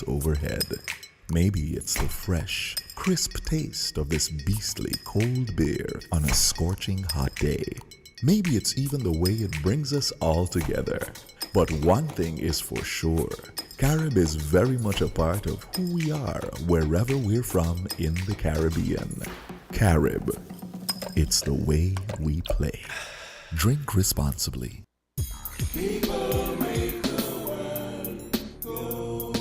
clouds overhead. Maybe it's the fresh, crisp taste of this beastly cold beer on a scorching hot day. Maybe it's even the way it brings us all together. But one thing is for sure, Carib is very much a part of who we are wherever we're from in the Caribbean. Carib, it's the way we play. Drink responsibly. People make the world go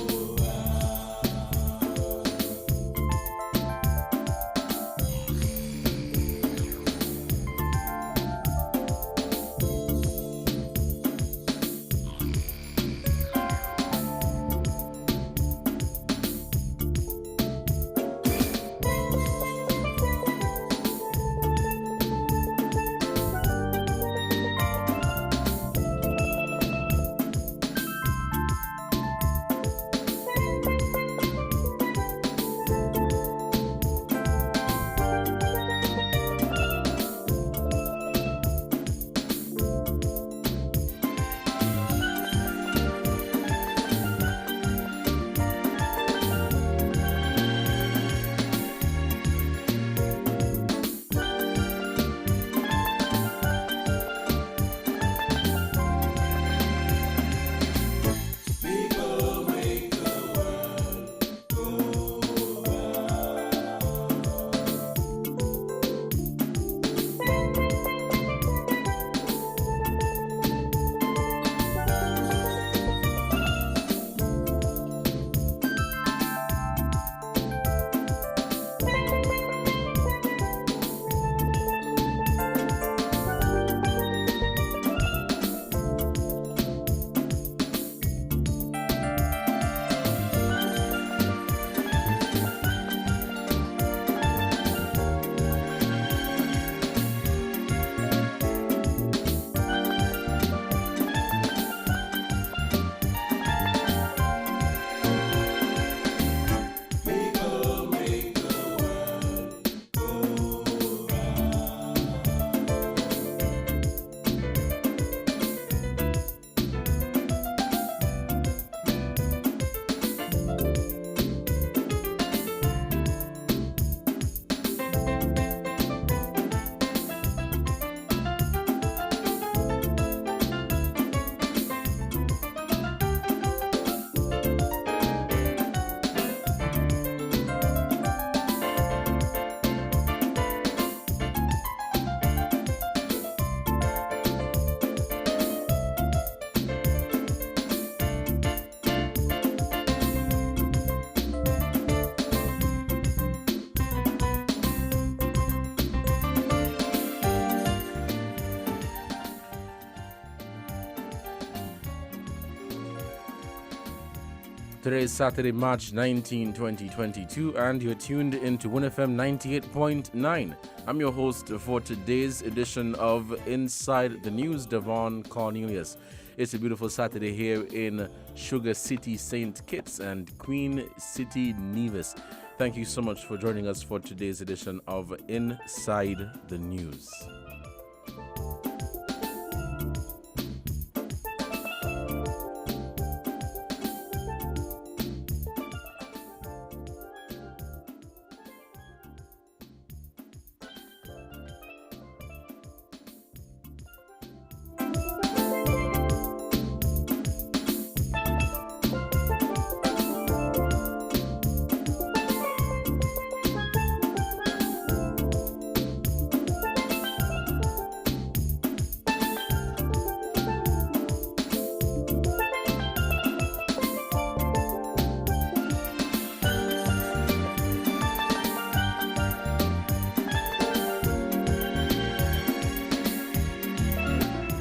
Today is Saturday, March 19, 2022, and you're tuned into WINNFM 98.9. I'm your host for today's edition of Inside the News, Devon Cornelius. It's a beautiful Saturday here in Sugar City, St. Kitts and Queen City, Nevis. Thank you so much for joining us for today's edition of Inside the News.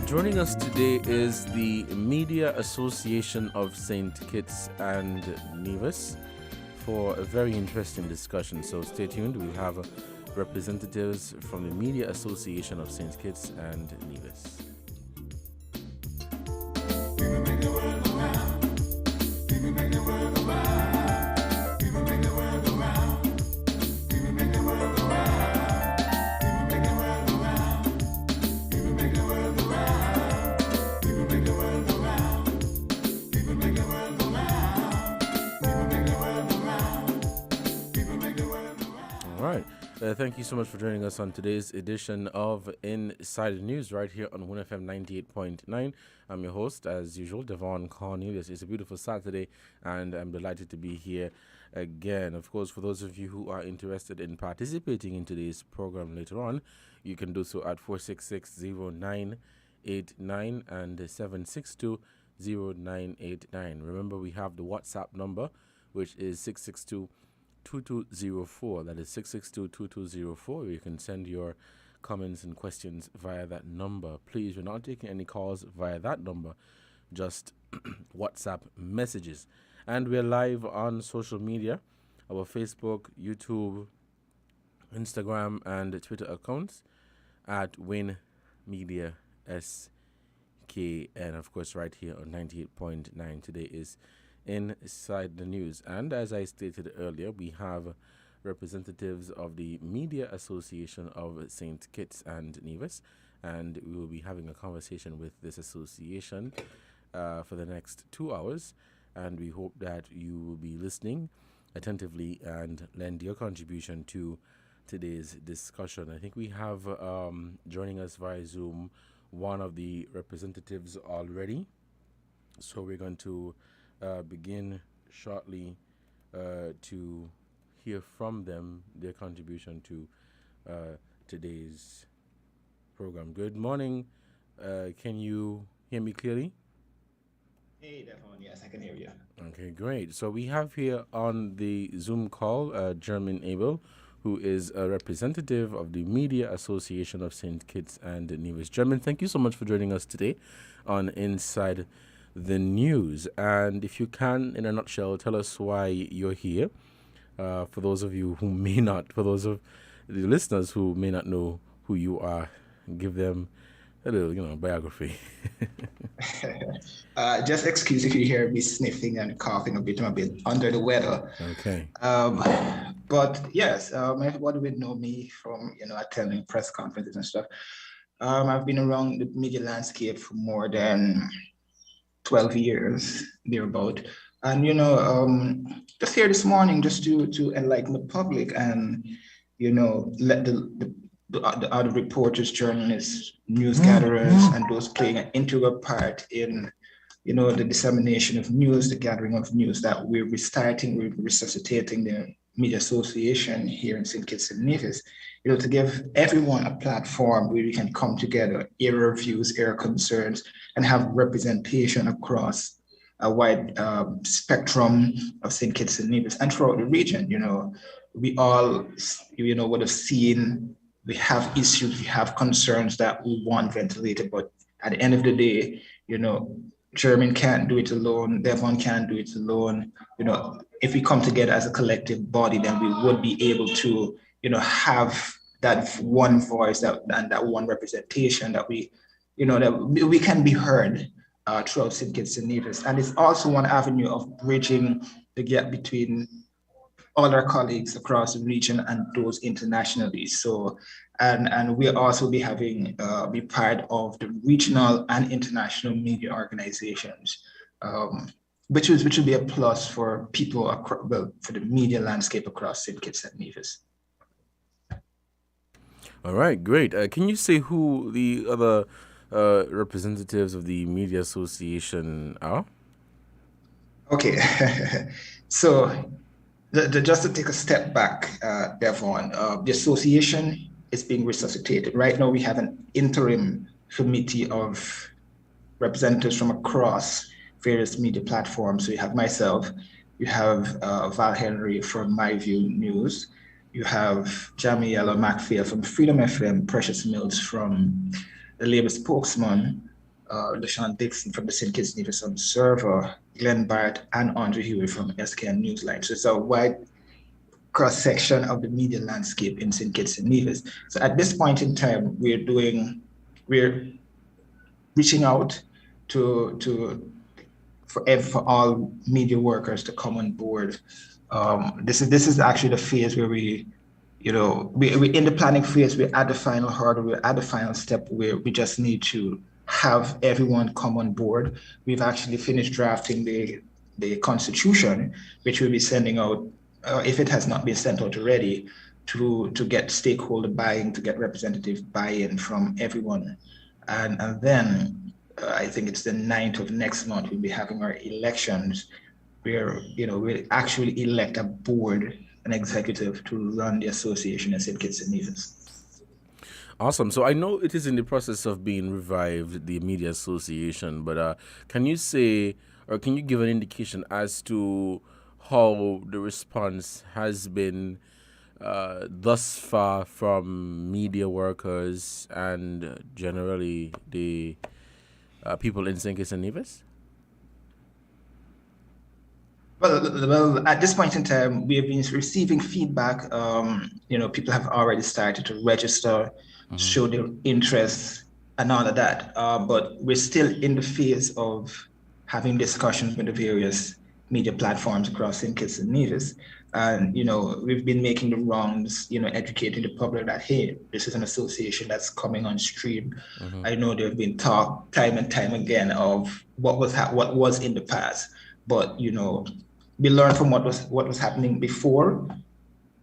Joining us today is the Media Association of St. Kitts and Nevis for a very interesting discussion. So stay tuned. We'll have representatives from the Media Association of St. Kitts and Nevis. right. Thank you so much for joining us on today's edition of Inside the News right here on WINNFM 98.9. I'm your host, as usual, Devon Cornelius. It's a beautiful Saturday, and I'm delighted to be here again. Of course, for those of you who are interested in participating in today's program later on, you can do so at 466-0989 and 762-0989. Remember, we have the WhatsApp number, which is 662-2204. That is 662-2204. You can send your comments and questions via that number. Please, we're not taking any calls via that number, just WhatsApp messages. And we're live on social media, our Facebook, YouTube, Instagram, and Twitter accounts at WINNMedia SK. And of course, right here on 98.9. Today is Inside the News. And as I stated earlier, we have representatives of the Media Association of St. Kitts and Nevis, and we will be having a conversation with this association for the next 2 hours, and we hope that you will be listening attentively and lend your contribution to today's discussion. I think we have joining us via Zoom one of the representatives already, so we're going to begin shortly to hear from them, their contribution to today's program. Good morning. Can you hear me clearly? Hey, Devon. Yes, I can hear you. Okay, great. So we have here on the Zoom call Jermaine Abel, who is a representative of the Media Association of St. Kitts and Nevis. Jermaine, thank you so much for joining us today on Inside the News. And if you can, in a nutshell, tell us why you're here. For those of you who may not, for those of the listeners who may not know who you are, give them a little, biography. Just excuse if you hear me sniffing and coughing a bit. I'm a bit under the weather. Okay. But yes, everybody would know me from, attending press conferences and stuff. I've been around the media landscape for more than 12 years, thereabout. And, just here this morning, just to enlighten the public and, let the other reporters, journalists, news gatherers, and those playing an integral part in, the dissemination of news, the gathering of news, that we're resuscitating the Media Association here in St. Kitts and Nevis, to give everyone a platform where we can come together, air our views, air our concerns, and have representation across a wide spectrum of St. Kitts and Nevis and throughout the region. We all, would have seen, we have issues, we have concerns that we want ventilated, but at the end of the day, Jermaine can't do it alone, Devon can't do it alone. If we come together as a collective body, then we would be able to, have that one voice and that one representation that we, that we can be heard throughout St. Kitts and Nevis. And it's also one avenue of bridging the gap between all our colleagues across the region and those internationally. So, and we'll also be having, be part of the regional and international media organizations, which will be a plus for people, for the media landscape across St. Kitts and Nevis. All right, great. Can you say who the other representatives of the Media Association are? Okay, so just to take a step back, Devon, the association is being resuscitated. Right now, we have an interim committee of representatives from across various media platforms. So you have myself, you have Val Henry from My View News, you have Jamiela McPhail from Freedom FM, Precious Mills from the Labour Spokesman, LaShawn Dixon from the St. Kitts Nevis Observer, Glenn Barrett and Andre Huey from SKN Newsline. So it's a wide cross-section of the media landscape in St. Kitts and Nevis. So at this point in time, we're reaching out for all media workers to come on board. This is actually the phase where we're in the planning phase. We're at the final hurdle. We're at the final step where we just need to have everyone come on board. We've actually finished drafting the constitution, which we'll be sending out, if it has not been sent out already, to get stakeholder buy-in, to get representative buy-in from everyone. And then I think it's the 9th of next month, we'll be having our elections where, we'll actually elect a board, an executive to run the association in St. Kitts and Nevis. Awesome. So I know it is in the process of being revived, the Media Association, but can you say, or can you give an indication as to how the response has been thus far from media workers and generally the people in St. Kitts and Nevis? Well, at this point in time, we have been receiving feedback. People have already started to register, show their interest and all of that. But we're still in the phase of having discussions with the various media platforms across St. Kitts and Nevis. And, we've been making the rounds, educating the public that, hey, this is an association that's coming on stream. I know there have been talk time and time again of what was in the past, but, we learned from what was happening before.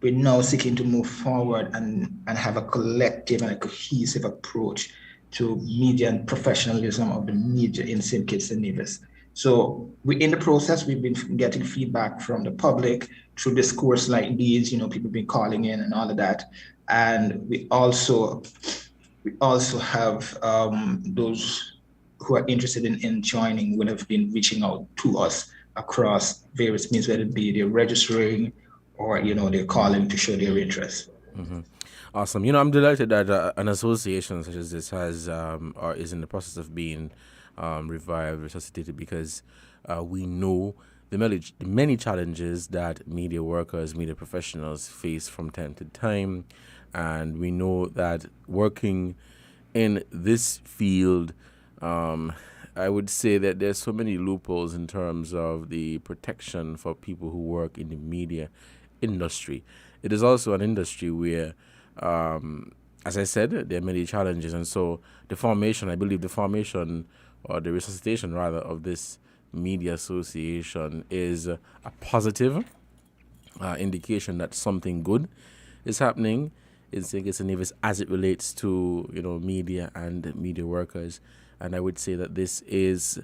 We're now seeking to move forward and have a collective and a cohesive approach to media and professionalism of the media in St. Kitts and Nevis. So we're in the process. We've been getting feedback from the public through discourse like these, people have been calling in and all of that. And we also have those who are interested in joining would have been reaching out to us across various means, whether it be they're registering or, they're calling to show their interest. Awesome. I'm delighted that an association such as this has or is in the process of being revived, resuscitated, because we know the many challenges that media workers, media professionals face from time to time. And we know that working in this field, I would say that there's so many loopholes in terms of the protection for people who work in the media industry. It is also an industry where, as I said, there are many challenges. And so I believe the formation or the resuscitation rather of this media association is a positive indication that something good is happening in St. Kitts and Nevis as it relates to, media and media workers. And I would say that this is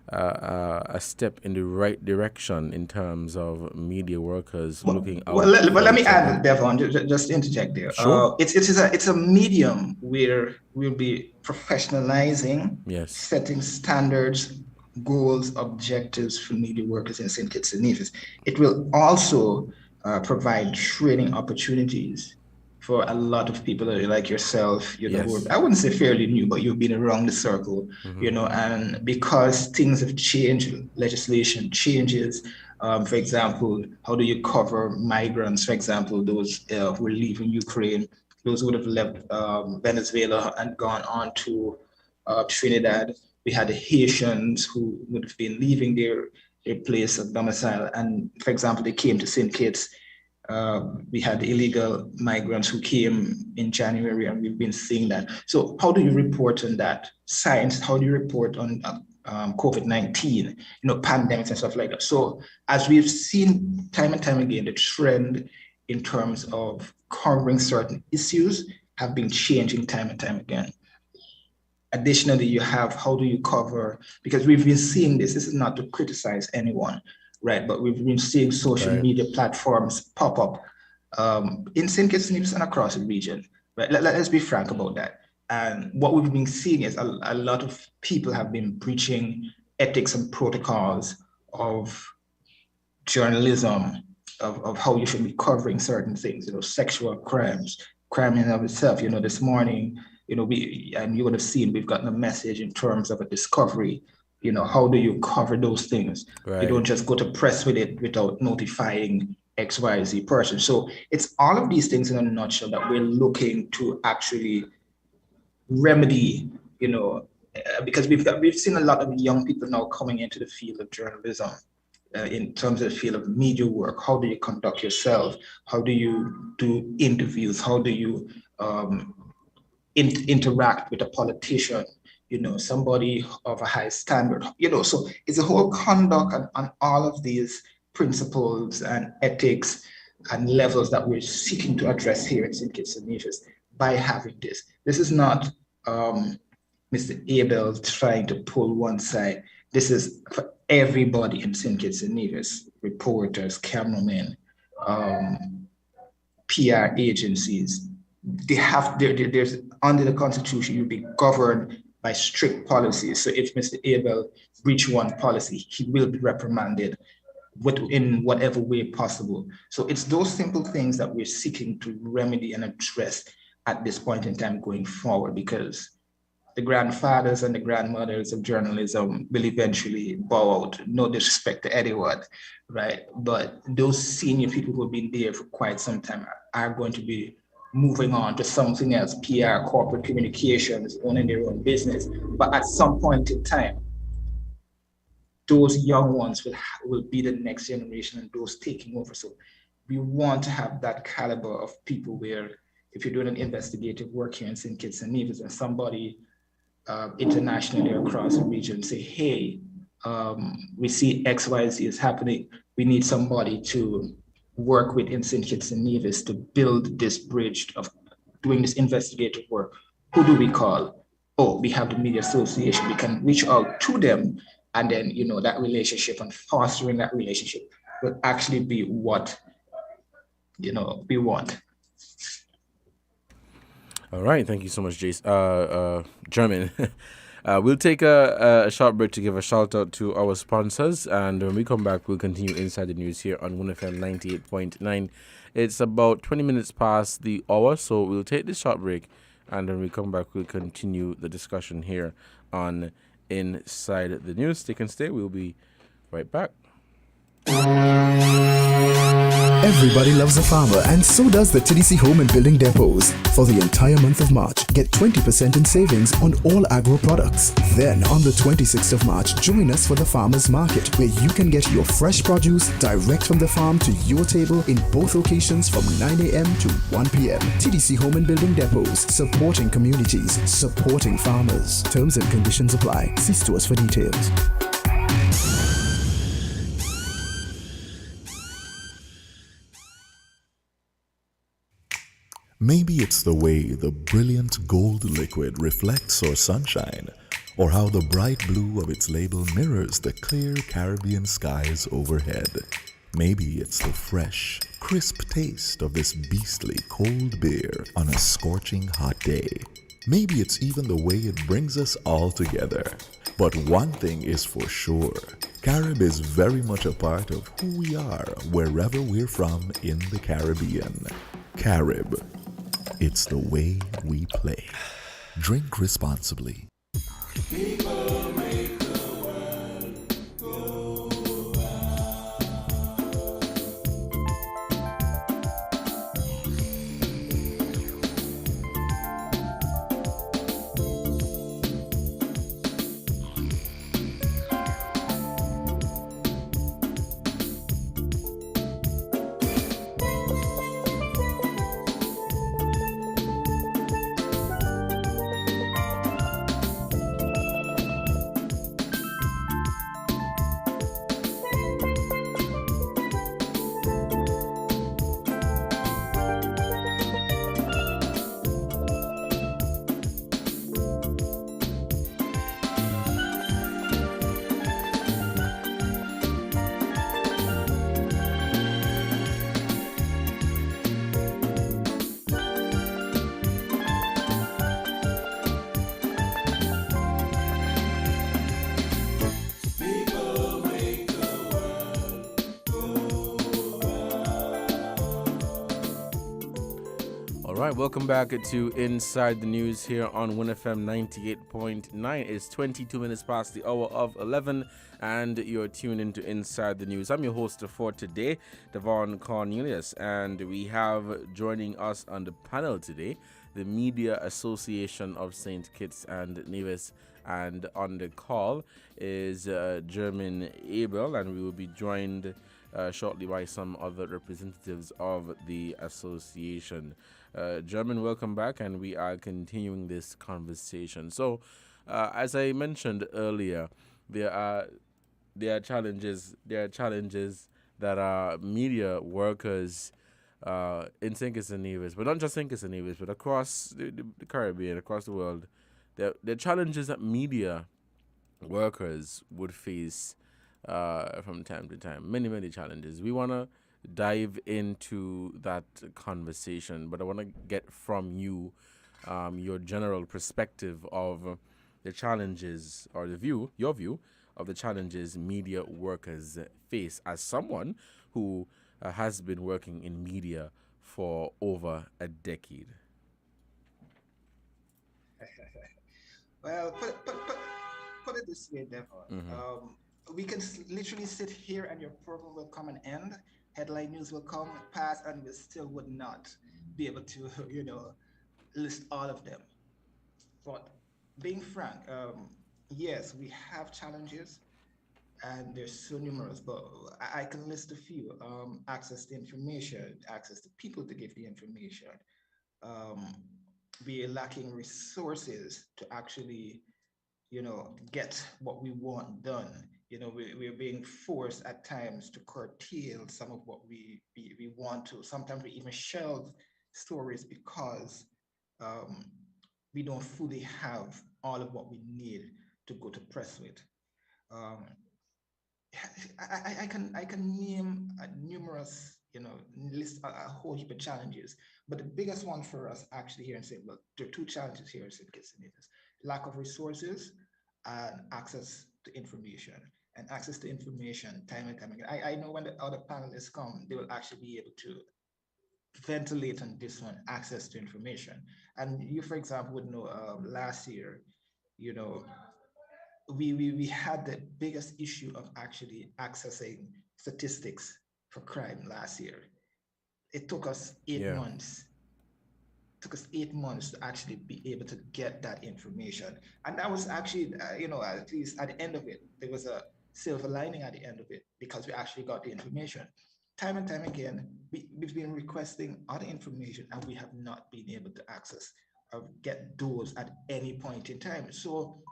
a step in the right direction in terms of media workers looking out. Well, let me add, Devon, just interject there. Sure. It's a medium where we'll be professionalizing, Yes, setting standards, goals, objectives for media workers in St. Kitts and Nevis. It will also provide training opportunities for a lot of people like yourself, Yes. who are, I wouldn't say fairly new, but you've been around the circle, and because things have changed, legislation changes. For example, how do you cover migrants, for example, those who are leaving Ukraine, those who would have left Venezuela and gone on to Trinidad. We had the Haitians who would have been leaving their place of domicile. And for example, they came to St. Kitts. We had illegal migrants who came in January, and we've been seeing that. So how do you report on that? Science, how do you report on COVID-19, pandemics and stuff like that? So as we've seen time and time again, the trend in terms of covering certain issues have been changing time and time again. Additionally, you have how do you cover, because we've been seeing this is not to criticize anyone, right? But we've been seeing social media platforms pop up in St. Kitts and Nevis and across the region, right? Let's be frank about that. And what we've been seeing is a lot of people have been breaching ethics and protocols of journalism, of how you should be covering certain things, sexual crimes, crime in and of itself. This morning, and you would have seen, we've gotten a message in terms of a discovery. How do you cover those things? Right. You don't just go to press with it without notifying XYZ person. So it's all of these things in a nutshell that we're looking to actually remedy, because we've seen a lot of young people now coming into the field of journalism, in terms of the field of media work. How do you conduct yourself? How do you do interviews? How do you interact with a politician? Somebody of a high standard, so it's a whole conduct on all of these principles and ethics and levels that we're seeking to address here in St. Kitts and Nevis by having this. This is not Mr. Abel trying to pull one side. This is for everybody in St. Kitts and Nevis, reporters, cameramen, PR agencies. There's under the Constitution, you'll be governed by strict policies. So if Mr. Abel breach one policy, he will be reprimanded in whatever way possible. So it's those simple things that we're seeking to remedy and address at this point in time going forward, because the grandfathers and the grandmothers of journalism will eventually bow out. No disrespect to anyone, right? But those senior people who have been there for quite some time are going to be moving on to something else, PR, corporate communications, owning their own business. But at some point in time, those young ones will be the next generation and those taking over. So we want to have that caliber of people where if you're doing an investigative work here in St. Kitts and Nevis and somebody internationally or across the region say, hey, we see XYZ is happening. We need somebody to work with in St. Kitts and Nevis to build this bridge of doing this investigative work. Who do we call? Oh, we have the Media Association. We can reach out to them, and then that relationship and fostering that relationship will actually be what we want. All right, thank you so much, German. We'll take a short break to give a shout out to our sponsors, and when we come back, we'll continue Inside the News here on WINNFM 98.9. It's about 20 minutes past the hour, so we'll take this short break, and when we come back, we'll continue the discussion here on Inside the News. Stay and stay. We'll be right back. Everybody loves a farmer, and so does the TDC Home and Building Depots. For the entire month of March, get 20% in savings on all agro products. Then, on the 26th of March, join us for the Farmers Market, where you can get your fresh produce direct from the farm to your table in both locations from 9 a.m. to 1 p.m. TDC Home and Building Depots, supporting communities, supporting farmers. Terms and conditions apply. See stores for details. Maybe it's the way the brilliant gold liquid reflects our sunshine, or how the bright blue of its label mirrors the clear Caribbean skies overhead. Maybe it's the fresh, crisp taste of this beastly cold beer on a scorching hot day. Maybe it's even the way it brings us all together. But one thing is for sure, Carib is very much a part of who we are wherever we're from in the Caribbean. Carib. It's the way we play. Drink responsibly. People make the world go round. People make the world go round. All right, welcome back to Inside the News here on WINNFM 98.9. It's 22 minutes past the hour of 11, and you're tuned into Inside the News. I'm your host for today, Devon Cornelius, and we have joining us on the panel today the Media Association of St. Kitts and Nevis, and on the call is German Abel, and we will be joined shortly by some other representatives of the association. German, welcome back, and we are continuing this conversation. So, as I mentioned earlier, there are challenges that media workers in St. Kitts and Nevis, but not just St. Kitts and Nevis, but across the Caribbean, across the world, the challenges that media workers would face from time to time. Many, many challenges. We want to dive into that conversation, but I want to get from you your general perspective of the challenges or your view of the challenges media workers face as someone who has been working in media for over a decade. Well, put it this way, Devon. We can literally sit here and your program will come and end. Headline news will come, pass, and we still would not be able to, list all of them. But being frank, yes, we have challenges and they're so numerous, but I can list a few. Access to information, access to people to give the information. Um, we're lacking resources to actually get what we want done. We're being forced at times to curtail some of what we want to. Sometimes we even shelve stories because um, we don't fully have all of what we need to go to press with. Um, I can name numerous, list a whole heap of challenges, but the biggest one for us actually here in St. Well, there are two challenges here in St. Kitts and Nevis: lack of resources and access to information. And access to information, time and time again. I know when the other panelists come, they will actually be able to ventilate on this one: access to information. And you, for example, would know last year, you know, we had the biggest issue of actually accessing statistics for crime last year. It took us eight Yeah. months. Took us 8 months to actually be able to get that information, and that was actually, at least at the end of it, there was a silver lining at the end of it because we actually got the information. Time and time again, we've been requesting other information, and we have not been able to access or get those at any point in time. So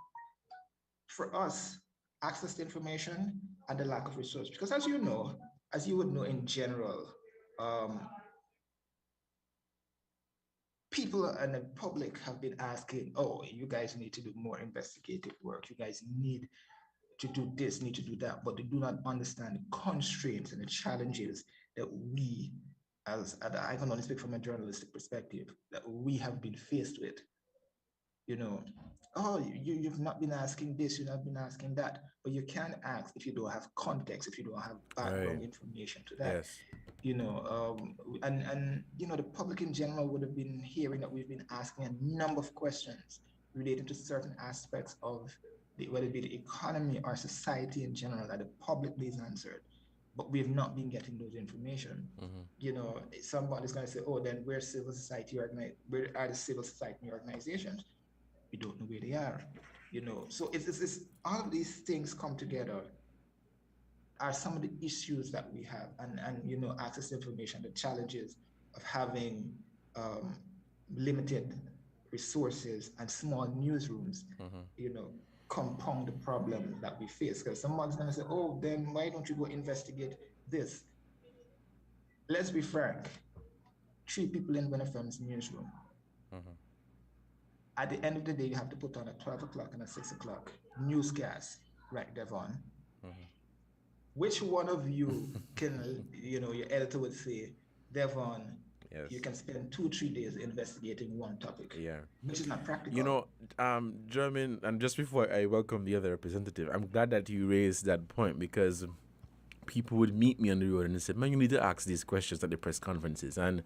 for us, access to information and the lack of resource. Because as you would know in general, um, people and the public have been asking, oh, you guys need to do more investigative work. You guys need to do this, need to do that, but they do not understand the constraints and the challenges that we, I can only speak from a journalistic perspective, that we have been faced with. you know, oh, you've not been asking this, you've not been asking that, but you can't ask if you don't have context, if you don't have Right. background information to that. Yes. And the public in general would have been hearing that we've been asking a number of questions related to certain aspects of whether it be the economy or society in general, that the public is answered, but we have not been getting those information. Somebody's going to say, oh, then where are the civil society organizations? We don't know where they are. So it's all of these things come together are some of the issues that we have, and access to information, the challenges of having um, limited resources and small newsrooms, you know compound the problem that we face, because someone's going to say, oh, then why don't you go investigate this? Let's be frank. Three people in WINNFM's newsroom. At the end of the day, you have to put on a 12 o'clock and a 6 o'clock newscast, right, Devon? Which one of you can, your editor would say, Devon, Yes. you can spend 2-3 days investigating one topic, Yeah. which is not practical. German, and just before I welcome the other representative, I'm glad that you raised that point, because people would meet me on the road and they said, man, you need to ask these questions at the press conferences. And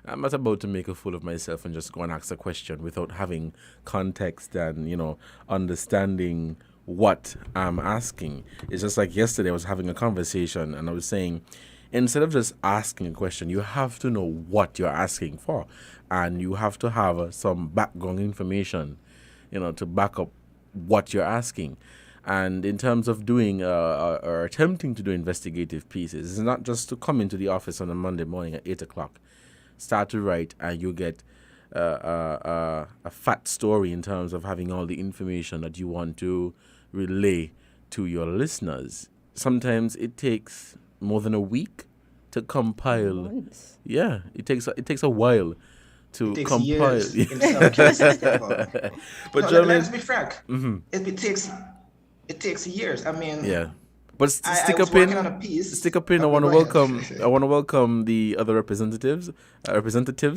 I'm not about to make a fool of myself and just go and ask a question without having context and, understanding what I'm asking. It's just like yesterday I was having a conversation and I was saying, instead of just asking a question, you have to know what you're asking for. And you have to have some background information, to back up what you're asking. And in terms of doing or attempting to do investigative pieces, it's not just to come into the office on a Monday morning at 8 o'clock, start to write, and you get a fat story in terms of having all the information that you want to relay to your listeners. Sometimes it takes more than a week to compile. Months. Yeah, it takes a while to It takes compile. years in some cases. But But let's Jermaine, be frank. It takes years. I mean, yeah. But I stick a was working on pin. a piece. Stick a pin. I Oh, want to go ahead. welcome. I want to welcome the other representatives.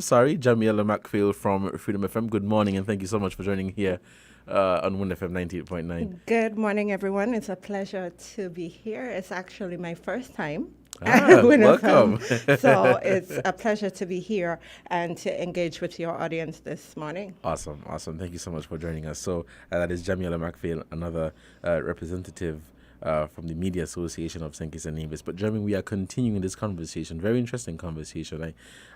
Sorry, Jamiela McPhail from Freedom FM. Good morning, and thank you so much for joining here on Win FM 98.9. Good morning, everyone. It's a pleasure to be here. It's actually my first time. at Win welcome. FM. So it's a pleasure to be here and to engage with your audience this morning. Awesome. Thank you so much for joining us. So that is Jamiela McPhail, another representative from the Media Association of St. Kitts and Nevis. But Jeremy, we are continuing this conversation. Very interesting conversation.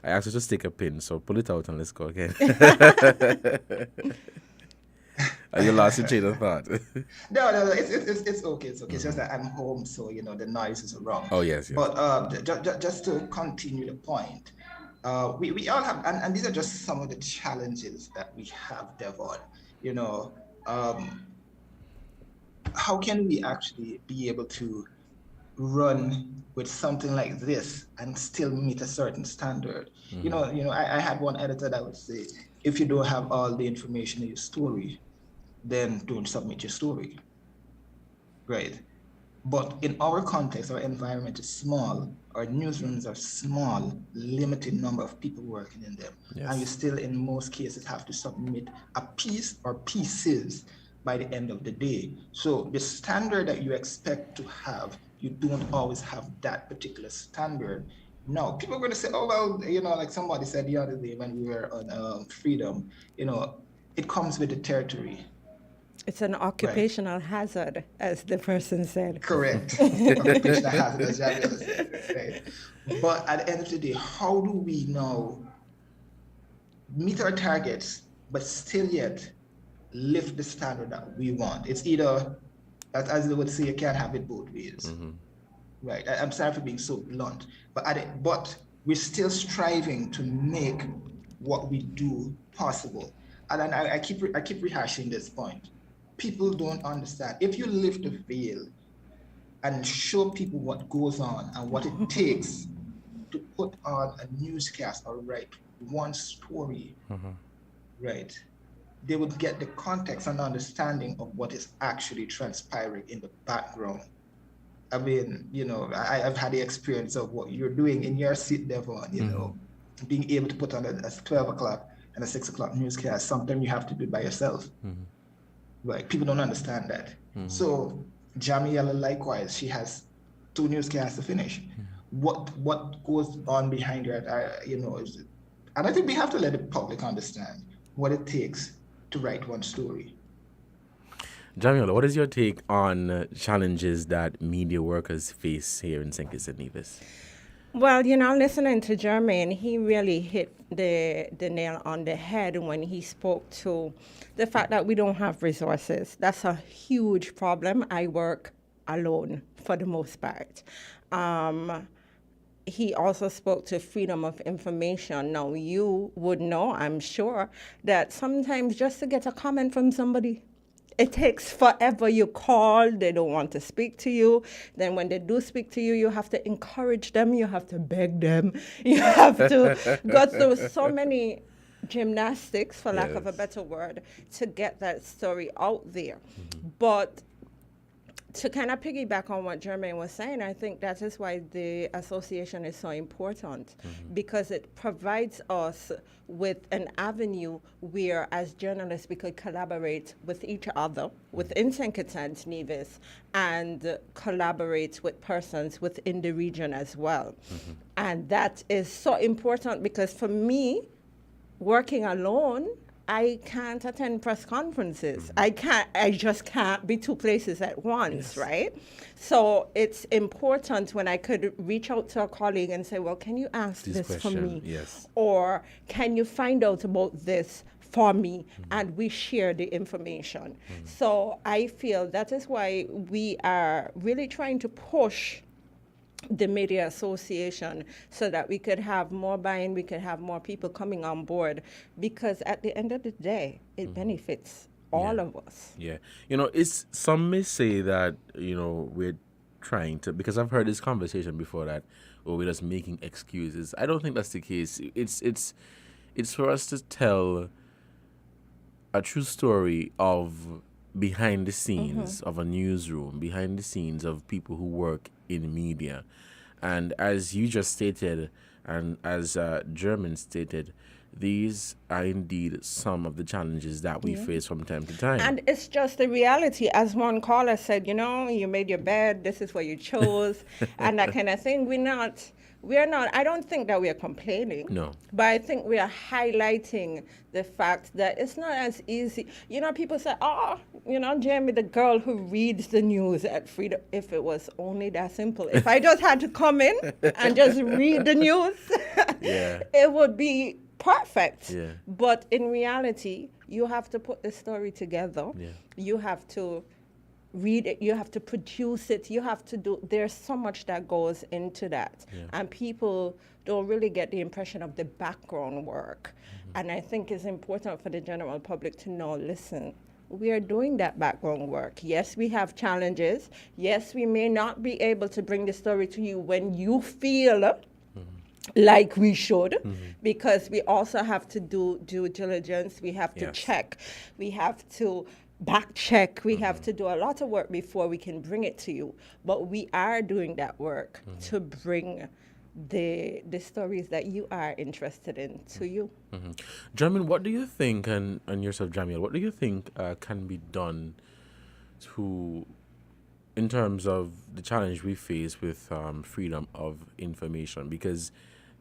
I asked you to stick a pin, so pull it out and let's go again. You lost your train of thought. No, it's okay. It's okay. It's just that I'm home, so the noise is around. Oh yes. But just to continue the point, we all have, and these are just some of the challenges that we have, Devon. How can we actually be able to run with something like this and still meet a certain standard? I had one editor that would say, if you don't have all the information in your story, then don't submit your story, right? But in our context, our environment is small, our newsrooms are small, limited number of people working in them. Yes. And you still, in most cases, have to submit a piece or pieces by the end of the day. So the standard that you expect to have, you don't always have that particular standard. Now, people are going to say, oh, well, like somebody said the other day when we were on Freedom, it comes with the territory. It's an occupational hazard, as the person said. Correct. Occupational hazard, as Jamila said. Right. But at the end of the day, how do we now meet our targets, but still yet lift the standard that we want? It's either, as they would say, you can't have it both ways. Mm-hmm. Right. I'm sorry for being so blunt, but we're still striving to make what we do possible. And I keep rehashing this point. People don't understand. If you lift the veil and show people what goes on and what it takes to put on a newscast or write one story, right, they would get the context and understanding of what is actually transpiring in the background. I mean, I've had the experience of what you're doing in your seat, Devon, being able to put on a 12 o'clock and a 6 o'clock newscast. Sometimes you have to do it by yourself. Right? People don't understand that. So Jamiela, likewise, she has 2 newscasts to finish. What goes on behind her, and I think we have to let the public understand what it takes to write one story. Jamiola, what is your take on challenges that media workers face here in St. Kitts and Nevis? Well, listening to Jermaine, he really hit the nail on the head when he spoke to the fact that we don't have resources. That's a huge problem. I work alone for the most part. He also spoke to freedom of information. Now, you would know, I'm sure, that sometimes just to get a comment from somebody, it takes forever. You call, they don't want to speak to you. Then when they do speak to you, you have to encourage them, you have to beg them, you have to go through so many gymnastics, for lack of a better word, to get that story out there. But to kind of piggyback on what Jermaine was saying, I think that is why the association is so important, because it provides us with an avenue where, as journalists, we could collaborate with each other within St. Kitts and Nevis and collaborate with persons within the region as well. And that is so important because for me, working alone, I can't attend press conferences. I just can't be 2 places at once, right? So it's important when I could reach out to a colleague and say, well, can you ask this for me? Yes. Or can you find out about this for me? And we share the information. So I feel that is why we are really trying to push the Media Association so that we could have more buy-in, we could have more people coming on board, because at the end of the day, it benefits all of us. Yeah. Some may say that, we're trying to, because I've heard this conversation before, that or we're just making excuses. I don't think that's the case. It's for us to tell a true story of behind the scenes of a newsroom, behind the scenes of people who work in media. And as you just stated, and as German stated, these are indeed some of the challenges that we face from time to time. And it's just the reality. As one caller said, you made your bed, this is what you chose, and that kind of thing. We're not, I don't think that we are complaining. No. But I think we are highlighting the fact that it's not as easy. People say, Jamie, the girl who reads the news at Freedom. If it was only that simple. If I just had to come in and just read the news, it would be perfect. Yeah. But in reality, you have to put the story together. Yeah. You have to read it, you have to produce it, there's so much that goes into that. Yeah. And people don't really get the impression of the background work. And I think it's important for the general public to know, listen, we are doing that background work. Yes, we have challenges. Yes, we may not be able to bring the story to you when you feel like we should, because we also have to do due diligence. We have to check. We have to back check. We have to do a lot of work before we can bring it to you. But we are doing that work to bring the stories that you are interested in to you. Jamin, what do you think, and yourself, Jamiel, what do you think can be done in terms of the challenge we face with freedom of information? Because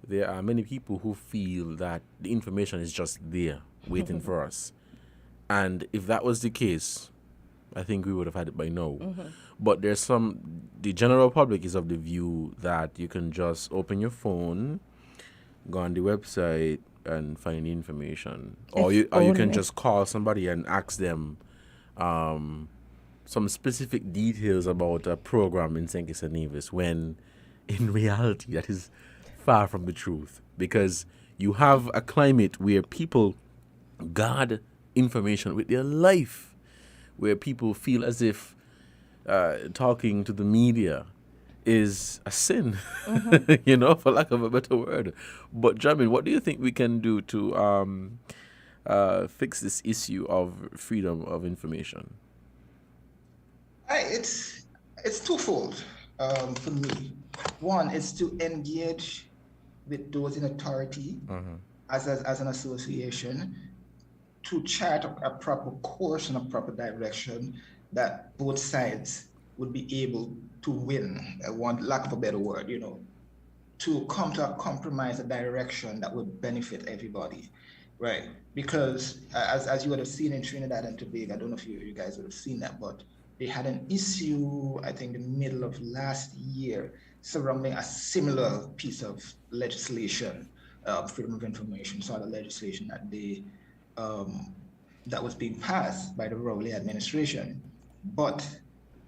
there are many people who feel that the information is just there waiting for us. And if that was the case, I think we would have had it by now. But the general public is of the view that you can just open your phone, go on the website, and find the information. Or you can just call somebody and ask them some specific details about a program in St. Kitts and Nevis, when in reality that is far from the truth. Because you have a climate where people guard information with their life, where people feel as if talking to the media is a sin, for lack of a better word. But Jamin, what do you think we can do to fix this issue of freedom of information? It's twofold for me. One is to engage with those in authority as an association, to chart a proper course and a proper direction that both sides would be able to win, lack of a better word, to come to a compromise, a direction that would benefit everybody, right? Because as you would have seen in Trinidad and Tobago, I don't know if you guys would have seen that, but they had an issue, I think, in the middle of last year, surrounding a similar piece of legislation, freedom of information, sort of legislation that was being passed by the Rowley administration. But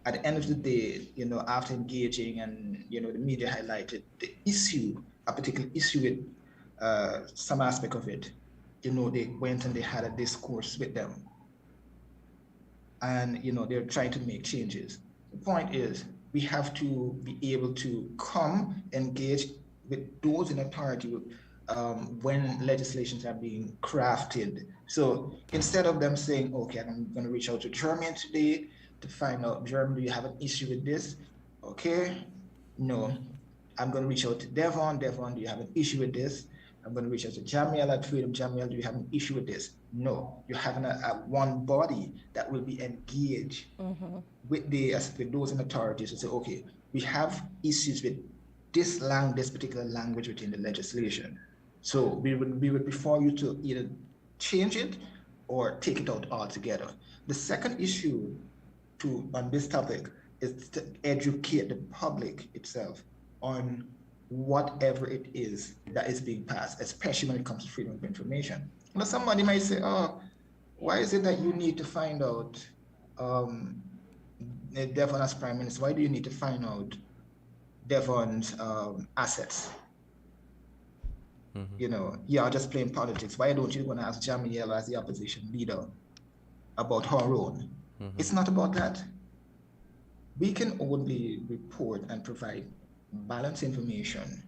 at the end of the day, after engaging and, the media highlighted the issue, a particular issue with some aspect of it, they went and they had a discourse with them. And, they're trying to make changes. The point is, we have to be able to engage with those in authority when legislations are being crafted. So instead of them saying, okay, I'm going to reach out to German today to find out, German, do you have an issue with this? Okay, no. I'm going to reach out to Devon. Devon, do you have an issue with this? I'm going to reach out to Jamiel at Freedom. Jamiel, do you have an issue with this? No. You're having a one body that will be engaged with those in authority to say, okay, we have issues with this particular language within the legislation. So we would prefer you to either change it or take it out altogether. The second issue on this topic is to educate the public itself on whatever it is that is being passed, especially when it comes to freedom of information. Now, somebody might say, oh, why is it that you need to find out Devon as Prime Minister? Why do you need to find out Devon's assets? You're just playing politics. Why don't you want to ask Jamiel as the opposition leader about her own? It's not about that. We can only report and provide balance information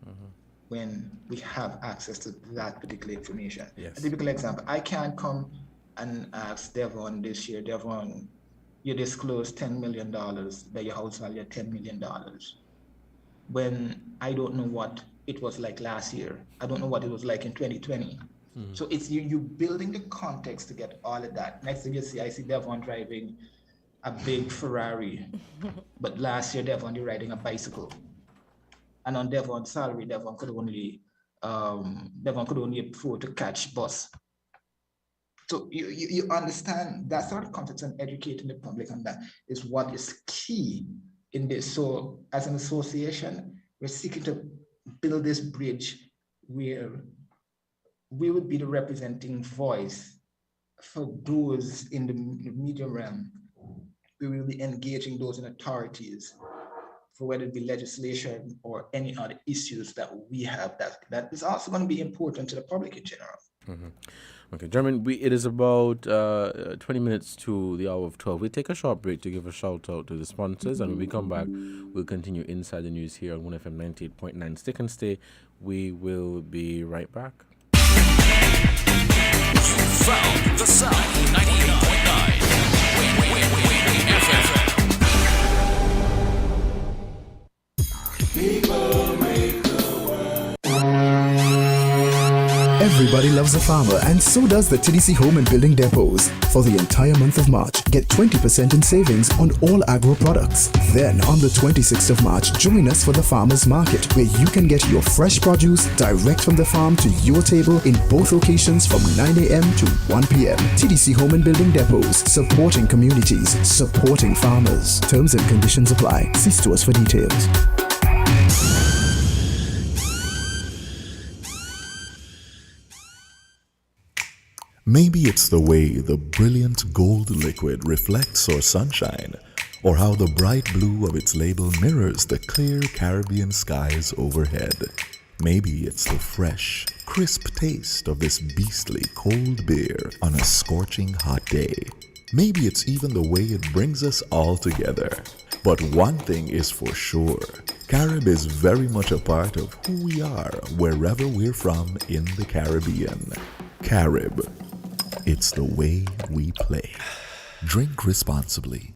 when we have access to that particular information. Yes. A typical example, I can't come and ask Devon this year, Devon, you disclosed $10 million, that your house value at $10 million, when I don't know what it was like last year. I don't know what it was like in 2020. So it's you building the context to get all of that. Next thing you see, I see Devon driving a big Ferrari, but last year Devon, you're riding a bicycle. And on Devon's salary, Devon could only afford to catch bus. So you understand that sort of context, and educating the public on that is what is key in this. So as an association, we're seeking to build this bridge where we would be the representing voice for those in the media realm. We will be engaging those in authorities for whether it be legislation or any other issues that we have that is also going to be important to the public in general. Okay, German, it is about 20 minutes to the hour of 12. We'll take a short break to give a shout out to the sponsors, and when we come back, we'll continue Inside the News here on 1FM 98.9. Stick and stay. We will be right back. Found the sound 98.9 FM. People make Everybody loves a farmer, and so does the TDC Home and Building Depots. For the entire month of March, get 20% in savings on all agro products. Then, on the 26th of March, join us for the Farmers Market, where you can get your fresh produce direct from the farm to your table in both locations from 9 a.m. to 1 p.m. TDC Home and Building Depots, supporting communities, supporting farmers. Terms and conditions apply. See stores for details. Maybe it's the way the brilliant gold liquid reflects our sunshine, or how the bright blue of its label mirrors the clear Caribbean skies overhead. Maybe it's the fresh, crisp taste of this beastly cold beer on a scorching hot day. Maybe it's even the way it brings us all together. But one thing is for sure, Carib is very much a part of who we are wherever we're from in the Caribbean. Carib. It's the way we play. Drink responsibly.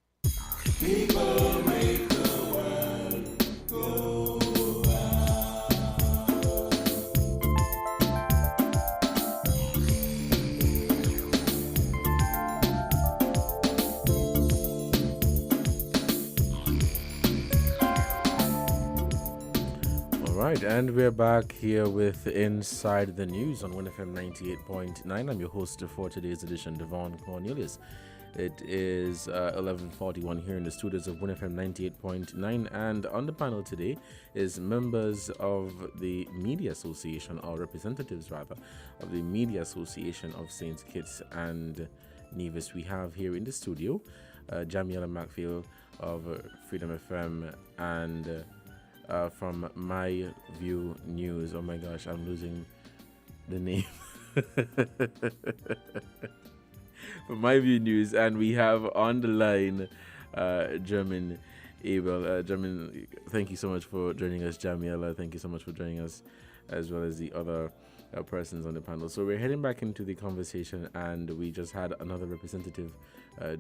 People make the world go All right, and we're back here with Inside the News on 1FM 98.9. I'm your host for today's edition, Devon Cornelius. It is 11:41 here in the studios of 1FM 98.9, and on the panel today is members of the Media Association, or representatives rather, of the Media Association of St. Kitts and Nevis. We have here in the studio Jamiela Macfield of Freedom FM and from My View News. Oh my gosh, I'm losing the name. From My View News, and we have on the line German Abel. German, thank you so much for joining us. Jamiela, thank you so much for joining us, as well as the other persons on the panel. So we're heading back into the conversation, and we just had another representative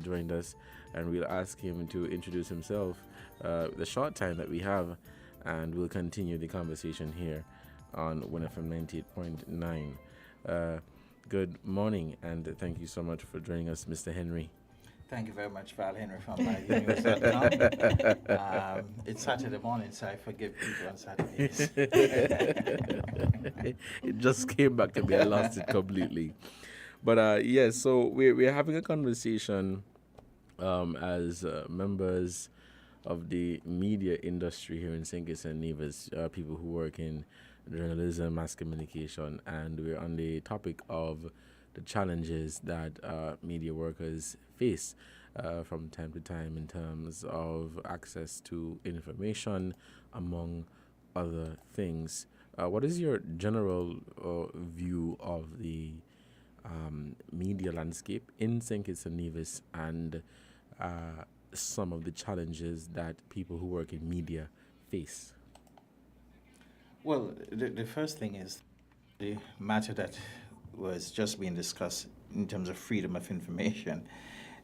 joined us, and we'll ask him to introduce himself the short time that we have, and we'll continue the conversation here on 1FM 98.9. Good morning, and thank you so much for joining us, Mr. Henry. Thank you very much, Val Henry from mynews.com. It's Saturday morning, so I forgive people on Saturdays. It just came back to me. I lost it completely. But yes, so we're having a conversation as members of the media industry here in St. Kitts and Nevis, people who work in journalism, mass communication, and we're on the topic of the challenges that media workers face from time to time in terms of access to information, among other things. What is your general view of the media landscape in St. Kitts and Nevis, and some of the challenges that people who work in media face? Well, the first thing is the matter that was just being discussed in terms of freedom of information.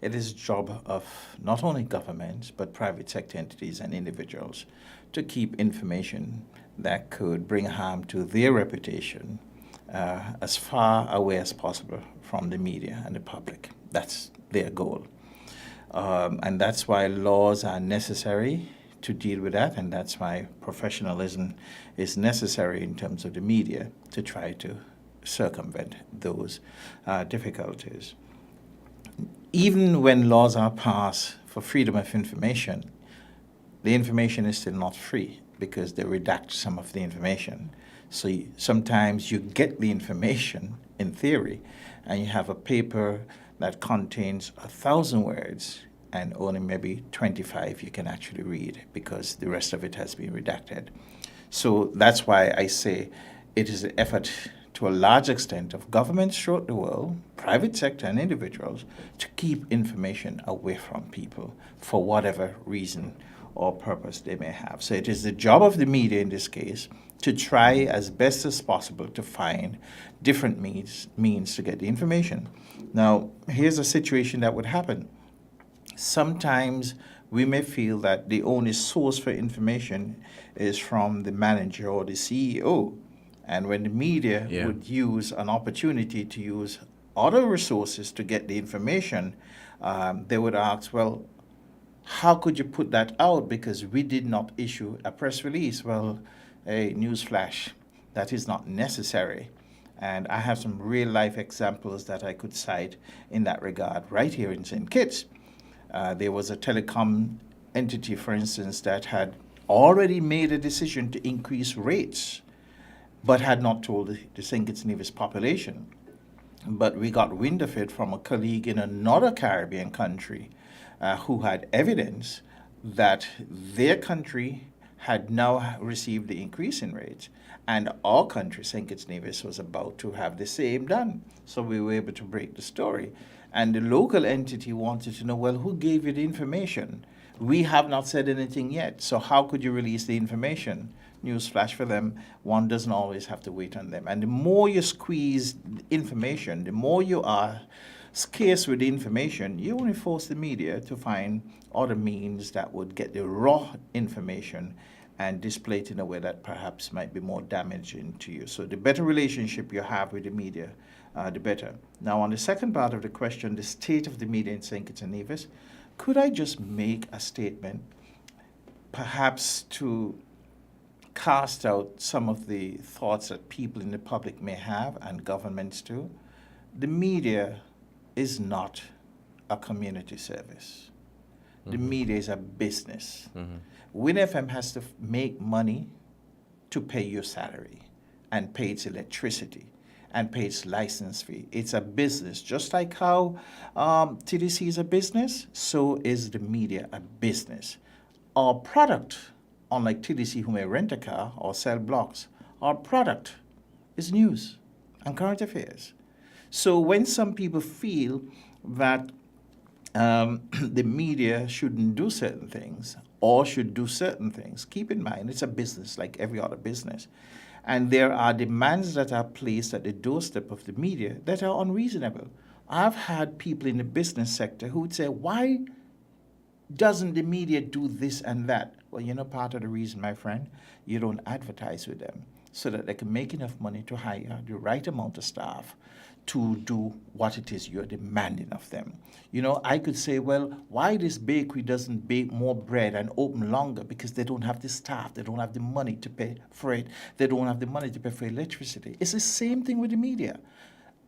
It is a job of not only governments but private sector entities and individuals to keep information that could bring harm to their reputation as far away as possible from the media and the public. That's their goal. And that's why laws are necessary to deal with that, and that's why professionalism is necessary in terms of the media to try to circumvent those difficulties. Even when laws are passed for freedom of information, the information is still not free because they redact some of the information. So sometimes you get the information in theory, and you have a paper that contains 1,000 words, and only maybe 25 you can actually read because the rest of it has been redacted. So that's why I say it is an effort to a large extent of governments throughout the world, private sector and individuals, to keep information away from people for whatever reason or purpose they may have. So it is the job of the media in this case to try as best as possible to find different means to get the information. Now, here's a situation that would happen. Sometimes we may feel that the only source for information is from the manager or the CEO. And when the media would use an opportunity to use other resources to get the information, they would ask, well, how could you put that out? Because we did not issue a press release. Well, a newsflash, that is not necessary. And I have some real life examples that I could cite in that regard right here in St. Kitts. There was a telecom entity, for instance, that had already made a decision to increase rates, but had not told the St. Kitts Nevis population. But we got wind of it from a colleague in another Caribbean country who had evidence that their country had now received the increase in rates, and our country, St. Kitts Nevis, was about to have the same done. So we were able to break the story. And the local entity wanted to know, well, who gave you the information? We have not said anything yet, so how could you release the information? Newsflash for them, one doesn't always have to wait on them. And the more you squeeze information, the more you are scarce with the information, you only force the media to find other means that would get the raw information and display it in a way that perhaps might be more damaging to you. So the better relationship you have with the media, the better. Now, on the second part of the question, the state of the media in St. Kitts and Nevis, could I just make a statement, perhaps to cast out some of the thoughts that people in the public may have and governments too? The media is not a community service. The media is a business. WINNFM has to make money to pay your salary and pay its electricity and pay its license fee. It's a business. Just like how TDC is a business, so is the media a business. Our product, unlike TDC who may rent a car or sell blocks, our product is news and current affairs. So when some people feel that the media shouldn't do certain things or should do certain things, keep in mind it's a business like every other business. And there are demands that are placed at the doorstep of the media that are unreasonable. I've had people in the business sector who would say, why doesn't the media do this and that? Well, you know, part of the reason, my friend, you don't advertise with them so that they can make enough money to hire the right amount of staff to do what it is you're demanding of them. You know, I could say, well, why this bakery doesn't bake more bread and open longer? Because they don't have the staff, they don't have the money to pay for it, they don't have the money to pay for electricity. It's the same thing with the media.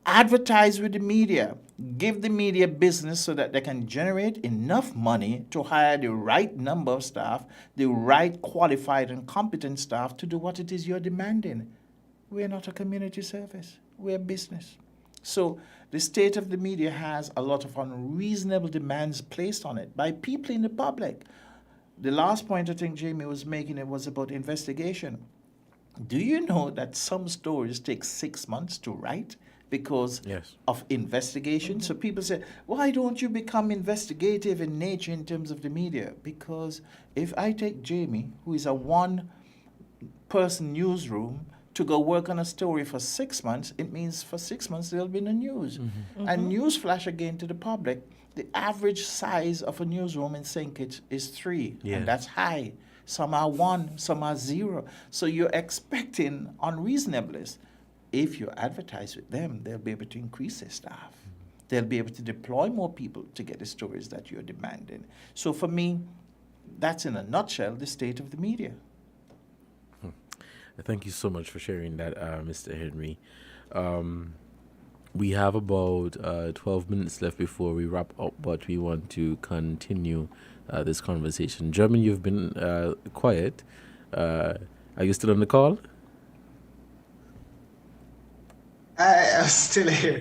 Advertise with the media. Give the media business so that they can generate enough money to hire the right number of staff, the right qualified and competent staff to do what it is you're demanding. We're not a community service. We're a business. So the state of the media has a lot of unreasonable demands placed on it by people in the public. The last point I think Jamie was making, it was about investigation. Do you know that some stories take 6 months to write because of investigation? So people say, why don't you become investigative in nature in terms of the media? Because if I take Jamie, who is a one person newsroom to go work on a story for 6 months, it means for 6 months there'll be no news. And newsflash again to the public, the average size of a newsroom in St. Kitts is 3, Yeah. and that's high. Some are 1, some are 0. So you're expecting unreasonableness. If you advertise with them, they'll be able to increase their staff. They'll be able to deploy more people to get the stories that you're demanding. So for me, that's in a nutshell the state of the media. Thank you so much for sharing that, Mr. Henry. We have about 12 minutes left before we wrap up, but we want to continue this conversation. German, you've been quiet. Are you still on the call? I'm still here.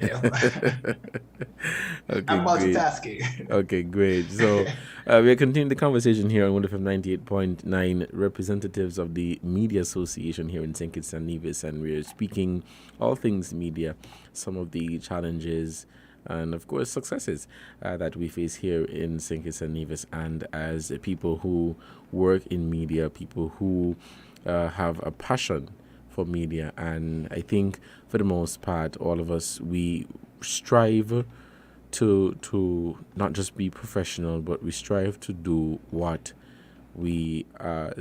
Okay, I'm great. multitasking. Okay, great. So we are continuing the conversation here on 1FM 98.9, representatives of the Media Association here in St. Kitts and Nevis, and we're speaking all things media, some of the challenges and, of course, successes that we face here in St. Kitts and Nevis, and as people who work in media, people who have a passion for media. And I think for the most part, all of us, we strive to not just be professional, but we strive to do what we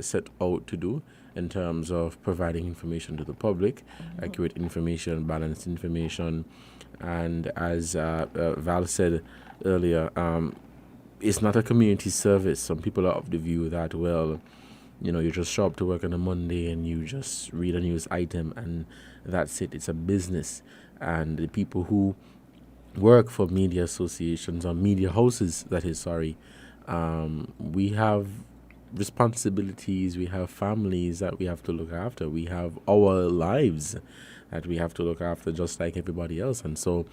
set out to do in terms of providing information to the public, accurate information, balanced information. And as Val said earlier, it's not a community service. Some people are of the view that, well, you just show up to work on a Monday and you just read a news item and that's it. It's a business. And the people who work for media associations or media houses, we have responsibilities, we have families that we have to look after, we have our lives that we have to look after just like everybody else. And so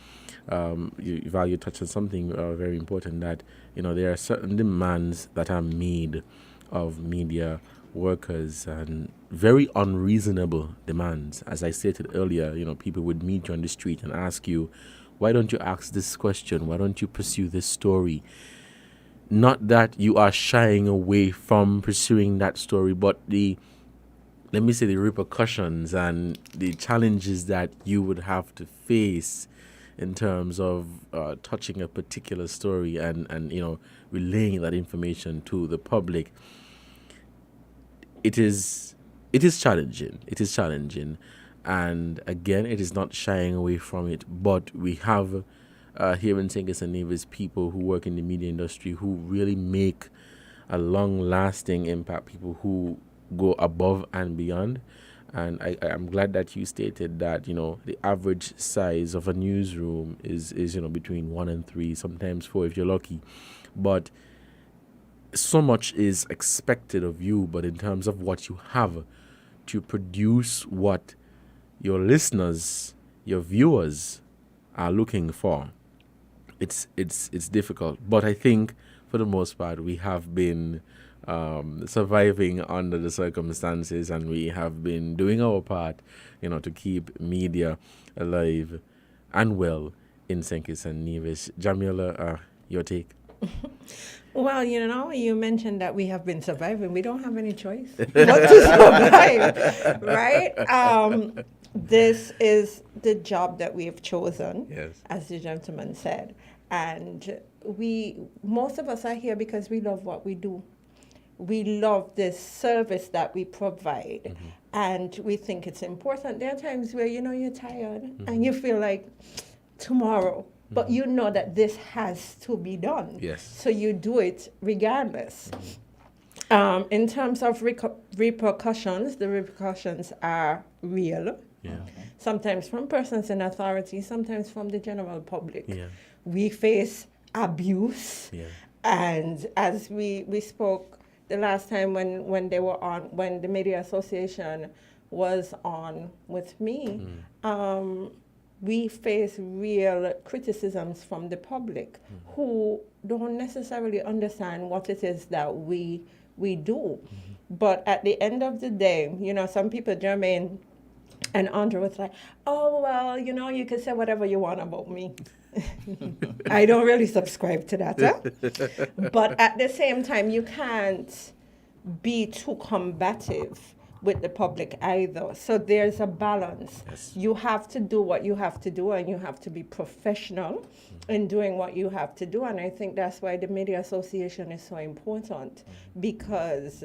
you touched on something very important, that there are certain demands that are made of media workers, and very unreasonable demands. As I stated earlier, people would meet you on the street and ask you, why don't you ask this question? Why don't you pursue this story? Not that you are shying away from pursuing that story, but the repercussions and the challenges that you would have to face in terms of touching a particular story and relaying that information to the public. It is challenging. It is challenging. And again, it is not shying away from it, but we have here in St. Kitts and Nevis people who work in the media industry who really make a long-lasting impact, people who go above and beyond. And I'm glad that you stated that, the average size of a newsroom is between 1 and 3, sometimes 4 if you're lucky. But so much is expected of you, but in terms of what you have to produce what your listeners, your viewers are looking for, it's difficult. But I think for the most part we have been surviving under the circumstances, and we have been doing our part, to keep media alive and well in St. Kitts and Nevis. Jamila, your take? Well, you mentioned that we have been surviving. We don't have any choice but to survive, right? This is the job that we have chosen, Yes. as the gentleman said. And most of us are here because we love what we do. We love this service that we provide, and we think it's important. There are times where, you're tired and you feel like tomorrow, but you know that this has to be done. Yes. So you do it regardless. In terms of repercussions, the repercussions are real. Yeah. Sometimes from persons in authority, sometimes from the general public. Yeah. We face abuse. Yeah. And as we spoke the last time when they were on, when the Media Association was on with me, we face real criticisms from the public who don't necessarily understand what it is that we do. But at the end of the day, some people, Jermaine and Andre, was like, oh, well, you can say whatever you want about me. I don't really subscribe to that. But at the same time, you can't be too combative with the public either. So there's a balance. Yes. You have to do what you have to do, and you have to be professional in doing what you have to do. And I think that's why the Media Association is so important, because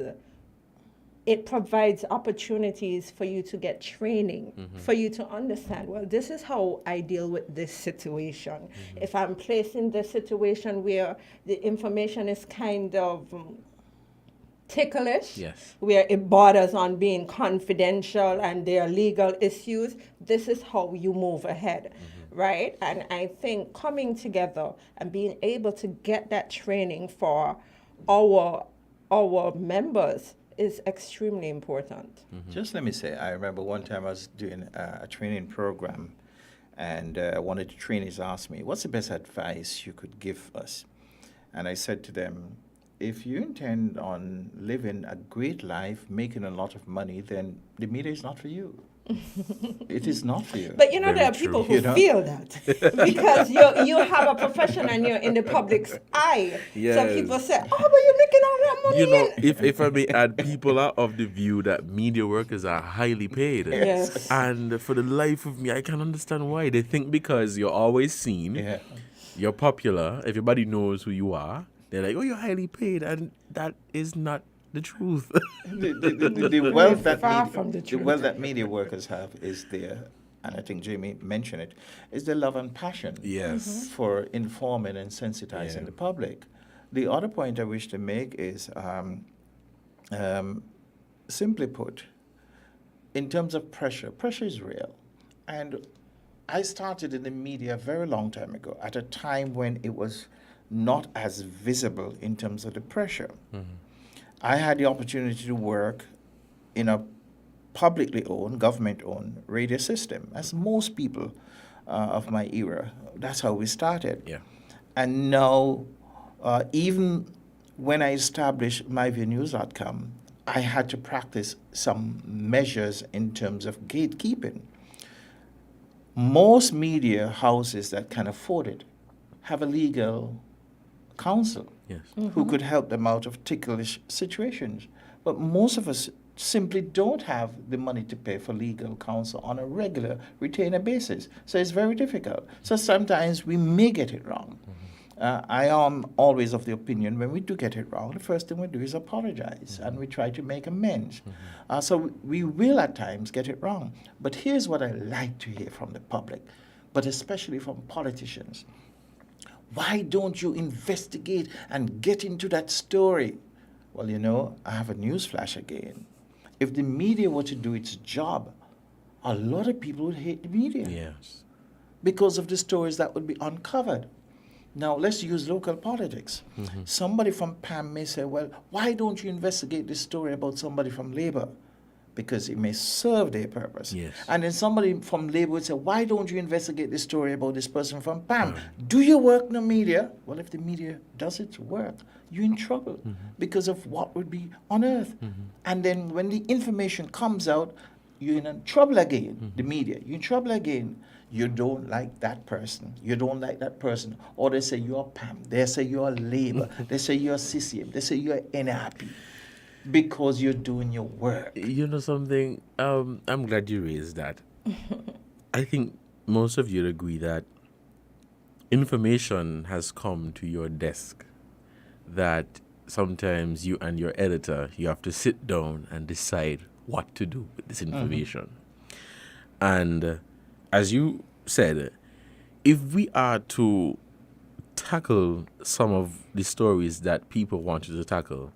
it provides opportunities for you to get training, for you to understand, well, this is how I deal with this situation. If I'm placed in this situation where the information is kind of ticklish, Yes. where it borders on being confidential and there are legal issues, this is how you move ahead, right? And I think coming together and being able to get that training for our members is extremely important. Just let me say, I remember one time I was doing a training program, and one of the trainees asked me, what's the best advice you could give us? And I said to them, if you intend on living a great life, making a lot of money, then the media is not for you. It is not for you. But you know, Very there are true. people who You know? feel that because you have a profession and you're in the public's eye. So Yes. people say, oh, but you're making all that money. You know, if I may add, people are of the view that media workers are highly paid. Yes. And for the life of me, I can't understand why. They think because you're always seen, Yeah. you're popular, everybody knows who you are, they're like, oh, you're highly paid. And that is not the truth. The wealth that Far media, from the the truth. wealth that media workers have is there, and I think Jamie mentioned it, is the love and passion Yes. for informing and sensitizing Yeah. the public. The other point I wish to make is, simply put, in terms of pressure, pressure is real. And I started in the media a very long time ago, at a time when it was not as visible in terms of the pressure. I had the opportunity to work in a publicly owned, government-owned radio system, as most people of my era. That's how we started. Yeah. And now, even when I established myviewnews.com, I had to practice some measures in terms of gatekeeping. Most media houses that can afford it have a legal counsel Yes. who could help them out of ticklish situations. But most of us simply don't have the money to pay for legal counsel on a regular retainer basis. So it's very difficult. So sometimes we may get it wrong. I am always of the opinion when we do get it wrong, the first thing we do is apologize and we try to make amends. So we will at times get it wrong. But here's what I like to hear from the public, but especially from politicians. Why don't you investigate and get into that story? Well, you know, I have a news flash again. If the media were to do its job, a lot of people would hate the media Yes. because of the stories that would be uncovered. Now, let's use local politics. Somebody from PAM may say, well, why don't you investigate this story about somebody from Labour? Because it may serve their purpose. Yes. And then somebody from Labour would say, why don't you investigate this story about this person from PAM? Do your work in the media? Well, if the media does its work, you're in trouble because of what would be unearthed. And then when the information comes out, you're in trouble again, the media. You're in trouble again. You don't like that person. You don't like that person. Or they say you're PAM. They say you're Labour. They say you're CCM. They say you're NRP. Because you're doing your work. You know something? I'm glad you raised that. I think most of you agree that information has come to your desk that sometimes you and your editor, you have to sit down and decide what to do with this information. And as you said, if we are to tackle some of the stories that people want you to tackle,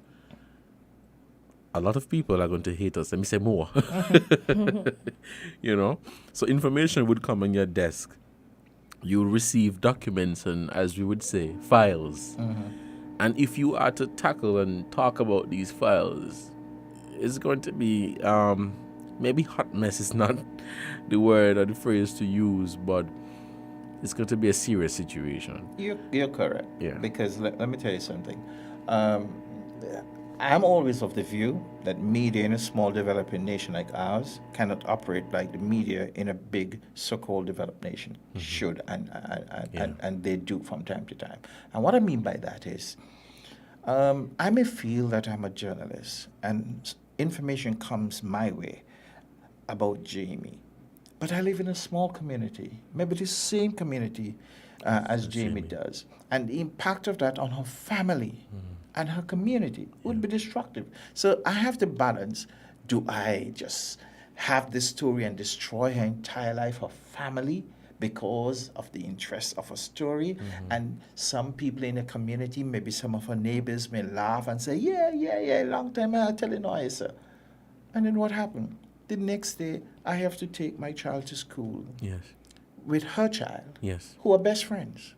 a lot of people are going to hate us. Let me say more. You know? So information would come on your desk. You'll receive documents and, as we would say, files. And if you are to tackle and talk about these files, it's going to be, maybe hot mess is not the word or the phrase to use, but it's going to be a serious situation. You're correct. Yeah. Because let me tell you something. I'm always of the view that media in a small developing nation like ours cannot operate like the media in a big so-called developed nation should, and they do from time to time. And what I mean by that is, I may feel that I'm a journalist, and information comes my way about Jamie, but I live in a small community, maybe the same community as Jamie does, and the impact of that on her family and her community would be destructive. So I have to balance. Do I just have this story and destroy her entire life, her family, because of the interest of a story? And some people in the community, maybe some of her neighbors, may laugh and say, yeah, long time I tell you no, sir. And then what happened? The next day, I have to take my child to school Yes. with her child, Yes. who are best friends.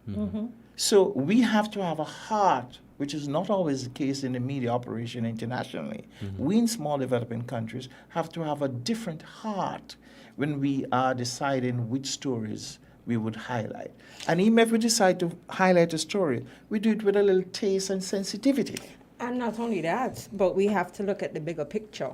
So we have to have a heart, which is not always the case in the media operation internationally. We in small developing countries have to have a different heart when we are deciding which stories we would highlight. And even if we decide to highlight a story, we do it with a little taste and sensitivity. And not only that, but we have to look at the bigger picture.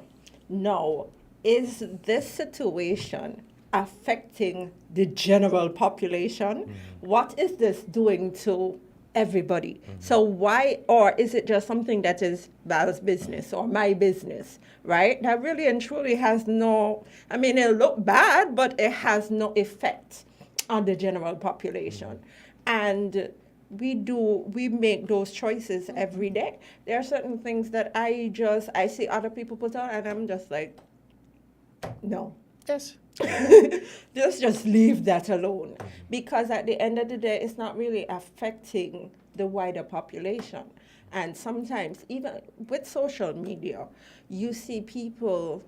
Now, is this situation affecting the general population? What is this doing to everybody? So why, or is it just something that is Val's business or my business, right? That really and truly has no, I mean, it'll look bad, but it has no effect on the general population. And we make those choices every day. There are certain things that I see other people put out and I'm just like, no. Yes. just leave that alone, because at the end of the day it's not really affecting the wider population. And sometimes even with social media you see people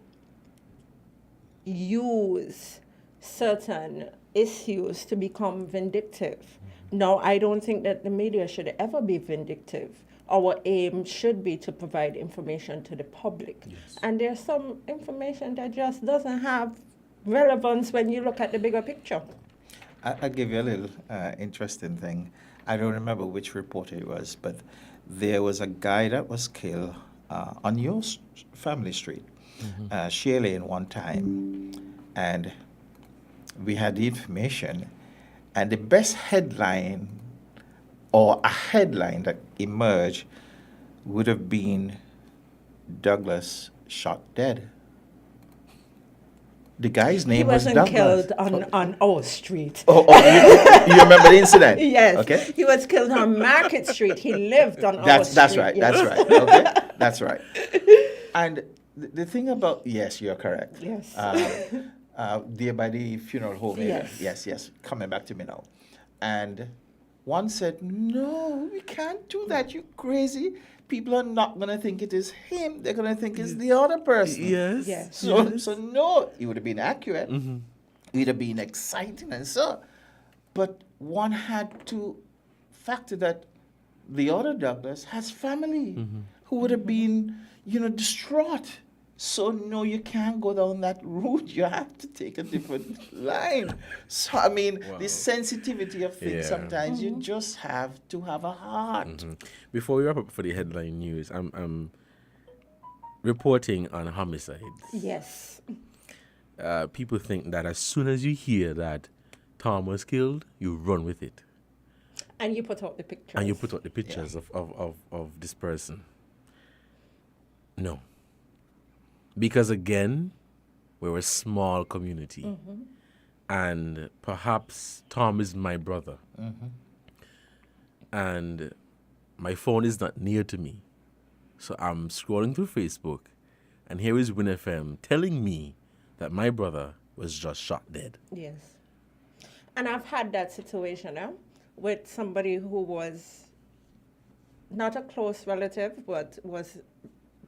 use certain issues to become vindictive. No, I don't think that the media should ever be vindictive. Our aim should be to provide information to the public. Yes. And there's some information that just doesn't have relevance when you look at the bigger picture. I'll give you a little interesting thing. I don't remember which reporter it was, but there was a guy that was killed on your family street, Shirley, in one time. And we had the information, and the best headline or a headline that emerged would have been Douglas shot dead. The guy's name was He Douglas. wasn't killed on our street. Oh, you remember the incident? Yes. Okay. He was killed on Market Street. He lived on our That's street. right. Yes. That's right. Okay. That's right. And the thing about, yes, you're correct. Yes. There by the funeral home area. Yes. Yes. Coming back to me now. And one said, no, we can't do that. You crazy. People are not going to think it is him. They're going to think it's the other person. Yes. Yes. So no, it would have been accurate. It would have been exciting and so. But one had to factor that the other Douglas has family who would have been, distraught. So no, you can't go down that route. You have to take a different line. So I mean, the sensitivity of things, sometimes you just have to have a heart. Before we wrap up for the headline news, I'm reporting on homicides. Yes. People think that as soon as you hear that Tom was killed, you run with it. And you put out the pictures. And you put out the pictures of this person. No. Because again, we're a small community. And perhaps Tom is my brother. And my phone is not near to me. So I'm scrolling through Facebook, and here is Win FM telling me that my brother was just shot dead. Yes. And I've had that situation with somebody who was not a close relative, but was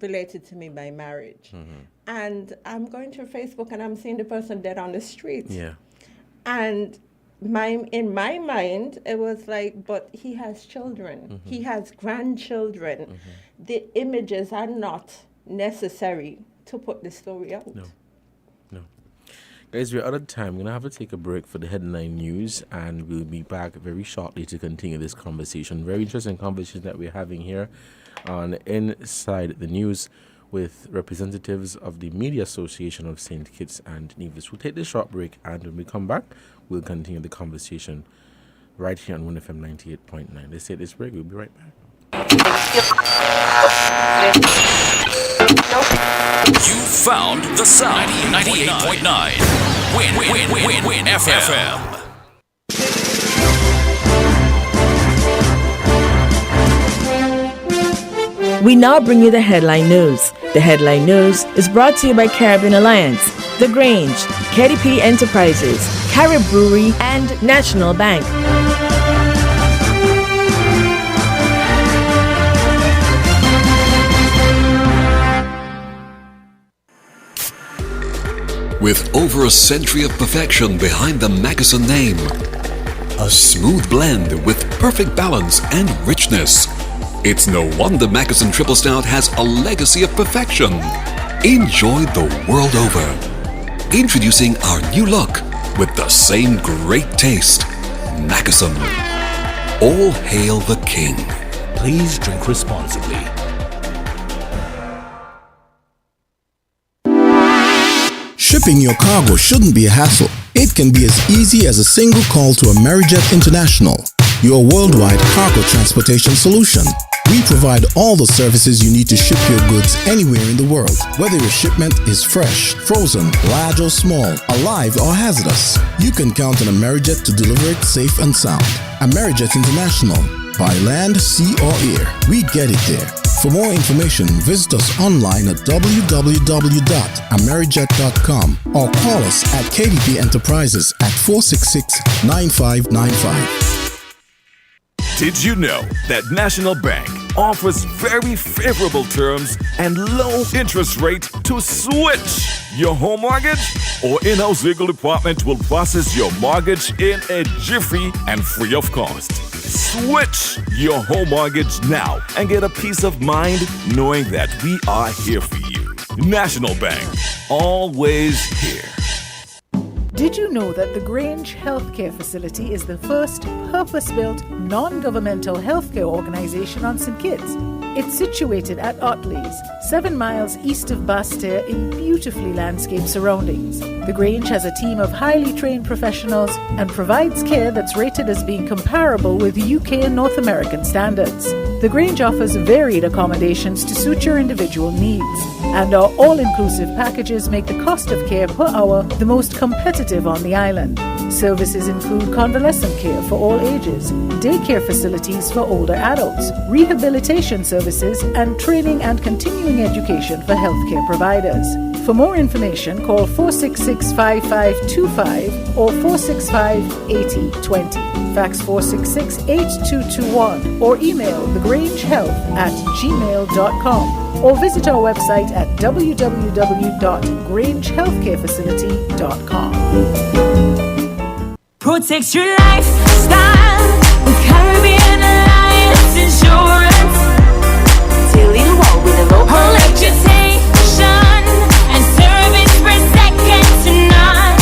related to me by marriage. And I'm going through Facebook and I'm seeing the person dead on the street. Yeah. And in my mind, it was like, but he has children. He has grandchildren. The images are not necessary to put the story out. No. Guys, we're out of time. We're going to have to take a break for the headline news, and we'll be back very shortly to continue this conversation. Very interesting conversation that we're having here on Inside the News with representatives of the Media Association of St. Kitts and Nevis. We'll take this short break, and when we come back, we'll continue the conversation right here on WIN FM 98.9. Let's take this break. We'll be right back. You found the sound. 98.9. Win FM. We now bring you the headline news. The headline news is brought to you by Caribbean Alliance, The Grange, KDP Enterprises, Carib Brewery, and National Bank. With over a century of perfection behind the Mackeson name, a smooth blend with perfect balance and richness. It's no wonder Mackeson Triple Stout has a legacy of perfection. Enjoyed the world over. Introducing our new look with the same great taste. Mackeson. All hail the king. Please drink responsibly. Shipping your cargo shouldn't be a hassle. It can be as easy as a single call to Amerijet International, your worldwide cargo transportation solution. We provide all the services you need to ship your goods anywhere in the world, whether your shipment is fresh, frozen, large or small, alive or hazardous. You can count on Amerijet to deliver it safe and sound. Amerijet International, by land, sea or air, we get it there. For more information, visit us online at www.amerijet.com or call us at KDP Enterprises at 466-9595. Did you know that National Bank offers very favorable terms and low interest rate to switch your home mortgage? Our in-house legal department will process your mortgage in a jiffy and free of cost. Switch your home mortgage now and get a peace of mind knowing that we are here for you. National Bank, always here. Did you know that the Grange Healthcare Facility is the first purpose-built, non-governmental healthcare organization on St. Kitts? It's situated at Otley's, 7 miles east of Basseterre in beautifully landscaped surroundings. The Grange has a team of highly trained professionals and provides care that's rated as being comparable with UK and North American standards. The Grange offers varied accommodations to suit your individual needs, and our all-inclusive packages make the cost of care per hour the most competitive on the island. Services include convalescent care for all ages, daycare facilities for older adults, rehabilitation services, and training and continuing education for healthcare providers. For more information, call 466-5525 or 465-8020. Fax 466-8221 or email thegrangehealth@gmail.com or visit our website at www.grangehealthcarefacility.com. Protect your lifestyle with Caribbean Alliance Insurance. Dealing well with a local reputation and service for second to none.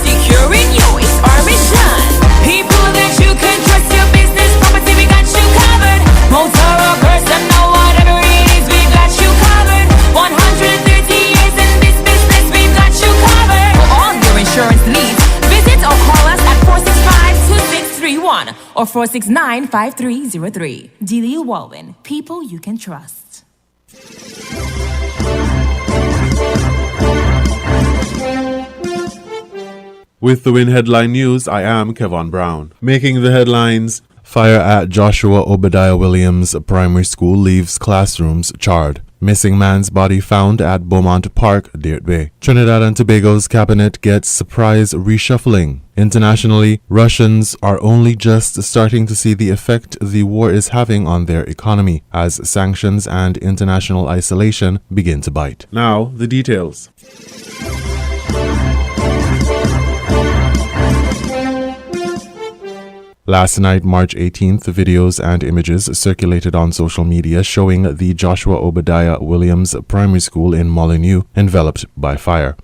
Securing you is our mission. People that you can trust, your business, property, we got you covered. Motor or personal, whatever it is, we got you covered. 130 years in this business, we got you covered. For all your insurance needs, visit or call us at 465-2631 or 469-5303. Dealey Walwyn, people you can trust. With the Win Headline News, I am Kevon Brown. Making the headlines, fire at Joshua Obadiah Williams Primary School leaves classrooms charred. Missing man's body found at Beaumont Park, Deert Bay. Trinidad and Tobago's cabinet gets surprise reshuffling. Internationally, Russians are only just starting to see the effect the war is having on their economy as sanctions and international isolation begin to bite. Now, the details. Last night, March 18th, videos and images circulated on social media showing the Joshua Obadiah Williams Primary School in Molyneux enveloped by fire.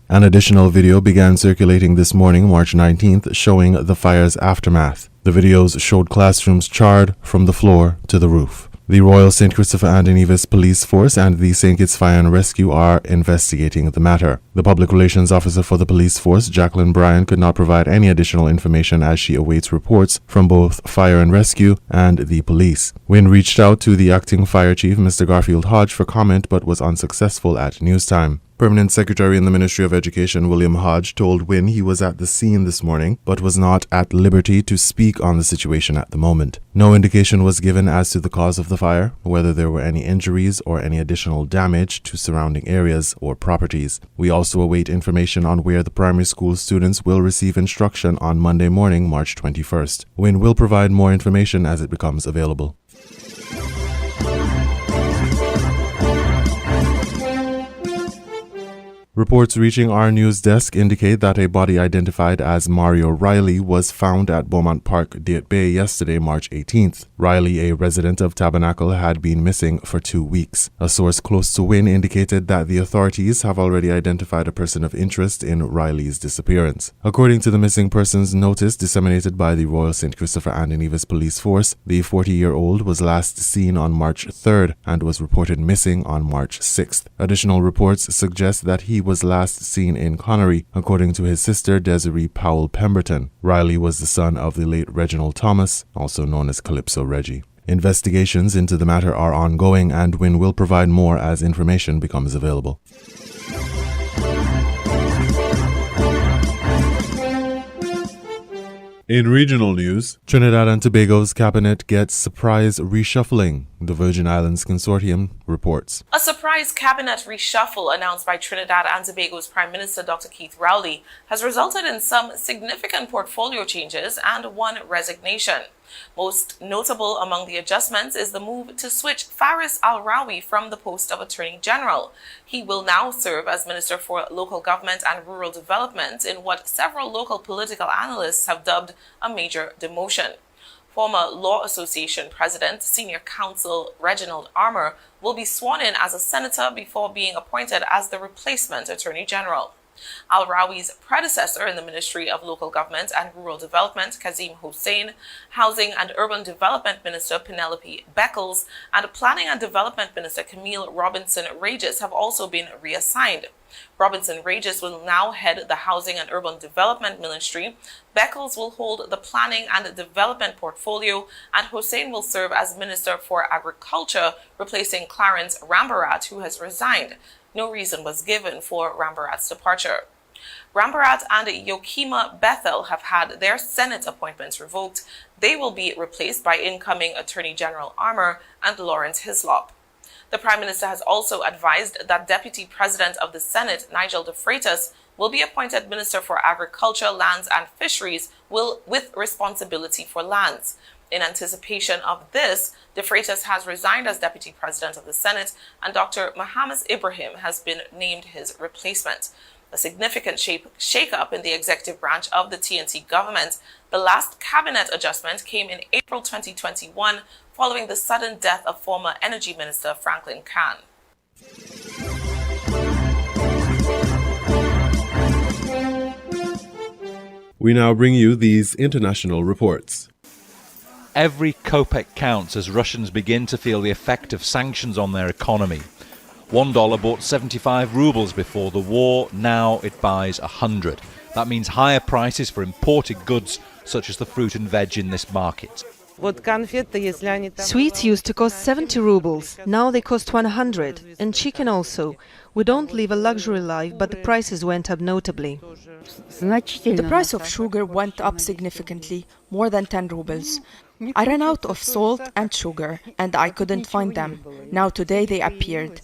An additional video began circulating this morning, March 19th, showing the fire's aftermath. The videos showed classrooms charred from the floor to the roof. The Royal St. Christopher and Nevis Police Force and the St. Kitts Fire and Rescue are investigating the matter. The Public Relations Officer for the police force, Jacqueline Bryan, could not provide any additional information as she awaits reports from both Fire and Rescue and the police. WIN reached out to the acting fire chief, Mr. Garfield Hodge, for comment but was unsuccessful at newstime. Permanent Secretary in the Ministry of Education, William Hodge, told WIN he was at the scene this morning but was not at liberty to speak on the situation at the moment. No indication was given as to the cause of the fire, whether there were any injuries or any additional damage to surrounding areas or properties. We also await information on where the primary school students will receive instruction on Monday morning, March 21st. WIN will provide more information as it becomes available. Reports reaching our news desk indicate that a body identified as Mario Riley was found at Beaumont Park, Deat Bay yesterday, March 18th. Riley, a resident of Tabernacle, had been missing for 2 weeks. A source close to WIN indicated that the authorities have already identified a person of interest in Riley's disappearance. According to the missing persons notice disseminated by the Royal St. Christopher and Nevis Police Force, the 40-year-old was last seen on March 3rd and was reported missing on March 6th. Additional reports suggest that he was last seen in Connery, according to his sister Desiree Powell Pemberton. Riley was the son of the late Reginald Thomas, also known as Calypso Reggie. Investigations into the matter are ongoing, and WIN will provide more as information becomes available. In regional news, Trinidad and Tobago's cabinet gets surprise reshuffling, the Virgin Islands Consortium reports. A surprise cabinet reshuffle announced by Trinidad and Tobago's Prime Minister Dr. Keith Rowley has resulted in some significant portfolio changes and one resignation. Most notable among the adjustments is the move to switch Faris Al-Rawi from the post of Attorney General. He will now serve as Minister for Local Government and Rural Development in what several local political analysts have dubbed a major demotion. Former Law Association President, Senior Counsel Reginald Armour will be sworn in as a senator before being appointed as the replacement Attorney General. Al-Rawi's predecessor in the Ministry of Local Government and Rural Development, Kazim Hussain, Housing and Urban Development Minister Penelope Beckles, and Planning and Development Minister Camille Robinson-Regis have also been reassigned. Robinson-Regis will now head the Housing and Urban Development Ministry, Beckles will hold the Planning and Development portfolio, and Hussain will serve as Minister for Agriculture, replacing Clarence Rambarat, who has resigned. No reason was given for Rambarat's departure. Rambarat and Yokima Bethel have had their Senate appointments revoked. They will be replaced by incoming Attorney General Armour and Lawrence Hislop. The Prime Minister has also advised that Deputy President of the Senate, Nigel de Freitas, will be appointed Minister for Agriculture, Lands and Fisheries with responsibility for lands. In anticipation of this, de Freitas has resigned as Deputy President of the Senate, and Dr. Mohammed Ibrahim has been named his replacement. A significant shake-up in the executive branch of the TNT government. The last cabinet adjustment came in April 2021, following the sudden death of former Energy Minister Franklin Khan. We now bring you these international reports. Every kopeck counts as Russians begin to feel the effect of sanctions on their economy. $1 bought 75 rubles before the war, now it buys 100. That means higher prices for imported goods such as the fruit and veg in this market. Sweets used to cost 70 rubles, now they cost 100, and chicken also. We don't live a luxury life, but the prices went up notably. The price of sugar went up significantly, more than 10 rubles. I ran out of salt and sugar, and I couldn't find them. Now today they appeared.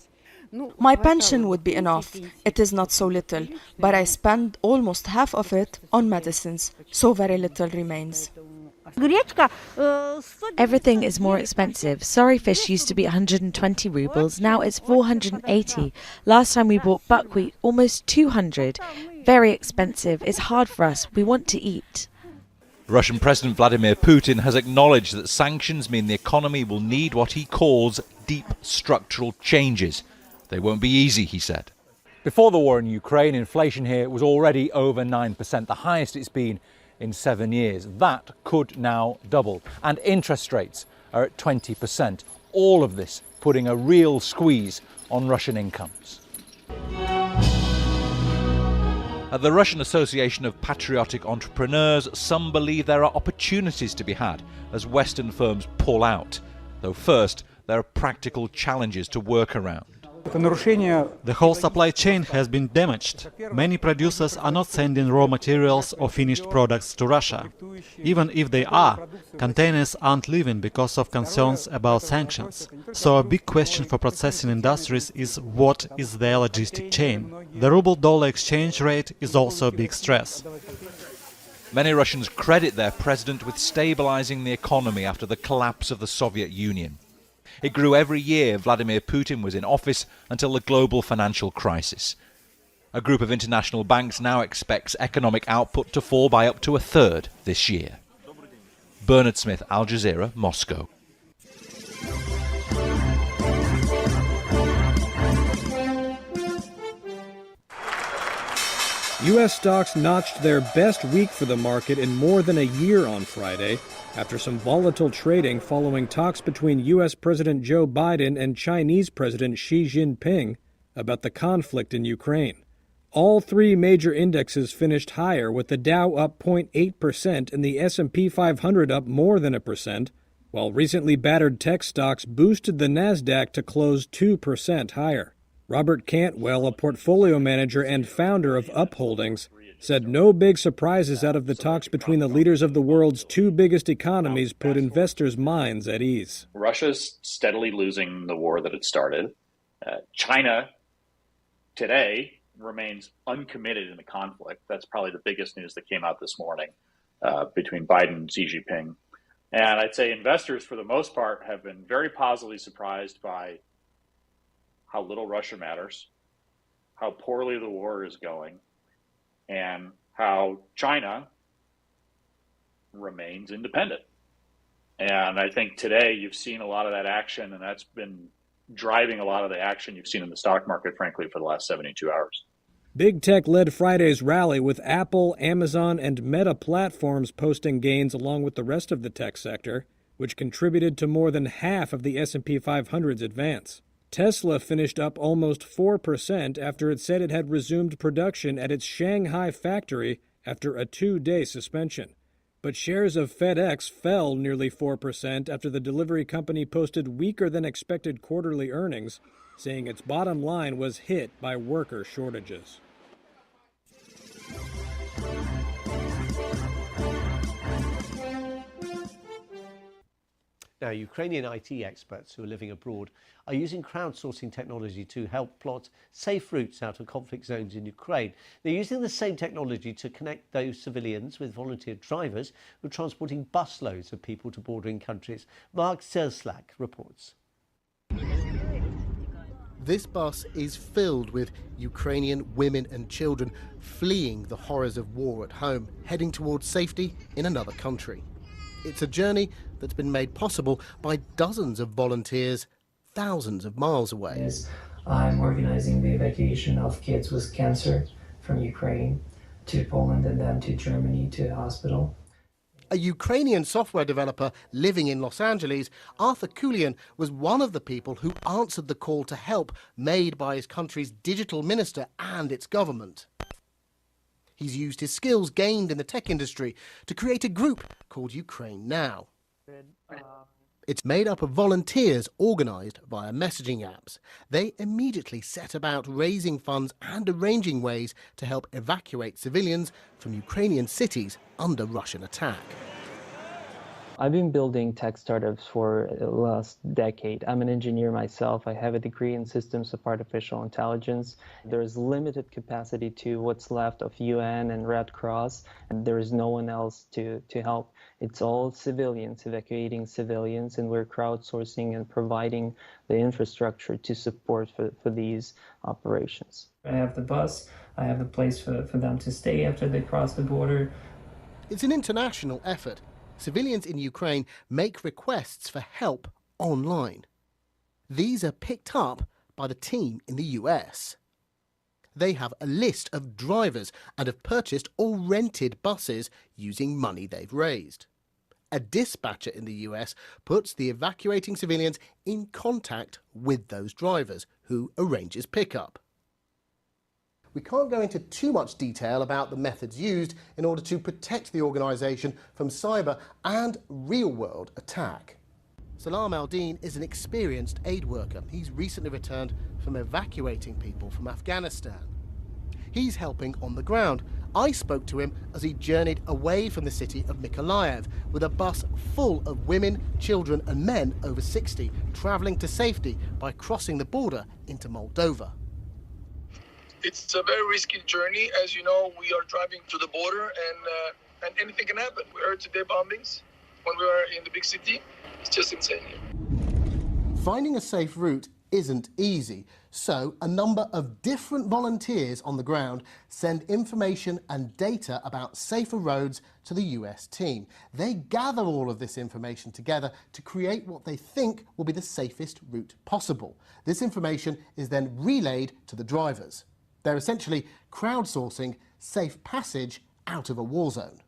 My pension would be enough. It is not so little, but I spend almost half of it on medicines, so very little remains. Everything is more expensive. Sorry fish used to be 120 rubles, now it's 480. Last time we bought buckwheat, almost 200. Very expensive. It's hard for us. We want to eat. Russian President Vladimir Putin has acknowledged that sanctions mean the economy will need what he calls deep structural changes. They won't be easy, he said. Before the war in Ukraine, inflation here was already over 9%, the highest it's been in 7 years. That could now double. And interest rates are at 20%. all of this putting a real squeeze on Russian incomes. At the Russian Association of Patriotic Entrepreneurs, some believe there are opportunities to be had as Western firms pull out. Though first, there are practical challenges to work around. The whole supply chain has been damaged. Many producers are not sending raw materials or finished products to Russia. Even if they are, containers aren't leaving because of concerns about sanctions. So a big question for processing industries is what is their logistic chain. The ruble-dollar exchange rate is also a big stress. Many Russians credit their president with stabilizing the economy after the collapse of the Soviet Union. It grew every year Vladimir Putin was in office until the global financial crisis. A group of international banks now expects economic output to fall by up to a third this year. Bernard Smith, Al Jazeera, Moscow. U.S. stocks notched their best week for the market in more than a year on Friday, after some volatile trading following talks between U.S. President Joe Biden and Chinese President Xi Jinping about the conflict in Ukraine. All three major indexes finished higher, with the Dow up 0.8% and the S&P 500 up more than 1%, while recently battered tech stocks boosted the Nasdaq to close 2% higher. Robert Cantwell, a portfolio manager and founder of Up Holdings, said no big surprises out of the talks between the leaders of the world's two biggest economies put investors' minds at ease. Russia's steadily losing the war that it started. China today remains uncommitted in the conflict. That's probably the biggest news that came out this morning between Biden and Xi Jinping. And I'd say investors, for the most part, have been very positively surprised by how little Russia matters, how poorly the war is going, and how China remains independent. And I think today you've seen a lot of that action, and that's been driving a lot of the action you've seen in the stock market, frankly, for the last 72 hours. Big tech led Friday's rally, with Apple, Amazon, and Meta platforms posting gains along with the rest of the tech sector, which contributed to more than half of the S&P 500's advance. Tesla finished up almost 4% after it said it had resumed production at its Shanghai factory after a 2-day suspension. But shares of FedEx fell nearly 4% after the delivery company posted weaker than expected quarterly earnings, saying its bottom line was hit by worker shortages. Now, Ukrainian IT experts who are living abroad are using crowdsourcing technology to help plot safe routes out of conflict zones in Ukraine. They're using the same technology to connect those civilians with volunteer drivers who are transporting busloads of people to bordering countries. Mark Selslak reports. This bus is filled with Ukrainian women and children fleeing the horrors of war at home, heading towards safety in another country. It's a journey that's been made possible by dozens of volunteers thousands of miles away. I'm organizing the evacuation of kids with cancer from Ukraine to Poland and then to Germany to a hospital. A Ukrainian software developer living in Los Angeles, Arthur Kulian was one of the people who answered the call to help made by his country's digital minister and its government. He's used his skills gained in the tech industry to create a group called Ukraine Now. It's made up of volunteers organised via messaging apps. They immediately set about raising funds and arranging ways to help evacuate civilians from Ukrainian cities under Russian attack. I've been building tech startups for the last decade. I'm an engineer myself. I have a degree in systems of artificial intelligence. There is limited capacity to what's left of UN and Red Cross, and there is no one else to help. It's all civilians, evacuating civilians, and we're crowdsourcing and providing the infrastructure to support for these operations. I have the bus, I have the place for them to stay after they cross the border. It's an international effort. Civilians in Ukraine make requests for help online. These are picked up by the team in the US. They have a list of drivers and have purchased or rented buses using money they've raised. A dispatcher in the US puts the evacuating civilians in contact with those drivers, who arranges pickup. We can't go into too much detail about the methods used in order to protect the organisation from cyber and real-world attack. Salam Al-Din is an experienced aid worker. He's recently returned from evacuating people from Afghanistan. He's helping on the ground. I spoke to him as he journeyed away from the city of Mykolaiv with a bus full of women, children and men over 60 travelling to safety by crossing the border into Moldova. It's a very risky journey. As you know, we are driving to the border and anything can happen. We heard today bombings when we were in the big city. It's just insane here. Finding a safe route isn't easy, so a number of different volunteers on the ground send information and data about safer roads to the US team. They gather all of this information together to create what they think will be the safest route possible. This information is then relayed to the drivers. They're essentially crowdsourcing safe passage out of a war zone.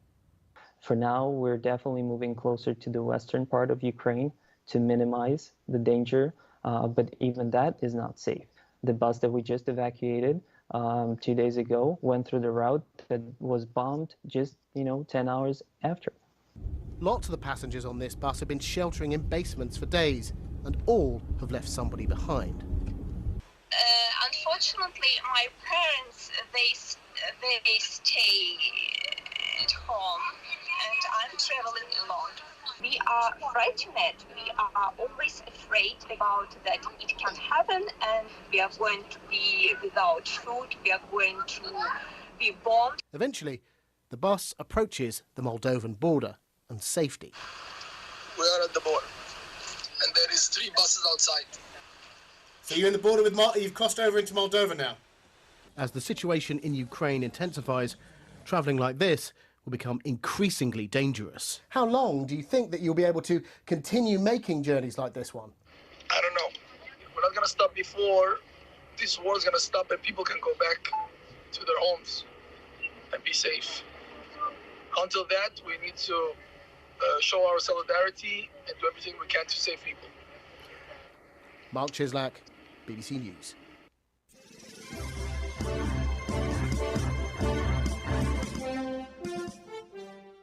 For now, we're definitely moving closer to the western part of Ukraine to minimize the danger, but even that is not safe. The bus that we just evacuated 2 days ago went through the route that was bombed just, 10 hours after. Lots of the passengers on this bus have been sheltering in basements for days, and all have left somebody behind. Unfortunately, my parents, they stay at home, and I'm traveling alone. We are frightened. We are always afraid about that it can happen, and we are going to be without food. We are going to be bombed. Eventually, the bus approaches the Moldovan border and safety. We are at the border, and there is 3 buses outside. So you're in the border with you've crossed over into Moldova now? As the situation in Ukraine intensifies, travelling like this will become increasingly dangerous. How long do you think that you'll be able to continue making journeys like this one? I don't know. We're not going to stop before this war is going to stop and people can go back to their homes and be safe. Until that, we need to show our solidarity and do everything we can to save people. Mark Chislak, BBC News.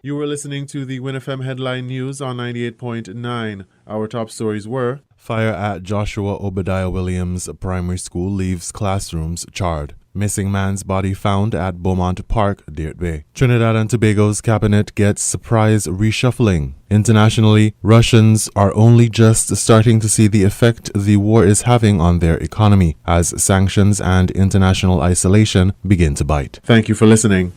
You were listening to the WINNFM Headline News on 98.9. Our top stories were: fire at Joshua Obadiah Williams Primary School leaves classrooms charred. Missing man's body found at Beaumont Park, Deert Bay. Trinidad and Tobago's cabinet gets surprise reshuffling. Internationally, Russians are only just starting to see the effect the war is having on their economy as sanctions and international isolation begin to bite. Thank you for listening.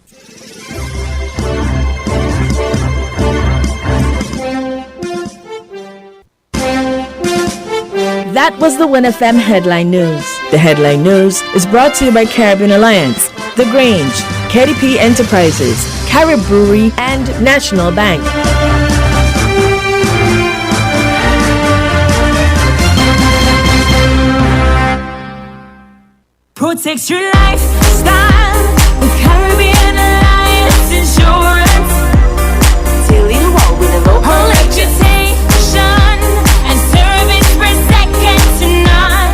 That was the WINNFM Headline News. The Headline News is brought to you by Caribbean Alliance, The Grange, KDP Enterprises, Carib Brewery, and National Bank. Protect your lifestyle with Caribbean Alliance Insurance. Till you walk with a low reputation and service for second to none.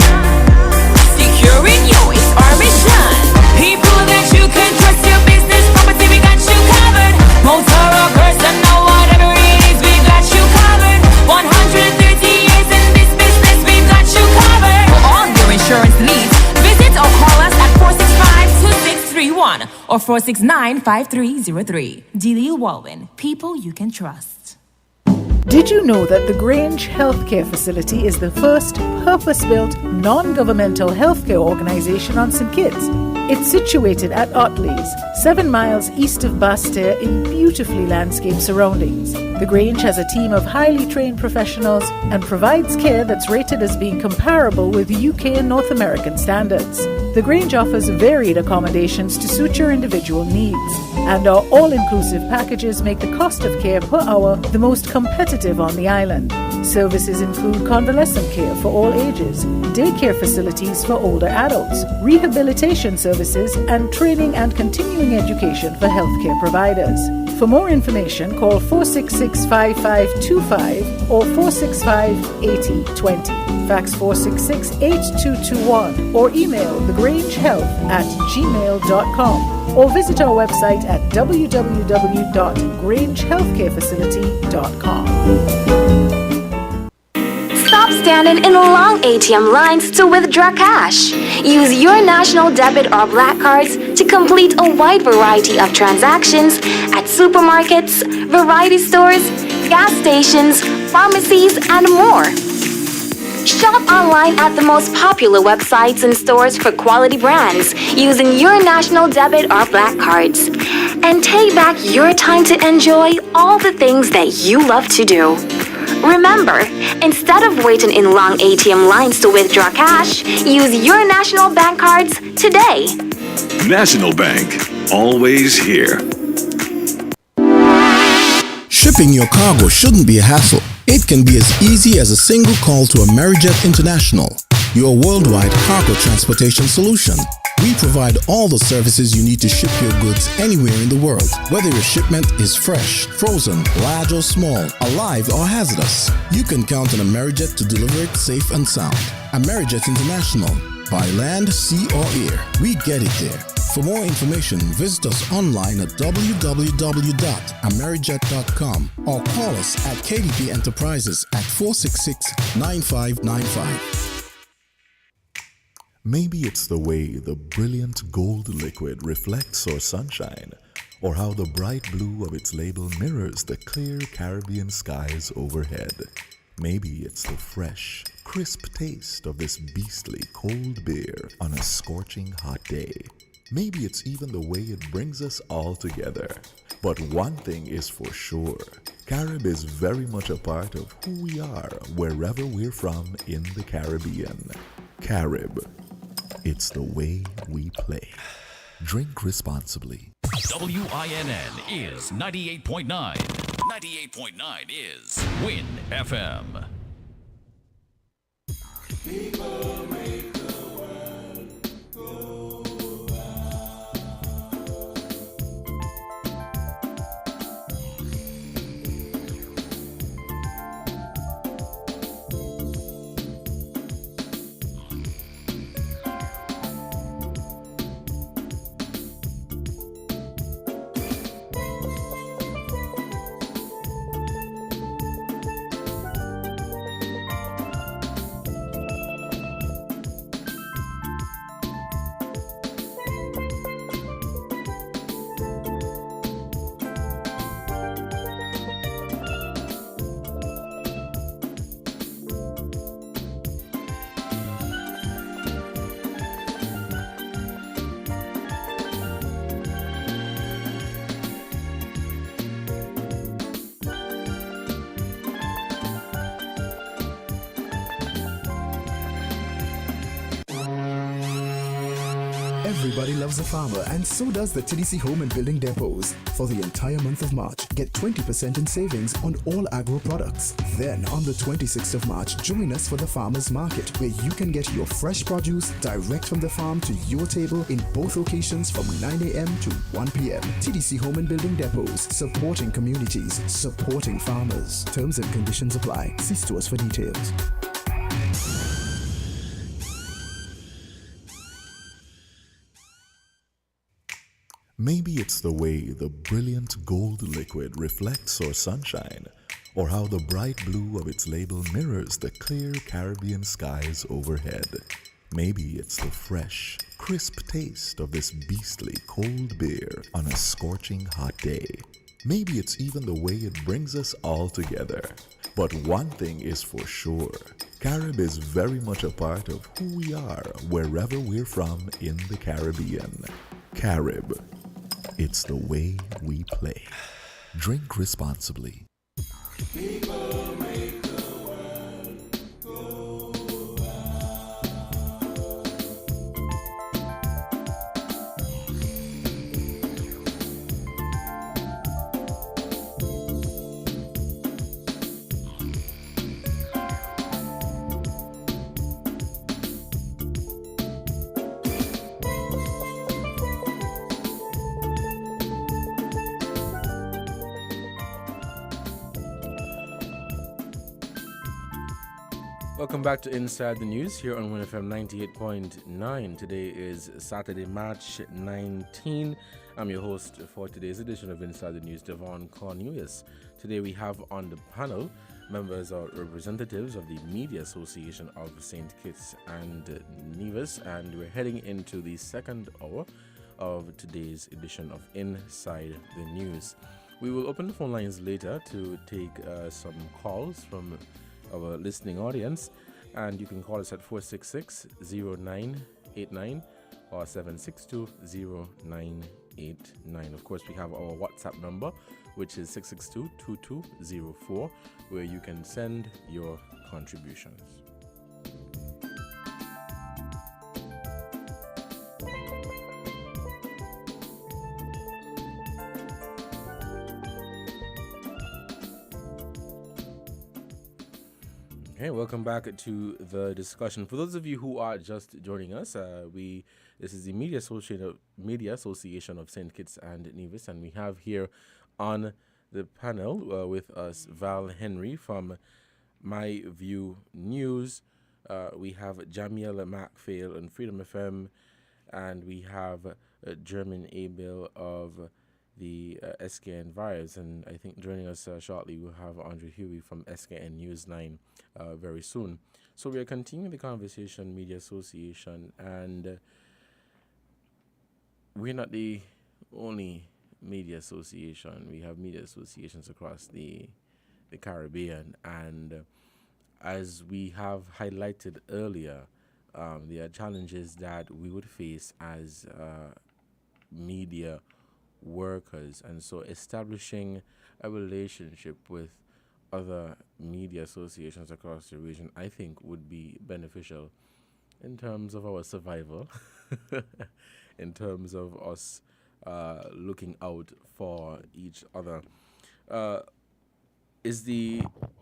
Securing you is our mission. People that you can trust, your business, property, we got you covered. Motor or personal, whatever it is, we got you covered. 130 years in this business, we got you covered. For all your insurance needs, visit or call us at 465-2631 or 469-5303. Delia Walwyn, people you can trust. Did you know that the Grange Healthcare Facility is the first purpose-built, non-governmental healthcare organisation on St Kitts? It's situated at Otley's, 7 miles east of Basseterre in beautifully landscaped surroundings. The Grange has a team of highly trained professionals and provides care that's rated as being comparable with UK and North American standards. The Grange offers varied accommodations to suit your individual needs, and our all-inclusive packages make the cost of care per hour the most competitive on the island. Services include convalescent care for all ages, daycare facilities for older adults, rehabilitation services, and training and continuing education for healthcare providers. For more information, call 466-5525 or 465-8020. Fax 466-8221 or email thegrangehealth@gmail.com or visit our website at www.grangehealthcarefacility.com. Stop standing in long ATM lines to withdraw cash. Use your national debit or black cards to complete a wide variety of transactions at supermarkets, variety stores, gas stations, pharmacies, and more. Shop online at the most popular websites and stores for quality brands using your national debit or black cards. And take back your time to enjoy all the things that you love to do. Remember, instead of waiting in long ATM lines to withdraw cash, use your national bank cards today. National Bank, always here. Shipping your cargo shouldn't be a hassle. It can be as easy as a single call to Amerijet International, your worldwide cargo transportation solution. We provide all the services you need to ship your goods anywhere in the world, whether your shipment is fresh, frozen, large or small, alive or hazardous. You can count on Amerijet to deliver it safe and sound. Amerijet International, by land, sea or air, we get it there. For more information, visit us online at www.amerijet.com or call us at KDP Enterprises at 466-9595. Maybe it's the way the brilliant gold liquid reflects our sunshine, or how the bright blue of its label mirrors the clear Caribbean skies overhead. Maybe it's the fresh, crisp taste of this beastly cold beer on a scorching hot day. Maybe it's even the way it brings us all together. But one thing is for sure, Carib is very much a part of who we are wherever we're from in the Caribbean. Carib. It's the way we play. Drink responsibly. WINN is 98.9. 98.9 is Win FM. People make the world go Everybody loves a farmer, and so does the TDC Home and Building Depots. For the entire month of March, get 20% in savings on all agro products. Then, on the 26th of March, join us for the Farmers Market, where you can get your fresh produce direct from the farm to your table in both locations from 9 a.m. to 1 p.m. TDC Home and Building Depots, supporting communities, supporting farmers. Terms and conditions apply. See stores for details. Maybe it's the way the brilliant gold liquid reflects our sunshine, or how the bright blue of its label mirrors the clear Caribbean skies overhead. Maybe it's the fresh, crisp taste of this beastly cold beer on a scorching hot day. Maybe it's even the way it brings us all together. But one thing is for sure, Carib is very much a part of who we are wherever we're from in the Caribbean. Carib. It's the way we play. Drink responsibly. People make the world go Welcome back to Inside the News here on WINNFM 98.9. Today is Saturday, March 19. I'm your host for today's edition of Inside the News, Devon Cornelius. Today we have on the panel members or representatives of the Media Association of St. Kitts and Nevis, and we're heading into the second hour of today's edition of Inside the News. We will open the phone lines later to take some calls from our listening audience, and you can call us at 466-0989 or 762-0989. Of course, we have our WhatsApp number, which is 662-2204, where you can send your contributions. Okay, welcome back to the discussion. For those of you who are just joining us, this is the Media Association of St. Kitts and Nevis, and we have here on the panel with us Val Henry from My View News. We have Jamiel MacPhail on Freedom FM, and we have German Abel of the SKN Vibes, and I think joining us shortly we'll have Andre Huey from SKN News 9 very soon. So we are continuing the conversation, Media Association, and we're not the only media association. We have media associations across the Caribbean, and as we have highlighted earlier, there are challenges that we would face as media workers, and so establishing a relationship with other media associations across the region, I think, would be beneficial in terms of our survival, in terms of us looking out for each other.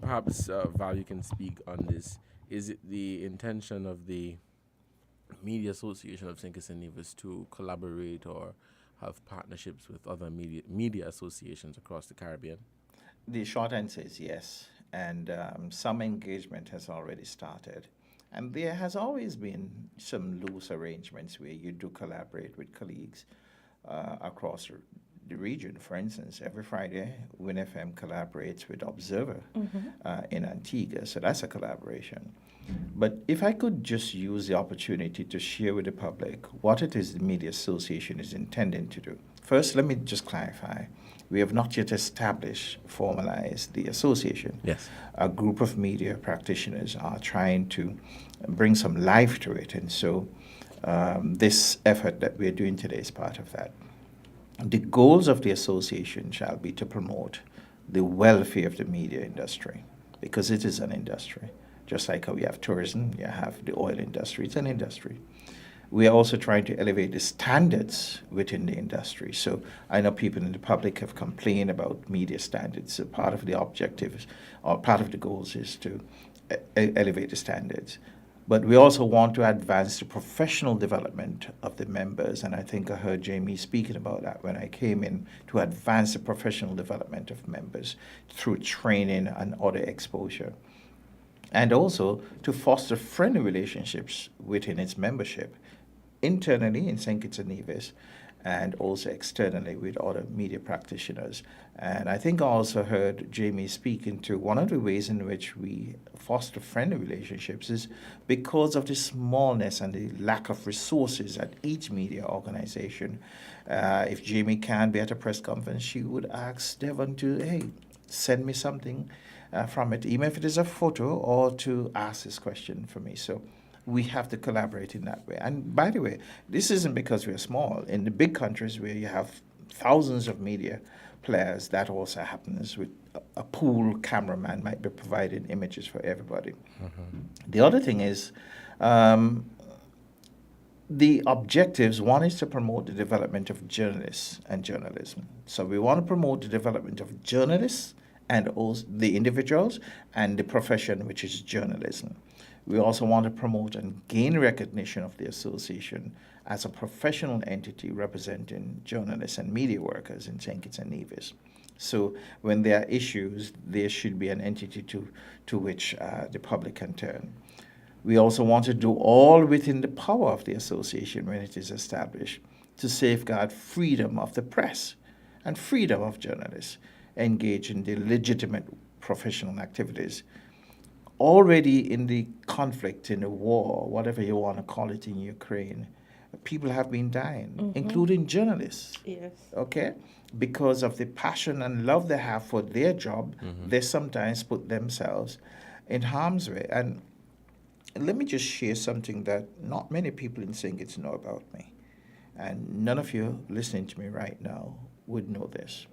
Perhaps Val, you can speak on this, is it the intention of the Media Association of St. Kitts and Nevis to collaborate or have partnerships with other media associations across the Caribbean? The short answer is yes, and some engagement has already started. And there has always been some loose arrangements where you do collaborate with colleagues across the region. For instance, every Friday, WINNFM collaborates with Observer in Antigua, so that's a collaboration. But if I could just use the opportunity to share with the public what it is the Media Association is intending to do. First, let me just clarify. We have not yet formalized the association. Yes. A group of media practitioners are trying to bring some life to it, and so this effort that we're doing today is part of that. The goals of the association shall be to promote the welfare of the media industry, because it is an industry. Just like how we have tourism, you have the oil industry, it's an industry. We are also trying to elevate the standards within the industry. So I know people in the public have complained about media standards. So part of the objectives, or part of the goals, is to elevate the standards. But we also want to advance the professional development of the members, and I think I heard Jamie speaking about that when I came in, to advance the professional development of members through training and other exposure. And also to foster friendly relationships within its membership, internally in St. Kitts and Nevis, and also externally with other media practitioners. And I think I also heard Jamie speaking to one of the ways in which we foster friendly relationships is because of the smallness and the lack of resources at each media organization. If Jamie can be at a press conference, she would ask Devon to, hey, send me something from it, even if it is a photo, or to ask this question for me. So we have to collaborate in that way. And by the way, this isn't because we're small. In the big countries where you have thousands of media players, that also happens with a pool cameraman might be providing images for everybody. The other thing is the objectives. One is to promote the development of journalists and journalism. So we want to promote the development of journalists and also the individuals and the profession, which is journalism. We also want to promote and gain recognition of the association as a professional entity representing journalists and media workers in St. Kitts and Nevis. So when there are issues, there should be an entity to which the public can turn. We also want to do all within the power of the association when it is established to safeguard freedom of the press and freedom of journalists engaged in the legitimate professional activities. Already in the conflict, in the war, whatever you want to call it, in Ukraine, people have been dying, including journalists. Yes. Okay? Because of the passion and love they have for their job, they sometimes put themselves in harm's way. And let me just share something that not many people in St. Kitts know about me. And none of you listening to me right now would know this.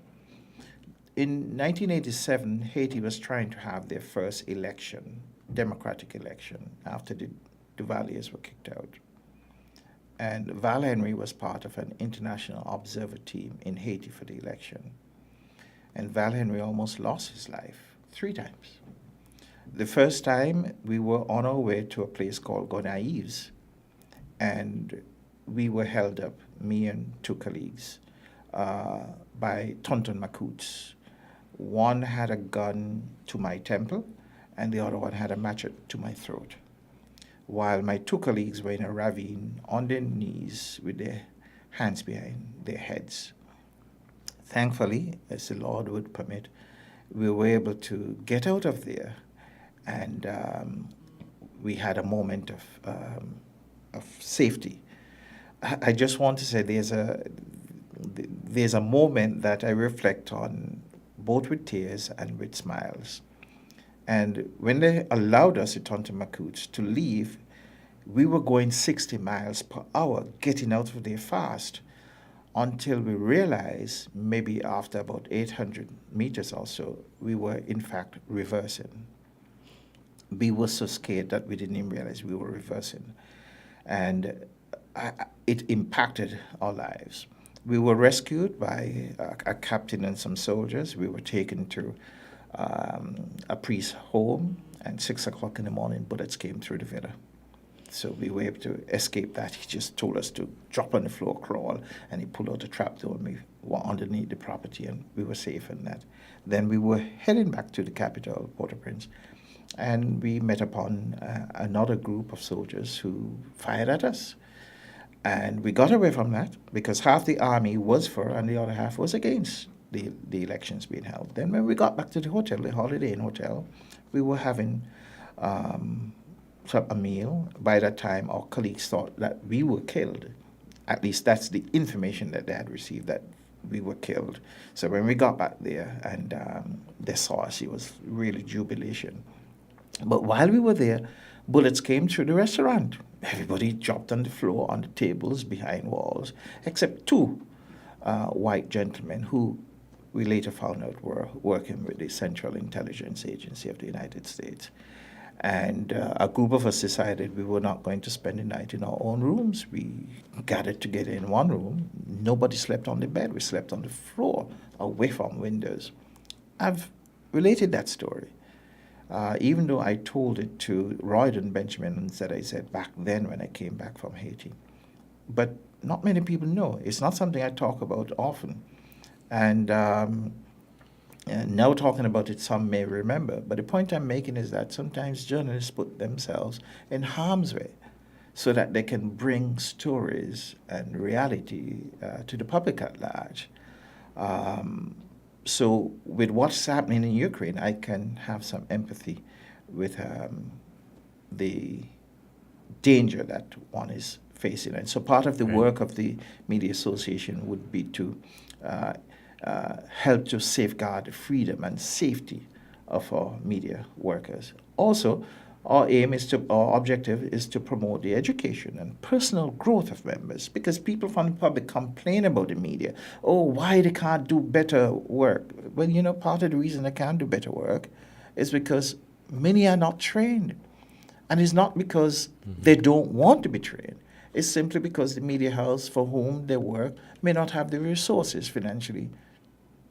In 1987, Haiti was trying to have their first election, democratic election, after the Duvaliers were kicked out. And Val Henry was part of an international observer team in Haiti for the election. And Val Henry almost lost his life 3 times. The first time, we were on our way to a place called Gonaives, and we were held up, me and 2 colleagues, by Tonton Macoutes. One had a gun to my temple, and the other one had a machete to my throat, while my 2 colleagues were in a ravine on their knees with their hands behind their heads. Thankfully, as the Lord would permit, we were able to get out of there, and we had a moment of safety. I just want to say there's a moment that I reflect on, both with tears and with smiles. And when they allowed us at Tonton Macoutes to leave, we were going 60 miles per hour, getting out of there fast, until we realized, maybe after about 800 meters or so, we were in fact reversing. We were so scared that we didn't even realize we were reversing. And it impacted our lives. We were rescued by a captain and some soldiers. We were taken to a priest's home, and 6 o'clock in the morning, bullets came through the villa. So we were able to escape that. He just told us to drop on the floor, crawl, and he pulled out a trapdoor, and we were underneath the property, and we were safe in that. Then we were heading back to the capital, Port-au-Prince, and we met upon another group of soldiers who fired at us. And we got away from that because half the army was for and the other half was against the elections being held. Then when we got back to the hotel, the Holiday Inn Hotel, we were having a meal. By that time, our colleagues thought that we were killed. At least that's the information that they had received, that we were killed. So when we got back there and they saw us, it was really jubilation. But while we were there, bullets came through the restaurant. Everybody dropped on the floor, on the tables, behind walls, except 2 white gentlemen who we later found out were working with the Central Intelligence Agency of the United States. And a group of us decided we were not going to spend the night in our own rooms. We gathered together in one room. Nobody slept on the bed. We slept on the floor, away from windows. I've related that story. Even though I told it to Roydon Benjamin that I said back then when I came back from Haiti. But not many people know. It's not something I talk about often. And now talking about it, some may remember. But the point I'm making is that sometimes journalists put themselves in harm's way so that they can bring stories and reality to the public at large. So with what's happening in Ukraine, I can have some empathy with the danger that one is facing. And so part of the work of the Media Association would be to help to safeguard the freedom and safety of our media workers. Also, our objective is to promote the education and personal growth of members, because people from the public complain about the media. Oh, why they can't do better work? Well, you know, part of the reason they can't do better work is because many are not trained. And it's not because they don't want to be trained. It's simply because the media house for whom they work may not have the resources financially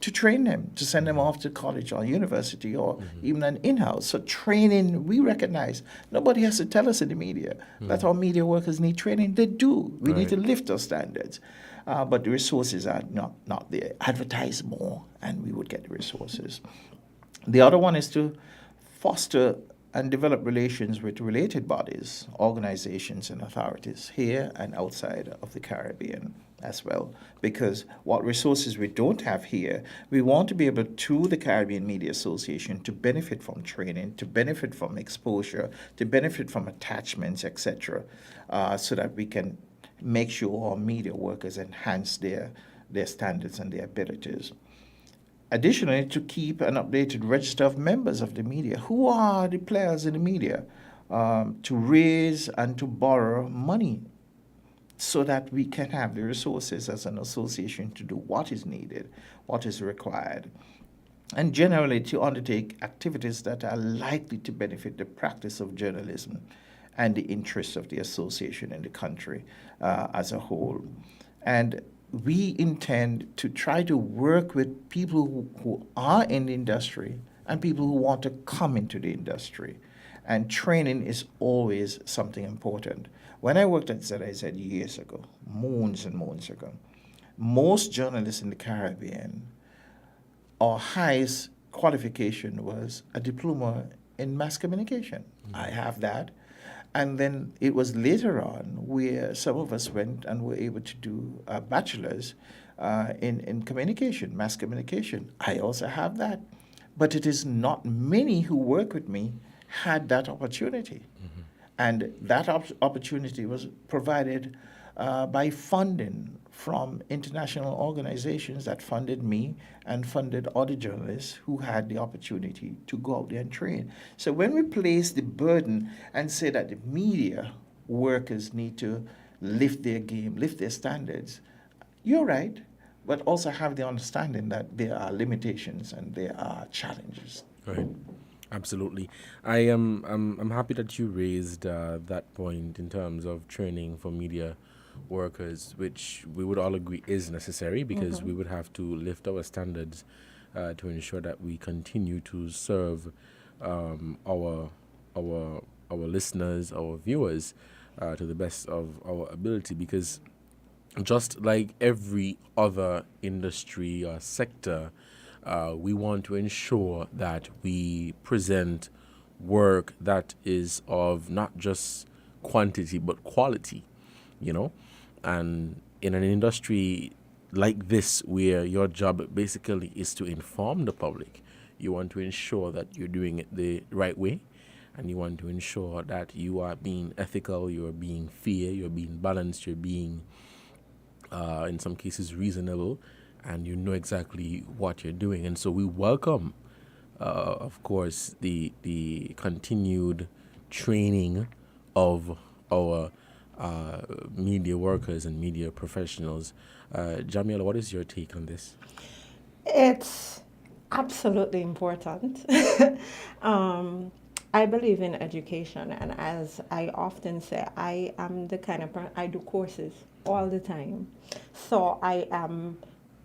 to train them, to send them off to college or university or even an in-house. So training, we recognize, nobody has to tell us in the media that our media workers need training. They do. We need to lift our standards. But the resources are not there. Advertise more and we would get the resources. The other one is to foster and develop relations with related bodies, organizations and authorities here and outside of the Caribbean as well. Because what resources we don't have here, we want to be able, through the Caribbean Media Association, to benefit from training, to benefit from exposure, to benefit from attachments, etc., so that we can make sure our media workers enhance their standards and their abilities. Additionally, to keep an updated register of members of the media. Who are the players in the media? To raise and to borrow money so that we can have the resources as an association to do what is needed, what is required, and generally to undertake activities that are likely to benefit the practice of journalism and the interests of the association and the country as a whole. And we intend to try to work with people who are in the industry and people who want to come into the industry. And training is always something important. When I worked at ZIZ years ago, moons and moons ago, most journalists in the Caribbean, our highest qualification was a diploma in mass communication. I have that. And then it was later on where some of us went and were able to do a bachelor's in communication, mass communication. I also have that. But it is not many who work with me had that opportunity. And that opportunity was provided by funding from international organizations that funded me and funded other journalists who had the opportunity to go out there and train. So when we place the burden and say that the media workers need to lift their game, lift their standards, you're right, but also have the understanding that there are limitations and there are challenges. Right. Absolutely. I'm happy that you raised that point in terms of training for media workers, which we would all agree is necessary because we would have to lift our standards to ensure that we continue to serve our listeners, our viewers to the best of our ability, because just like every other industry or sector, we want to ensure that we present work that is of not just quantity but quality, you know. And in an industry like this, where your job basically is to inform the public, you want to ensure that you're doing it the right way, and you want to ensure that you are being ethical, you are being fair, you're being balanced, you're being, in some cases, reasonable, and you know exactly what you're doing. And so we welcome, of course, the continued training of our media workers and media professionals. Jamila, what is your take on this? It's absolutely important. I believe in education, and as I often say, I am the kind of person, I do courses all the time. So I am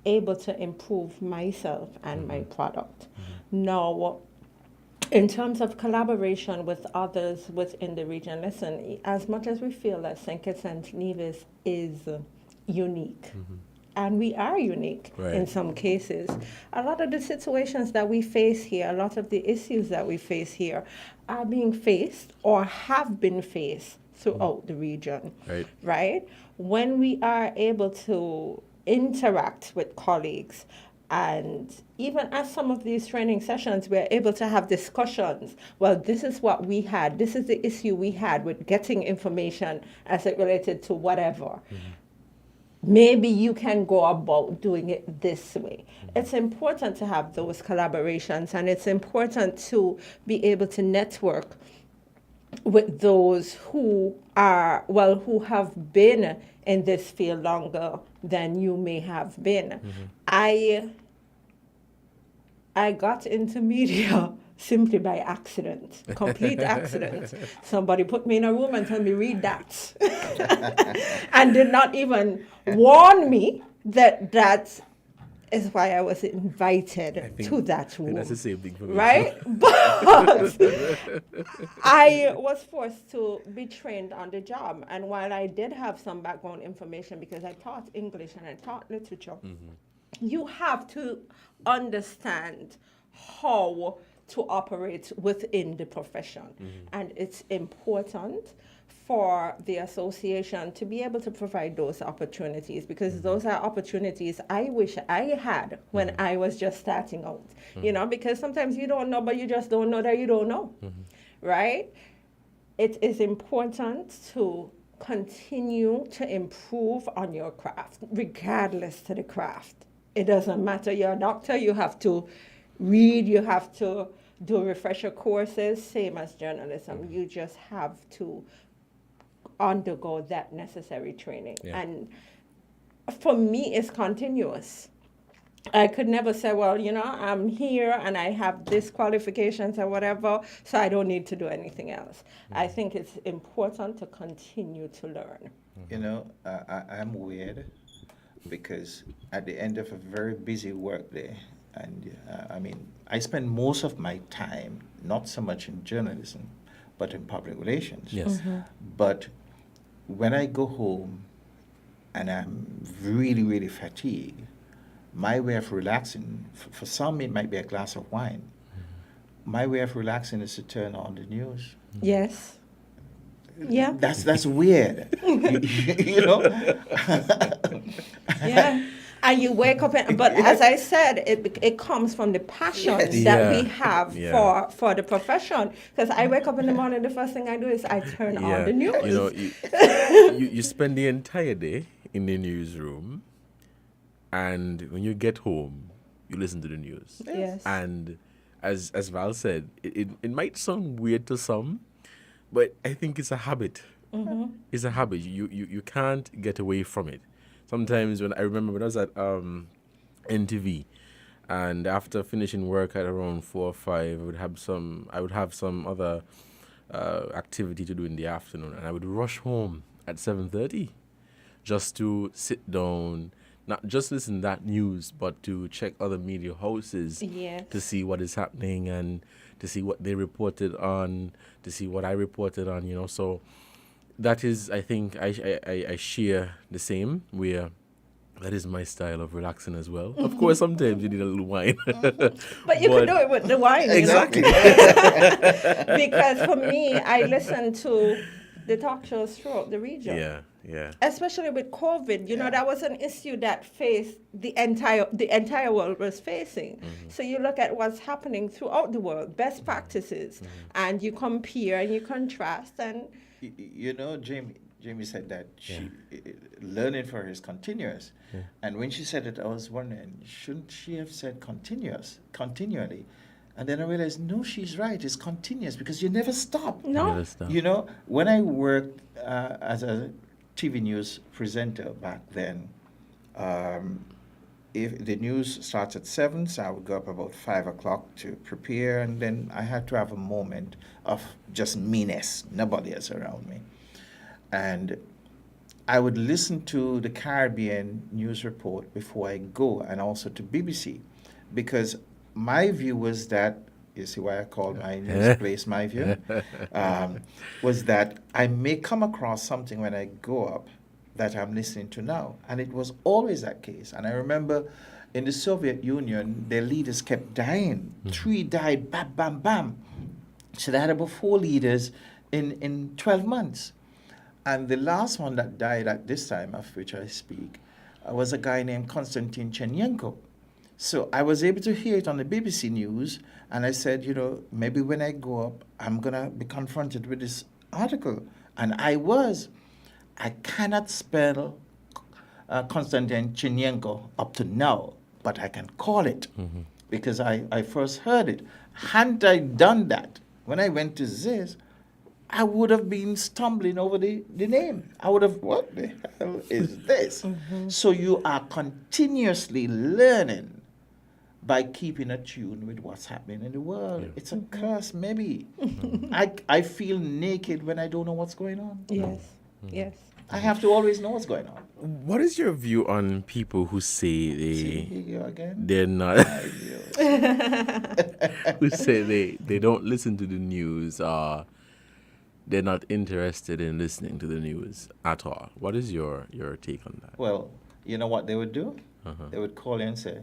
able to improve myself and my product. Now, in terms of collaboration with others within the region, listen, as much as we feel that St. Kitts and Nevis is unique, and we are unique in some cases, a lot of the situations that we face here, a lot of the issues that we face here are being faced or have been faced throughout the region, right? When we are able to interact with colleagues, and even at some of these training sessions, we're able to have discussions. Well, this is what we had. This is the issue we had with getting information as it related to whatever. Maybe you can go about doing it this way. It's important to have those collaborations, and it's important to be able to network with those who are, well, who have been in this field longer than you may have been. I got into media simply by accident, complete accident. Somebody put me in a room and told me, read that. And did not even warn me that is why I was invited to that room. That's the same thing for me. Right? But I was forced to be trained on the job. And while I did have some background information because I taught English and I taught literature, you have to understand how to operate within the profession. And it's important for the association to be able to provide those opportunities, because those are opportunities I wish I had when I was just starting out. You know, because sometimes you don't know, but you just don't know that you don't know, right? It is important to continue to improve on your craft, regardless to the craft. It doesn't matter, you're a doctor, you have to read, you have to do refresher courses, same as journalism. You just have to undergo that necessary training. And for me, it's continuous. I could never say, well, you know, I'm here and I have this qualifications or whatever, so I don't need to do anything else. I think it's important to continue to learn. You know, I'm weird because at the end of a very busy workday, and I mean, I spend most of my time not so much in journalism, but in public relations. Yes. But when I go home and I'm really, really fatigued, my way of relaxing, for some it might be a glass of wine. My way of relaxing is to turn on the news. Yes. Yeah. That's weird. You know? Yeah. And you wake up, but as I said, it comes from the passion that we have for the profession. Because I wake up in the morning, the first thing I do is I turn on the news. You know, you spend the entire day in the newsroom, and when you get home, you listen to the news. Yes. And as Val said, it might sound weird to some, but I think it's a habit. It's a habit. You can't get away from it. Sometimes when I remember when I was at NTV, and after finishing work at around 4 or 5, I would have some other activity to do in the afternoon, and I would rush home at 7:30 just to sit down, not just listen to that news, but to check other media houses to see what is happening and to see what they reported on, to see what I reported on, you know. So that is, I think, I share the same, where that is my style of relaxing as well. Of course, sometimes you need a little wine. But you can do it with the wine, exactly. You know? Because for me, I listen to the talk shows throughout the region. Yeah. Especially with COVID, you know, that was an issue that faced the entire world was facing. So you look at what's happening throughout the world, best practices, and you compare and you contrast. And you know, Jamie said that learning for her is continuous. And when she said it, I was wondering, shouldn't she have said continually? And then I realized, no, she's right. It's continuous because you never stop. No. You never stop. You know, when I worked as a TV news presenter back then, if the news starts at 7, so I would go up about 5 o'clock to prepare, and then I had to have a moment of just meanness. Nobody else around me. And I would listen to the Caribbean news report before I go, and also to BBC, because my view was that, you see why I called my news place my view, was that I may come across something when I go up that I'm listening to now. And it was always that case. And I remember in the Soviet Union, their leaders kept dying. 3 died, bam, bam, bam. So they had about 4 leaders in 12 months. And the last one that died at this time, of which I speak, was a guy named Konstantin Chernenko. So I was able to hear it on the BBC News, and I said, you know, maybe when I go up, I'm going to be confronted with this article. And I was. I cannot spell Konstantin Chernenko up to now, but I can call it because I first heard it. Hadn't I done that, when I went to this, I would have been stumbling over the name. I would have, what the hell is this? So you are continuously learning by keeping attuned with what's happening in the world. It's a curse, maybe. I feel naked when I don't know what's going on. Yes. I have to always know what's going on. What is your view on people who say Here you go again. they're not who say they don't listen to the news, they're not interested in listening to the news at all? What is your take on that? Well, you know what they would do? They would call you and say,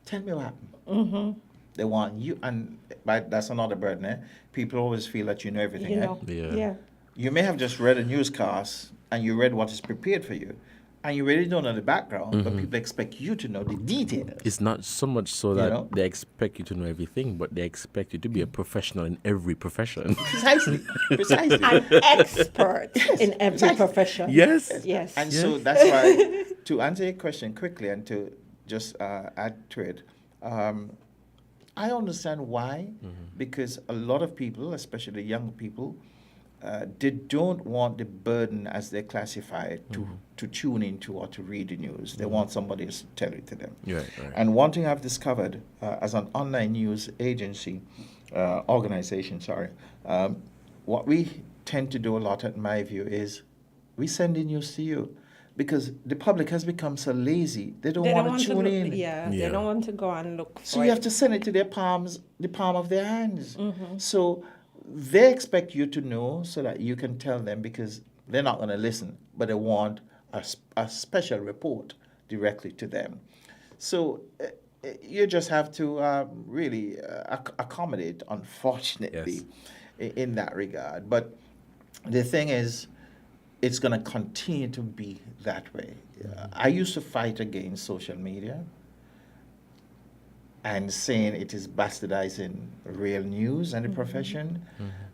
tell me what happened. Mm-hmm. They want you, and that's another burden, eh? People always feel that you know everything, You know, yeah. You may have just read a newscast and you read what is prepared for you, and you really don't know the background, but people expect you to know the details. It's not so much so that know? they expect you to know everything, but they expect you to be a professional in every profession. Precisely. An expert in every profession. Yes. Yes. And so that's why, to answer your question quickly and to just add to it, I understand why, because a lot of people, especially young people, they don't want the burden, as they classify it, to tune into or to read the news. They want somebody else to tell it to them. Right. And one thing I've discovered as an online news agency, organization, what we tend to do a lot, in my view, is we send the news to you. Because the public has become so lazy, they don't want to tune in. They don't want to go and look. So you have to send it to the palm of their hands. So they expect you to know so that you can tell them, because they're not going to listen, but they want a special report directly to them. So you just have to really accommodate, unfortunately, in that regard. But the thing is, it's going to continue to be that way. I used to fight against social media and saying it is bastardizing real news and the profession.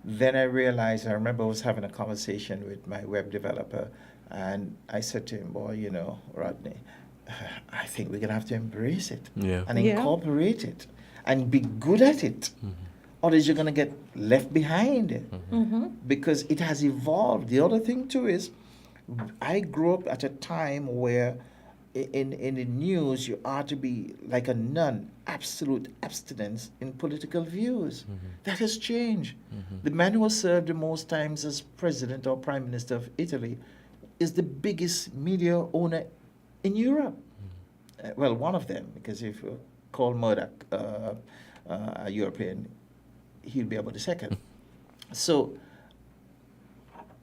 Then I realized, I remember I was having a conversation with my web developer, and I said to him, boy, you know, Rodney, I think we're going to have to embrace it and incorporate it and be good at it. Otherwise, you're going to get left behind because it has evolved. The other thing, too, is I grew up at a time where in the news you are to be like a nun, absolute abstinence in political views. That has changed. The man who has served the most times as president or prime minister of Italy is the biggest media owner in Europe. Well, one of them, because if you call Murdoch a European, he'll be about the second. So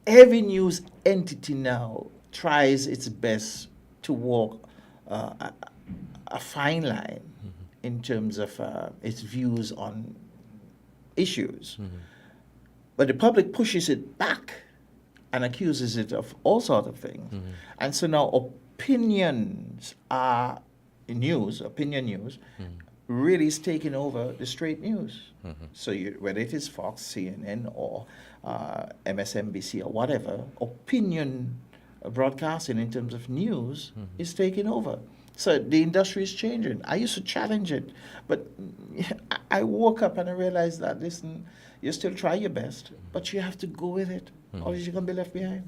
every news entity now tries its best to walk a fine line in terms of its views on issues. But the public pushes it back and accuses it of all sorts of things. And so now opinion news really is taking over the straight news. So whether it is Fox, CNN, or MSNBC or whatever, opinion broadcasting in terms of news is taking over. So the industry is changing. I used to challenge it, but I woke up and I realized that, listen, you still try your best, but you have to go with it, or you're going to be left behind.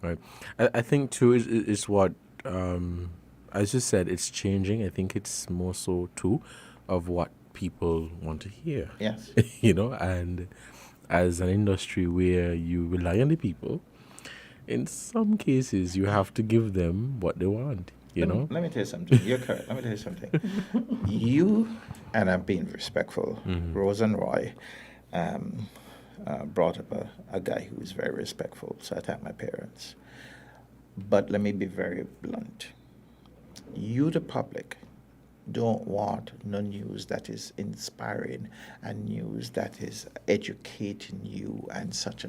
Right. I think, too, is what, as you said, it's changing. I think it's more so, too, of what people want to hear. Yes. You know, and as an industry where you rely on the people, in some cases you have to give them what they want. You know? Let me tell you something. You're correct. Let me tell you something. You, and I'm being respectful, Rose and Roy brought up a guy who is very respectful, so I thank my parents. But let me be very blunt. You, the public, don't want no news that is inspiring and news that is educating you and such.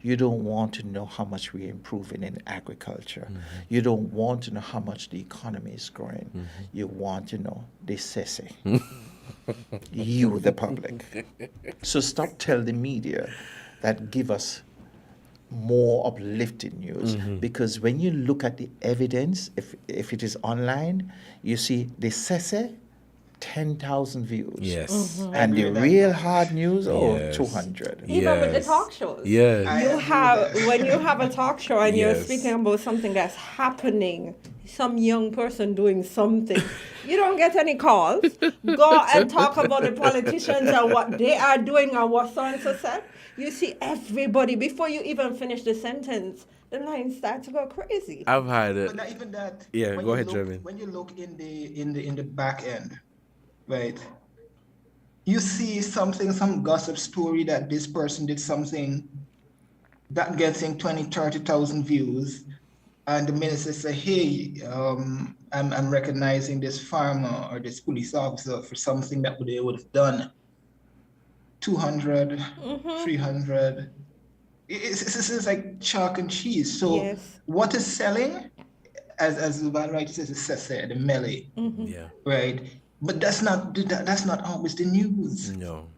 You don't want to know how much we're improving in agriculture. You don't want to know how much the economy is growing. You want to know the sese. You, the public. So stop telling the media that give us more uplifting news, because when you look at the evidence, if it is online, you see the Sese, 10,000 views. Yes. And the real hard news, 200. Even with the talk shows. Yes. You have, when you have a talk show and you're speaking about something that's happening, some young person doing something, you don't get any calls. Go and talk about the politicians and what they are doing and what so-and-so said. You see everybody, before you even finish the sentence, the lines start to go crazy. I've had it. But not even that. Yeah, When go you ahead, look, Jeremy. when you look in the back end, right? You see something, some gossip story that this person did something that getting 20, 30,000 views, and the minister say, hey, I'm recognizing this farmer or this police officer for something that they would have done 200, 300. It's like chalk and cheese. So Yes. what is selling, as the man writer says, is the melee, Yeah. right? But that's not always the news. No.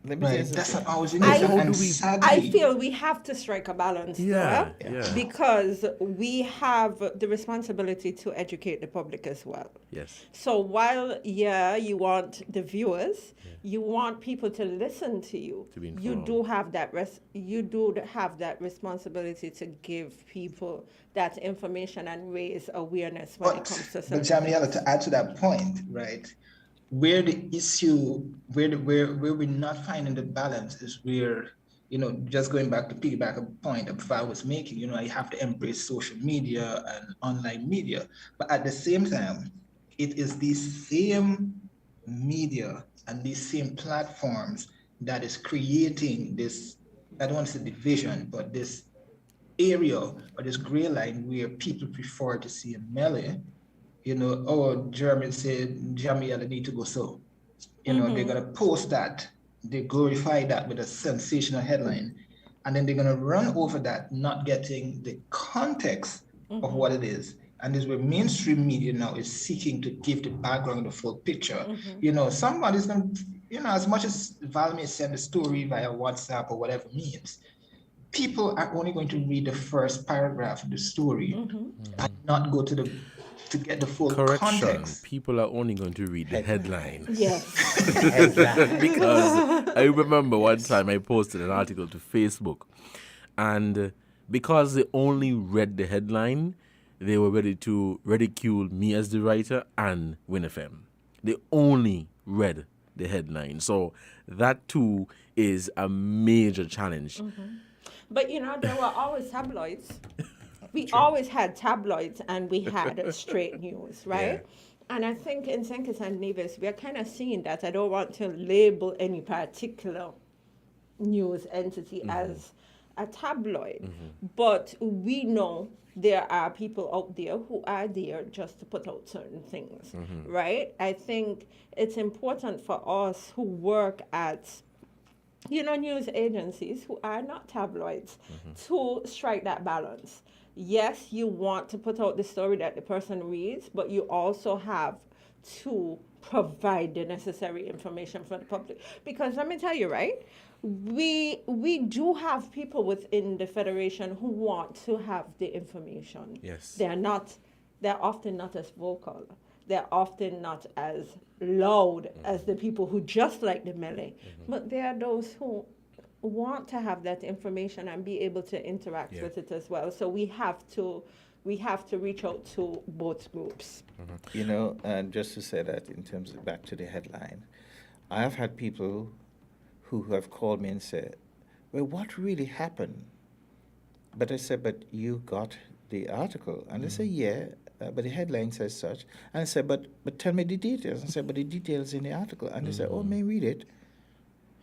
Let me tell you Right, that's something. not always the news. And I sadly, feel we have to strike a balance Yeah, there yeah. because we have the responsibility to educate the public as well. Yes. So while you want the viewers, you want people to listen to you. To be You informed. do have that responsibility to give people that information and raise awareness when it comes to but certain Jamiela, things. to add to that point, right? Where the issue, where we're not finding the balance is where, just going back to piggyback a point that I was making, you have to embrace social media and online media. But at the same time, it is these same media and these same platforms that is creating this, I don't want to say division, but this area or this gray line where people prefer to see a melee, Jeremy said, Jamie, need to go so. They're going to post that, they glorify that with a sensational headline, and then they're going to run over that, not getting the context of what it is. And this is where mainstream media now is seeking to give the background, the full picture. Somebody's going to, as much as Val may send a story via WhatsApp or whatever means, people are only going to read the first paragraph of the story and not go to get the full Correction. context. People are only going to read the headline. Yes. Because I remember one time I posted an article to Facebook, and because they only read the headline, they were ready to ridicule me as the writer and WINFM. They only read the headline. So that too is a major challenge. But there were always tabloids. We always had tabloids and we had straight news, right? And I think in St. Kitts and Nevis, we're kind of seeing that. I don't want to label any particular news entity as a tabloid, but we know there are people out there who are there just to put out certain things, right? I think it's important for us who work at news agencies who are not tabloids to strike that balance. Yes, you want to put out the story that the person reads, but you also have to provide the necessary information for the public. Because let me tell you, right? We do have people within the Federation who want to have the information. Yes. They're often not as vocal. They're often not as loud as the people who just like the melee. But there are those who want to have that information and be able to interact with it as well. So we have to reach out to both groups. And just to say that in terms of back to the headline, I have had people who have called me and said, well, what really happened? But I said, but you got the article. And they say, yeah, but the headline says such. And I said, but tell me the details. I said, but the details in the article. And they said, oh, may I read it?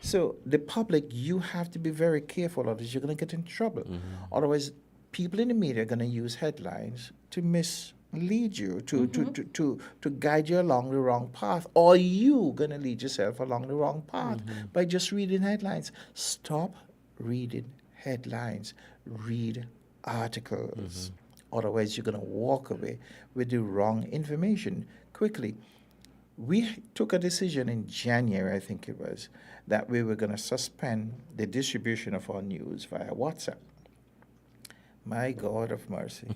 So the public, you have to be very careful, otherwise you're going to get in trouble. Otherwise, people in the media are going to use headlines to mislead you, to guide you along the wrong path, or you going to lead yourself along the wrong path by just reading headlines. Stop reading headlines. Read articles. Otherwise, you're going to walk away with the wrong information quickly. We took a decision in January, I think it was, that we were going to suspend the distribution of our news via WhatsApp. My God of mercy.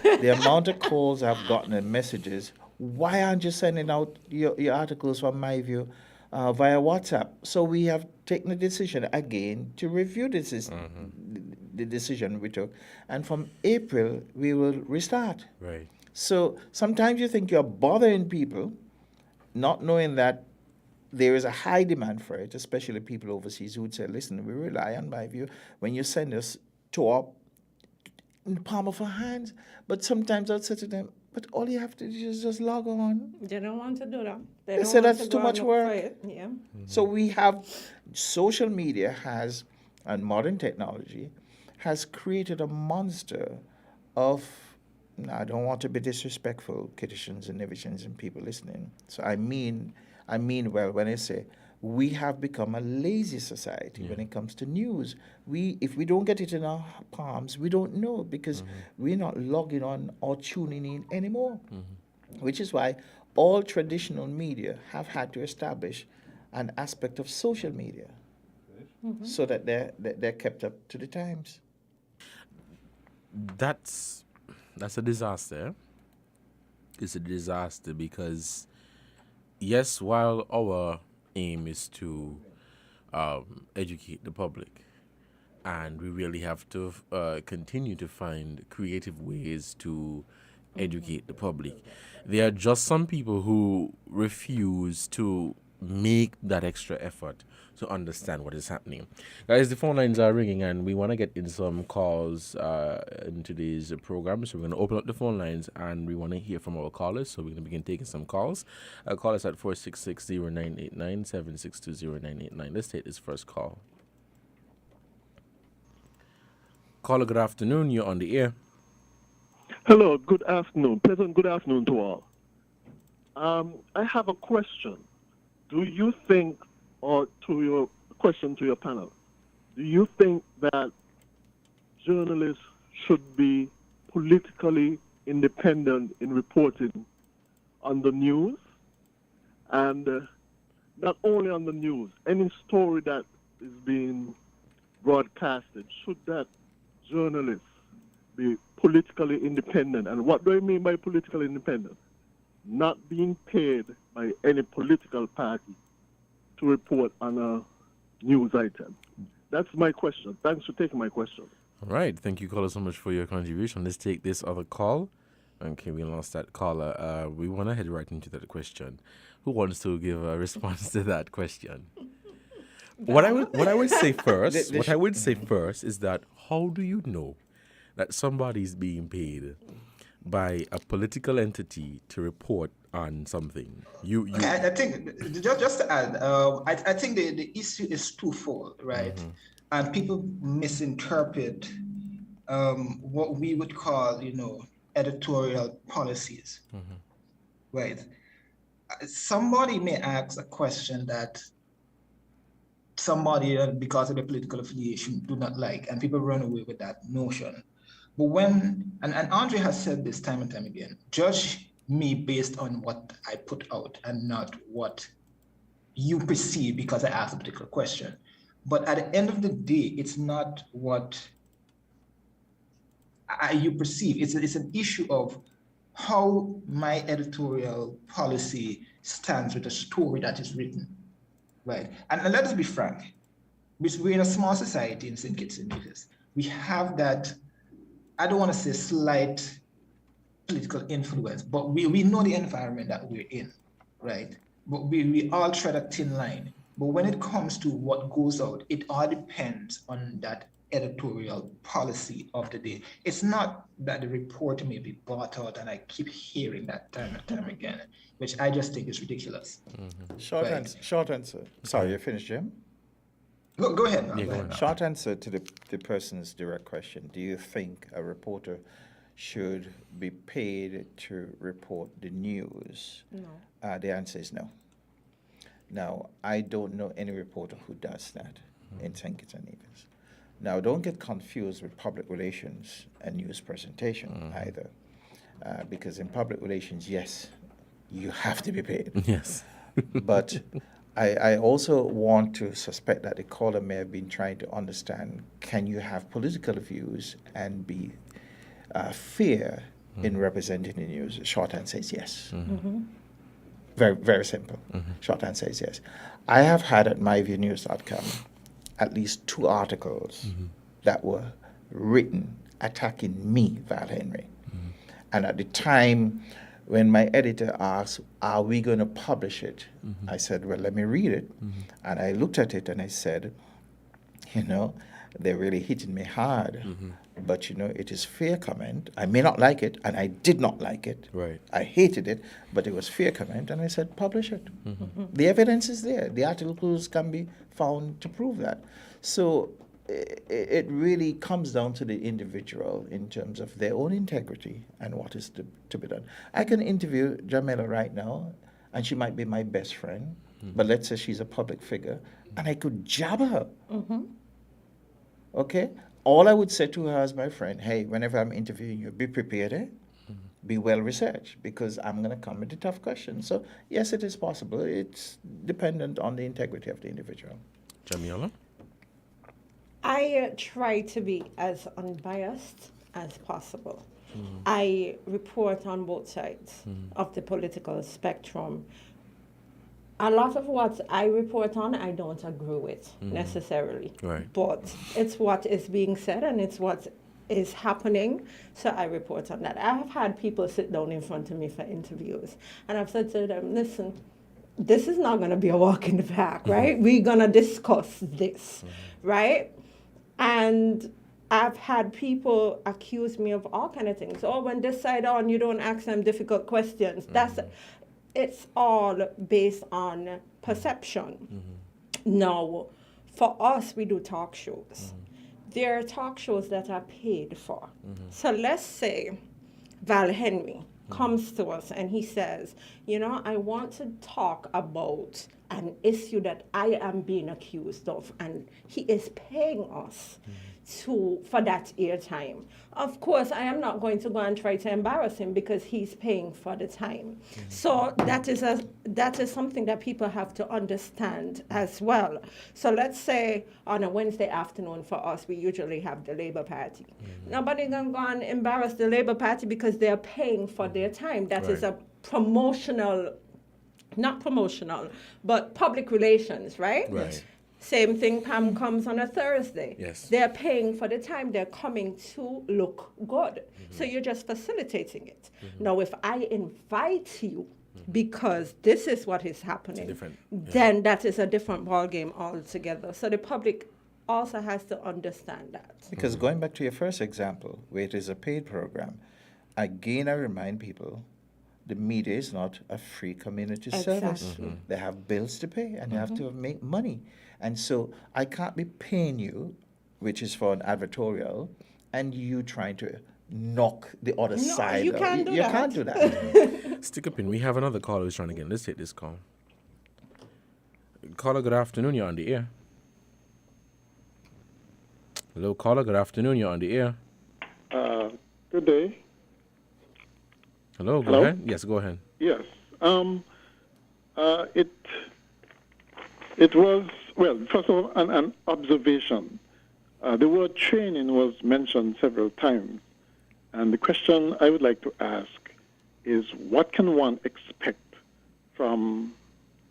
The amount of calls I've gotten and messages, why aren't you sending out your articles from my view via WhatsApp? So we have taken a decision again to review the decision we took. And from April, we will restart. Right. So sometimes you think you're bothering people, not knowing that there is a high demand for it, especially people overseas who would say, listen, we rely on my view. When you send us to our in the palm of our hands. But sometimes I'll say to them, but all you have to do is just log on. They don't want to do that. They They don't say want that's to too go and much look for work. it. Yeah. So we have social media has, and modern technology has created a monster of, now, I don't want to be disrespectful, Kittitians and Nivitians and people listening. So I mean well when I say we have become a lazy society when it comes to news. If we don't get it in our palms, we don't know because we're not logging on or tuning in anymore. Which is why all traditional media have had to establish an aspect of social media so that they're kept up to the times. That's a disaster. It's a disaster because, yes, while our aim is to educate the public, and we really have to continue to find creative ways to educate the public, there are just some people who refuse to make that extra effort to understand what is happening. Guys, the phone lines are ringing and we want to get in some calls in today's program. So we're going to open up the phone lines and we want to hear from our callers. So we're going to begin taking some calls. Call us at 466-0989, 762-0989. Let's take this first call. Caller, good afternoon. You're on the air. Hello, good afternoon. Pleasant good afternoon to all. I have a question. Do you think, or to your question to your panel, do you think that journalists should be politically independent in reporting on the news? And not only on the news, any story that is being broadcasted, should that journalists be politically independent? And what do I mean by politically independent? Not being paid by any political party to report on a news item. That's my question. Thanks for taking my question. All right. Thank you, caller, so much for your contribution. Let's take this other call. Okay, we lost that caller. We want to head right into that question. Who wants to give a response to that question? What I would say first, is that how do you know that somebody is being paid by a political entity to report on something? Okay, I think just to add, I think the issue is twofold, right? And people misinterpret what we would call, editorial policies, right? Somebody may ask a question that somebody, because of their political affiliation, do not like, and people run away with that notion. But and Andre has said this time and time again, judge me based on what I put out and not what you perceive because I asked a particular question. But at the end of the day, it's not what you perceive. It's an issue of how my editorial policy stands with a story that is written, right? And let us be frank, we're in a small society in St. Kitts and Nevis. We have that, I don't want to say slight political influence, but we know the environment that we're in, right? But we all tread a thin line. But when it comes to what goes out, it all depends on that editorial policy of the day. It's not that the report may be bought out, and I keep hearing that time and time again, which I just think is ridiculous. Short answer. Sorry, you finished, Jim? Go ahead. Go ahead. Short answer to the person's direct question. Do you think a reporter should be paid to report the news? No. The answer is no. Now, I don't know any reporter who does that in St. Kitts and Nevis. Now, don't get confused with public relations and news presentation either, because in public relations, yes, you have to be paid. Yes. But I also want to suspect that the caller may have been trying to understand, can you have political views and be fair in representing the news? The short answer is yes. Very, very simple. Short answer is yes. I have had at myviewnews.com at least 2 articles that were written attacking me, Val Henry. And at the time when my editor asked, are we going to publish it? I said, well, let me read it. And I looked at it and I said, they're really hitting me hard. But, it is fair comment. I may not like it, and I did not like it. Right. I hated it, but it was fair comment, and I said, publish it. The evidence is there. The articles can be found to prove that. So it really comes down to the individual in terms of their own integrity and what is to be done. I can interview Jamila right now, and she might be my best friend, but let's say she's a public figure, and I could jab her. Okay? All I would say to her as my friend, hey, whenever I'm interviewing you, be prepared, be well researched, because I'm going to come with the tough questions. So, yes, it is possible. It's dependent on the integrity of the individual. Jamila? I try to be as unbiased as possible. I report on both sides of the political spectrum. A lot of what I report on, I don't agree with necessarily. Right. But it's what is being said and it's what is happening, so I report on that. I have had people sit down in front of me for interviews, and I've said to them, listen, this is not going to be a walk in the park, right? We're going to discuss this, right? And I've had people accuse me of all kind of things. Oh, when this side on, you don't ask them difficult questions. It's all based on perception. Now, for us, we do talk shows. There are talk shows that are paid for. So let's say Val Henry comes to us and he says, I want to talk about an issue that I am being accused of, and he is paying us for that airtime. Of course, I am not going to go and try to embarrass him because he's paying for the time. So that is something that people have to understand as well. So let's say on a Wednesday afternoon for us, we usually have the Labour Party. Nobody gonna go and embarrass the Labour Party because they're paying for their time. That is a not promotional, but public relations, right? Right. Same thing, Pam comes on a Thursday. Yes. They're paying for the time. They're coming to look good. So you're just facilitating it. Now, if I invite you because this is what is happening, then that is a different ballgame altogether. So the public also has to understand that. Because going back to your first example, where it is a paid program, again, I remind people, the media is not a free community service. They have bills to pay, and you have to make money. And so I can't be paying you, which is for an advertorial, and you trying to knock the other side. You can't do that. You can't do that. Stick up in. We have another caller who's trying to get in. Let's take this call. Caller, good afternoon. You're on the air. Hello, caller. Good afternoon. You're on the air. Good day. Hello, go ahead. Yes, go ahead. Yes. It was, well, first of all, an observation. The word training was mentioned several times. And the question I would like to ask is, what can one expect from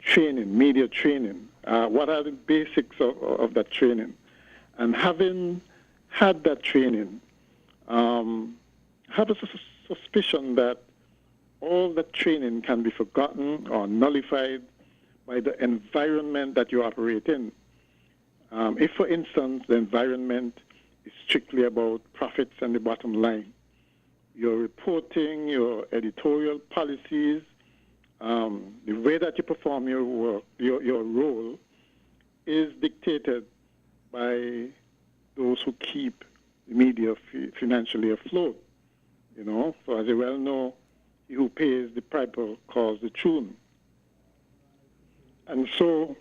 training, media training? What are the basics of that training? And having had that training, I have a suspicion that all that training can be forgotten or nullified by the environment that you operate in. If, for instance, the environment is strictly about profits and the bottom line, your reporting, your editorial policies, the way that you perform your work, your role, is dictated by those who keep the media financially afloat. So as you well know, he who pays the piper calls the tune. And so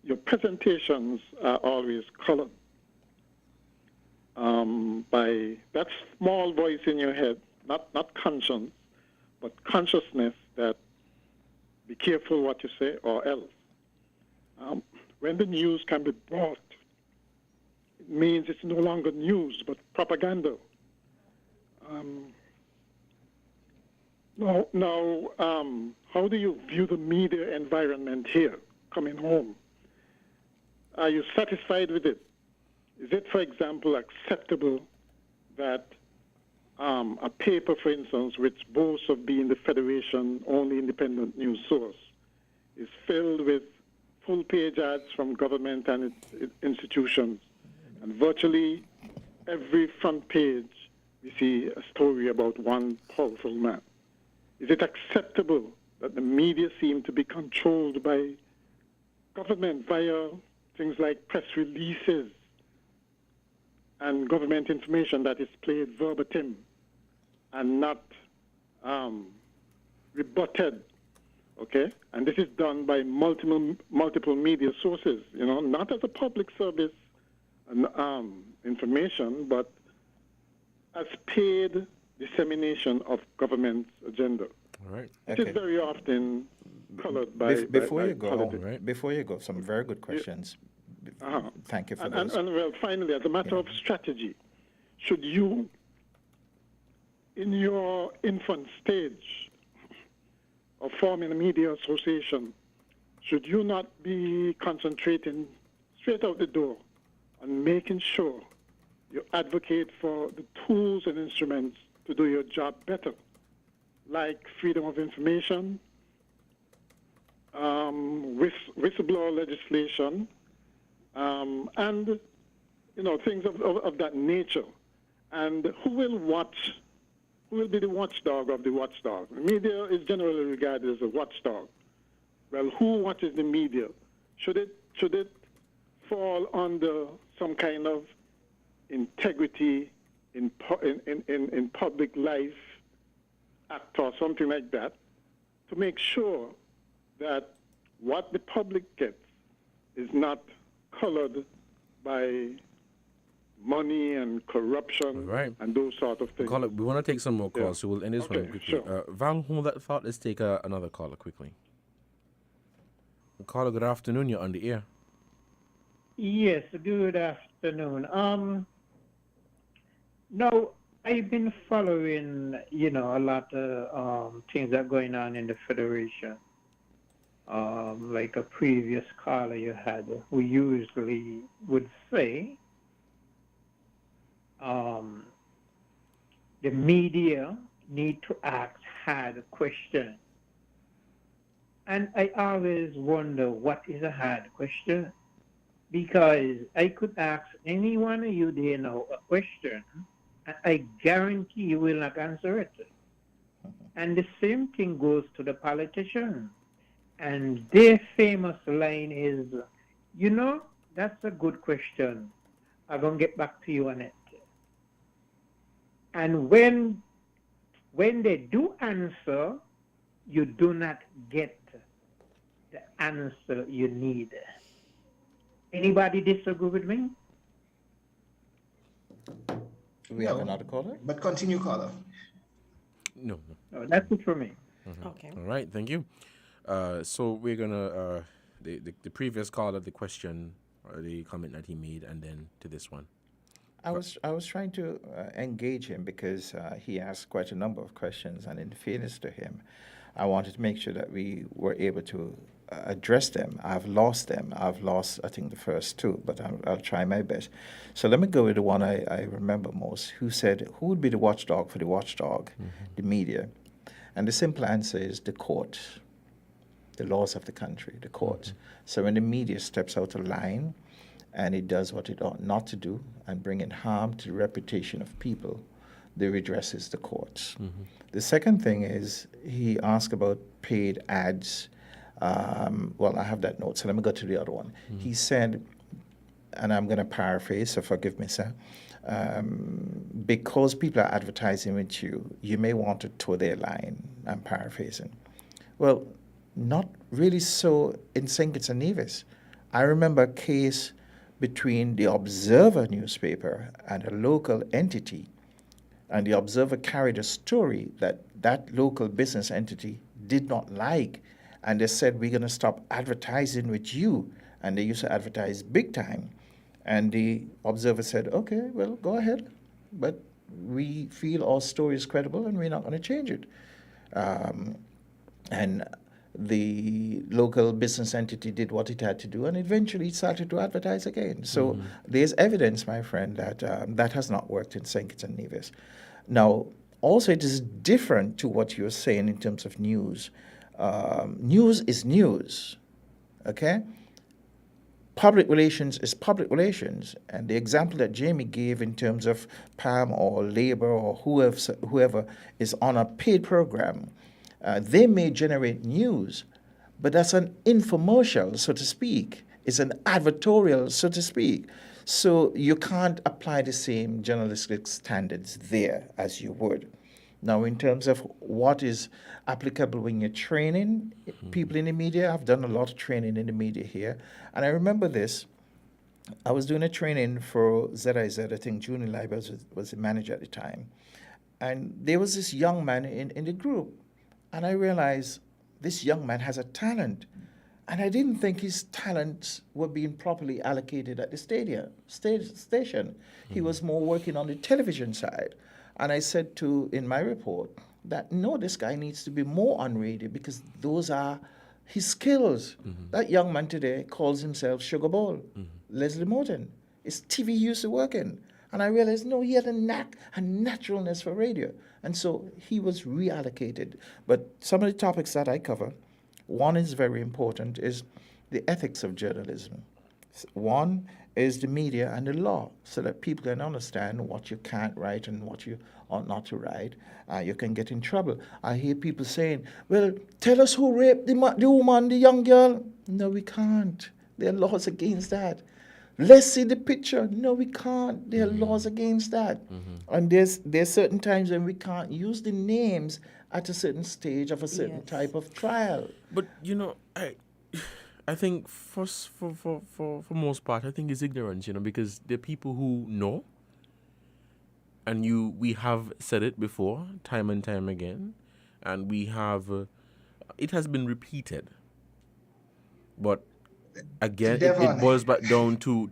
your presentations are always colored by that small voice in your head, not conscience, but consciousness that be careful what you say or else. When the news can be brought, it means it's no longer news but propaganda. How do you view the media environment here, coming home? Are you satisfied with it? Is it, for example, acceptable that a paper, for instance, which boasts of being the Federation only independent news source, is filled with full-page ads from government and its institutions, And virtually every front page, we see a story about one powerful man. Is it acceptable that the media seem to be controlled by government via things like press releases and government information that is played verbatim and not rebutted? Okay, and this is done by multiple media sources. Not as a public service information, but as paid dissemination of government's agenda. All right. It is very often colored by Before you go, politics. before you go, some very good questions. Thank you for And those. well, finally, as a matter of strategy, should you, in your infant stage of forming a media association, should you not be concentrating straight out the door on making sure you advocate for the tools and instruments to do your job better, like freedom of information, whistleblower legislation, and things of that nature? And who will be the watchdog of the watchdog? The media is generally regarded as a watchdog. Well, who watches the media? Should it fall under some kind of integrity in public life act or something like that, to make sure that what the public gets is not colored by money and corruption and those sort of things? We want to take some more calls, so we'll end this one Okay, quickly. sure. Val, hold that thought. Let's take another caller quickly. Caller, good afternoon. You're on the air. Yes, good afternoon. Now, I've been following, a lot of things that are going on in the Federation. Like a previous caller you had, who usually would say the media need to ask hard questions. And I always wonder, what is a hard question? Because I could ask any one of you there now a question, and I guarantee you will not answer it. And the same thing goes to the politicians. And their famous line is, that's a good question. I'm going to get back to you on it. And when they do answer, you do not get the answer you need. Anybody disagree with me? We have another caller? But continue, caller. No. That's it for me. Okay. All right, thank you. So we're gonna the previous caller, the question or the comment that he made, and then to this one. I was trying to engage him because he asked quite a number of questions, and in fairness to him, I wanted to make sure that we were able to address them. I've lost them. I've lost, I think, the first two, but I'll try my best. So let me go with the one I remember most, who said, who would be the watchdog for the watchdog? The media. And the simple answer is the court, the laws of the country, the court. So when the media steps out of line and it does what it ought not to do and bringing harm to the reputation of people, the redress is the courts. The second thing is he asked about paid ads. Well, I have that note, so let me go to the other one. He said, and I'm going to paraphrase, so forgive me, sir, because people are advertising with you, you may want to toe their line. I'm paraphrasing. Well, not really so in St. Kitts and Nevis. I remember a case between the Observer newspaper and a local entity, and the Observer carried a story that that local business entity did not like, and they said, we're going to stop advertising with you. And they used to advertise big time. And the Observer said, okay, well, go ahead. But we feel our story is credible and we're not going to change it. And the local business entity did what it had to do, and eventually it started to advertise again. So there's evidence, my friend, that that has not worked in St. Kitts and Nevis. Now, also it is different to what you're saying in terms of news. News is news, okay? public relations is public relations. And the example that Jamie gave in terms of PAM or labor or whoever is on a paid program, they may generate news, but that's an infomercial, so to speak. It's an advertorial, so to speak. So you can't apply the same journalistic standards there as you would. Now, in terms of what is applicable when you're training people in the media, I've done a lot of training in the media here. And I remember this. I was doing a training for ZIZ, I think Junior Liber was the manager at the time. And there was this young man in the group. And I realized this young man has a talent. And I didn't think his talents were being properly allocated at the station. He was more working on the television side. And I said in my report that, no, this guy needs to be more on radio because those are his skills. That young man today calls himself Sugar Bowl, Leslie Morton. It's TV used to work in. And I realized, no, he had a knack, a naturalness for radio. And so he was reallocated. But some of the topics that I cover, one is very important, is the ethics of journalism. One is the media and the law, so that people can understand what you can't write and what you ought not to write. You can get in trouble. I hear people saying, well, tell us who raped the woman, the young girl. No, we can't. There are laws against that. Let's see the picture. No, we can't. There are laws against that. And there's certain times when we can't use the names at a certain stage of a certain type of trial. But, I think for most part, I think it's ignorance, because there are people who know, and we have said it before, time and time again, and we have, it has been repeated. But again, it boils back down to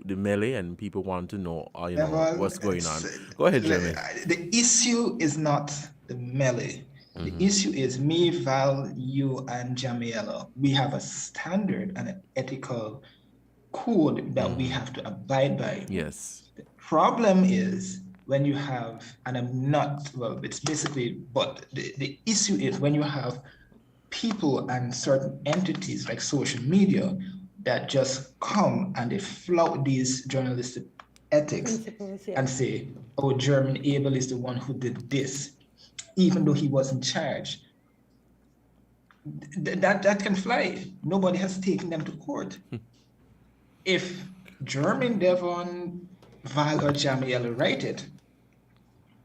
the melee, and people want to know, what's going on. Go ahead, Jeremy. The issue is not the melee. The issue is me, Val, you, and Jamiela. We have a standard and an ethical code that we have to abide by. Yes. The problem is when you have, and I'm not, well, it's basically, but the issue is when you have people and certain entities like social media that just come and they flout these journalistic ethics and say, oh, Jeremy Abel is the one who did this, even though he was in charge. That can fly. Nobody has taken them to court. If Jermaine, Devon, Val, or Jamiela write it,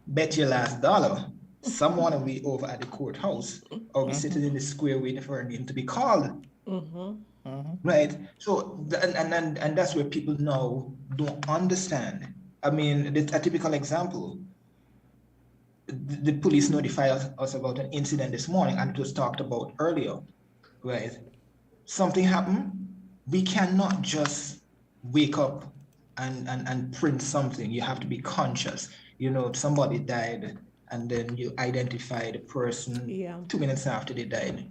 bet your last dollar, someone will be over at the courthouse or be sitting in the square waiting for a name to be called. Right? So, and that's where people now don't understand. I mean, a typical example, the police notified us about an incident this morning, and it was talked about earlier, right? Something happened. We cannot just wake up and print something. You have to be conscious. Somebody died, and then you identify the person 2 minutes after they died.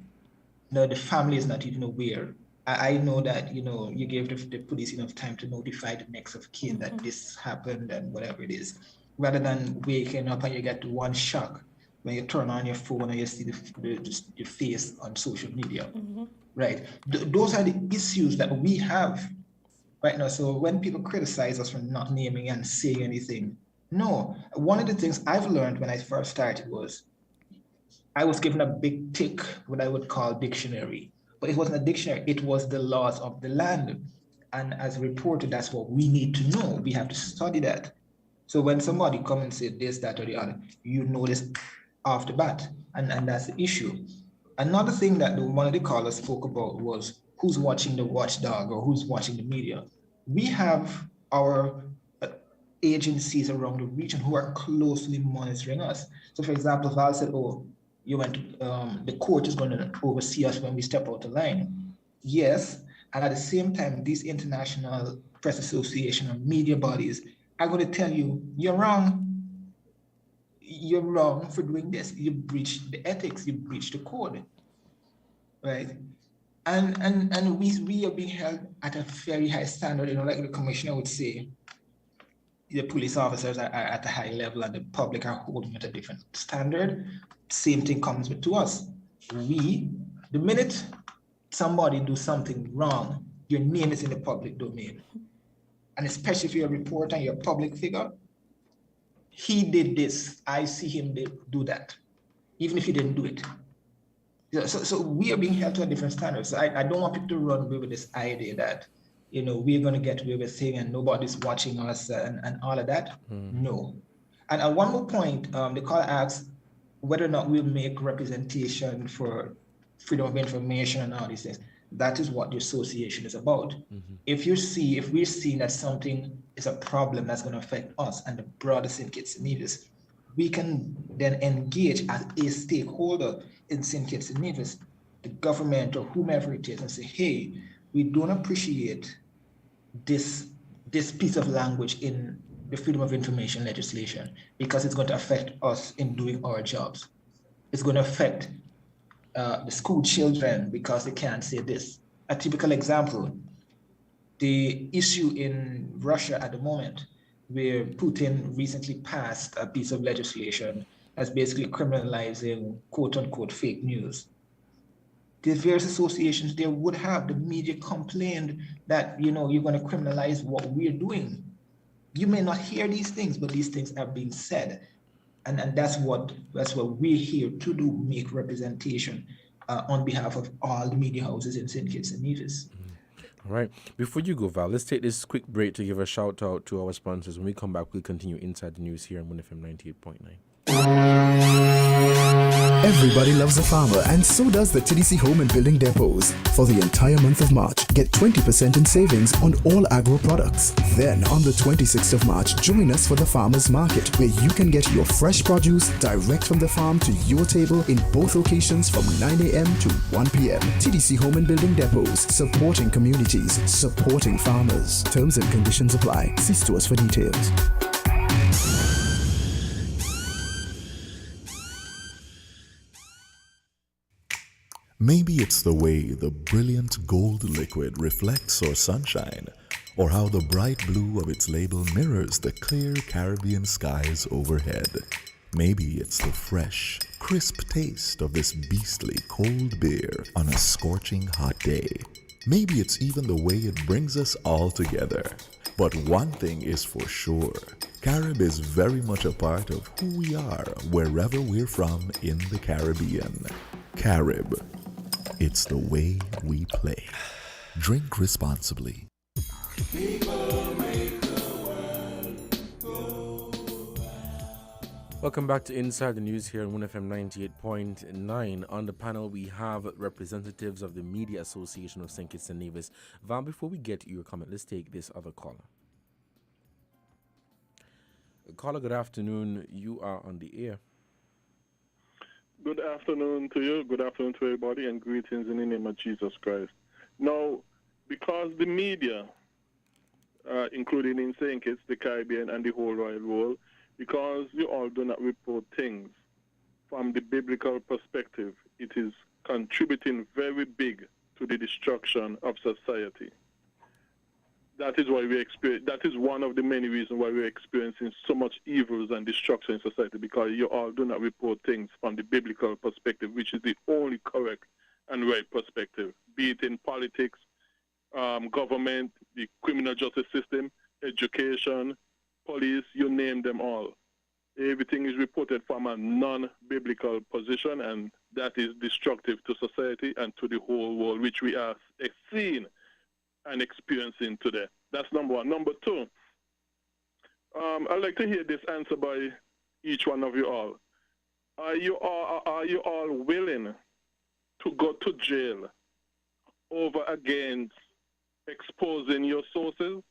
No, the family is not even aware. I know that, you gave the police enough time to notify the next of kin that this happened and whatever it is, rather than waking up and you get one shock when you turn on your phone and you see your face on social media, right? Those are the issues that we have right now. So when people criticize us for not naming and saying anything, no. One of the things I've learned when I first started was I was given a big tick, what I would call dictionary. But it wasn't a dictionary, it was the laws of the land. And as a reporter, that's what we need to know. We have to study that. So when somebody comes and says this, that, or the other, you know this off the bat, and that's the issue. Another thing that one of the callers spoke about was who's watching the watchdog or who's watching the media. We have our agencies around the region who are closely monitoring us. So for example, Val said, oh, you went, the court is going to oversee us when we step out the line. Yes, and at the same time, these international press association and media bodies are going to tell you, you're wrong. You're wrong for doing this. You breached the ethics, you breached the code, right? And we are being held at a very high standard, like the commissioner would say, the police officers are at a high level and the public are holding at a different standard. Same thing comes to us. The minute somebody do something wrong, your name is in the public domain. And especially if you're a reporter and you're a public figure, he did this, I see him do that, even if he didn't do it. So we are being held to a different standard. So I don't want people to run away with this idea that, we're going to get away with thing and nobody's watching us and all of that. No. And one more point, the caller asks whether or not we'll make representation for freedom of information and all these things. That is what the association is about. If we're seeing that something is a problem that's going to affect us and the broader St. Kitts and Nevis, we can then engage as a stakeholder in St. Kitts and Nevis, the government or whomever it is, and say, hey, we don't appreciate this piece of language in the freedom of information legislation because it's going to affect us in doing our jobs. It's going to affect the school children because they can't say this. A typical example, the issue in Russia at the moment, where Putin recently passed a piece of legislation that's basically criminalizing quote unquote fake news. The various associations there would have the media complained that, you're going to criminalize what we're doing. You may not hear these things, but these things are being said. And that's what we're here to do, make representation on behalf of all the media houses in St. Kitts and Nevis. All right. Before you go, Val, let's take this quick break to give a shout out to our sponsors. When we come back, we'll continue Inside the News here on WINN FM 98.9. Everybody loves a farmer, and so does the TDC Home and Building Depots. For the entire month of March, get 20% in savings on all agro products. Then, on the 26th of March, join us for the Farmers Market, where you can get your fresh produce direct from the farm to your table in both locations from 9 a.m. to 1 p.m. TDC Home and Building Depots, supporting communities, supporting farmers. Terms and conditions apply. See stores for details. Maybe it's the way the brilliant gold liquid reflects our sunshine, or how the bright blue of its label mirrors the clear Caribbean skies overhead. Maybe it's the fresh, crisp taste of this beastly cold beer on a scorching hot day. Maybe it's even the way it brings us all together. But one thing is for sure, Carib is very much a part of who we are wherever we're from in the Caribbean. Carib. It's the way we play. Drink responsibly. Welcome back to Inside the News here on WINN FM 98.9. On the panel, we have representatives of the Media Association of St. Kitts and Nevis. Val, before we get to your comment, let's take this other caller. Caller, good afternoon. You are on the air. Good afternoon to you, good afternoon to everybody, and greetings in the name of Jesus Christ. Now, because the media, including in St. Kitts, the Caribbean, and the whole Royal World, because you all do not report things from the biblical perspective, it is contributing very big to the destruction of society. That is why we experience. That is one of the many reasons why we're experiencing so much evils and destruction in society, because you all do not report things from the biblical perspective, which is the only correct and right perspective, be it in politics, government, the criminal justice system, education, police, you name them all. Everything is reported from a non-biblical position, and that is destructive to society and to the whole world, which we are seeing and experiencing today. That's number one. Number two, I'd like to hear this answer by each one of you all. Are you all willing to go to jail over against exposing your sources?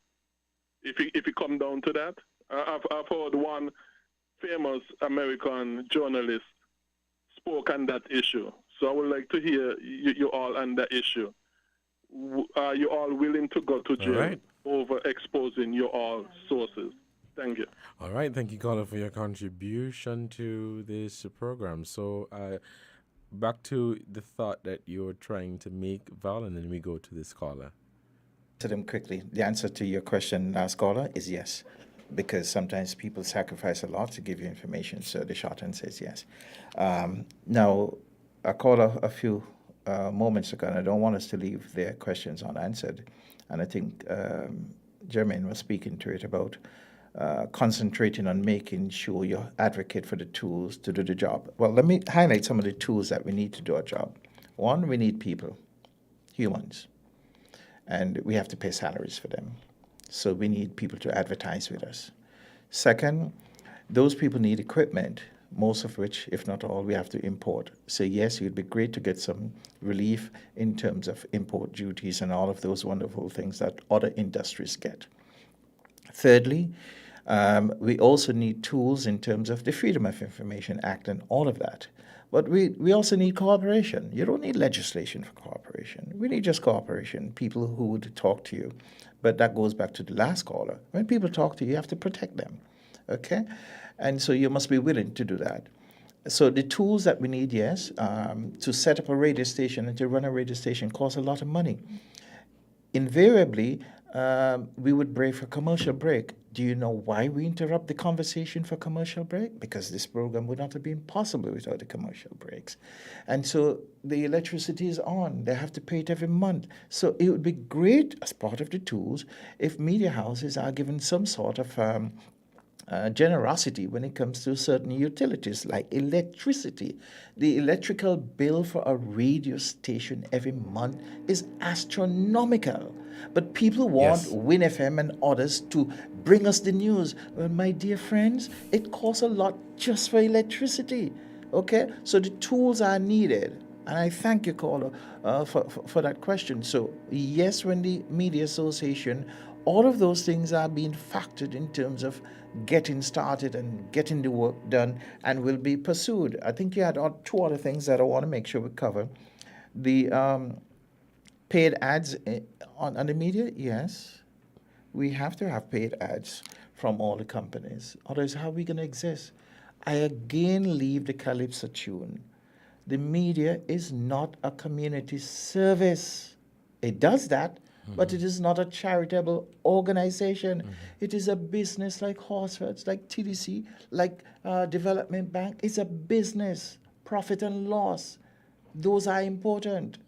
If it come down to that, I've heard one famous American journalist spoke on that issue. So I would like to hear you all on that issue. Are you all willing to go to jail over exposing your all sources? Thank you. All right. Thank you, caller, for your contribution to this program. So back to the thought that you're trying to make, Val, and then we go to this caller. To them quickly. The answer to your question, last caller, is yes. Because sometimes people sacrifice a lot to give you information. So the short answer is yes. Now, a caller a few moments ago, and I don't want us to leave their questions unanswered. And I think Jermaine was speaking to it about concentrating on making sure you advocate for the tools to do the job. Well, let me highlight some of the tools that we need to do our job. One, we need people, humans, and we have to pay salaries for them. So we need people to advertise with us. Second, those people need equipment, most of which, if not all, we have to import. So yes, it would be great to get some relief in terms of import duties and all of those wonderful things that other industries get. Thirdly, we also need tools in terms of the Freedom of Information Act and all of that. But we also need cooperation. You don't need legislation for cooperation. We need just cooperation, people who would talk to you. But that goes back to the last caller. When people talk to you, you have to protect them, okay? And so you must be willing to do that. So the tools that we need, yes, to set up a radio station and to run a radio station costs a lot of money. Invariably, we would break for commercial break. Do you know why we interrupt the conversation for commercial break? Because this program would not have been possible without the commercial breaks. And so the electricity is on. They have to pay it every month. So it would be great as part of the tools if media houses are given some sort of generosity when it comes to certain utilities like electricity. The electrical bill for a radio station every month is astronomical. But people want Win FM and others to bring us the news. Well, my dear friends, it costs a lot just for electricity. Okay? So the tools are needed. And I thank you, caller, for that question. So, yes, when the Media Association, all of those things are being factored in terms of getting started and getting the work done and will be pursued. I think you had two other things that I want to make sure we cover. The paid ads on the media, yes. We have to have paid ads from all the companies. Otherwise, how are we going to exist? I again leave the Calypso tune. The media is not a community service. It does that, but it is not a charitable organization. It is a business like Horsewords, like TDC, like Development Bank. It's a business, profit and loss. Those are important.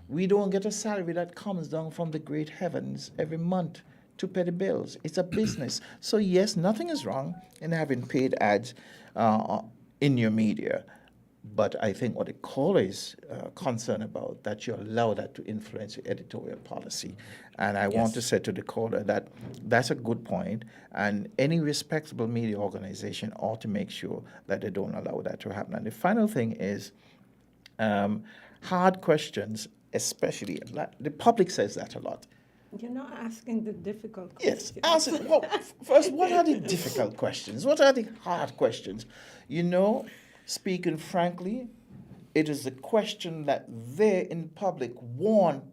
We don't get a salary that comes down from the great heavens every month to pay the bills. It's a business. So yes, nothing is wrong in having paid ads in your media. But I think what the caller is concerned about, that you allow that to influence your editorial policy. And I want to say to the caller that that's a good point, and any respectable media organization ought to make sure that they don't allow that to happen. And the final thing is hard questions, especially, the public says that a lot. You're not asking the difficult questions. Yes, well, first, what are the difficult questions? What are the hard questions? You know, speaking frankly, it is a question that they in public want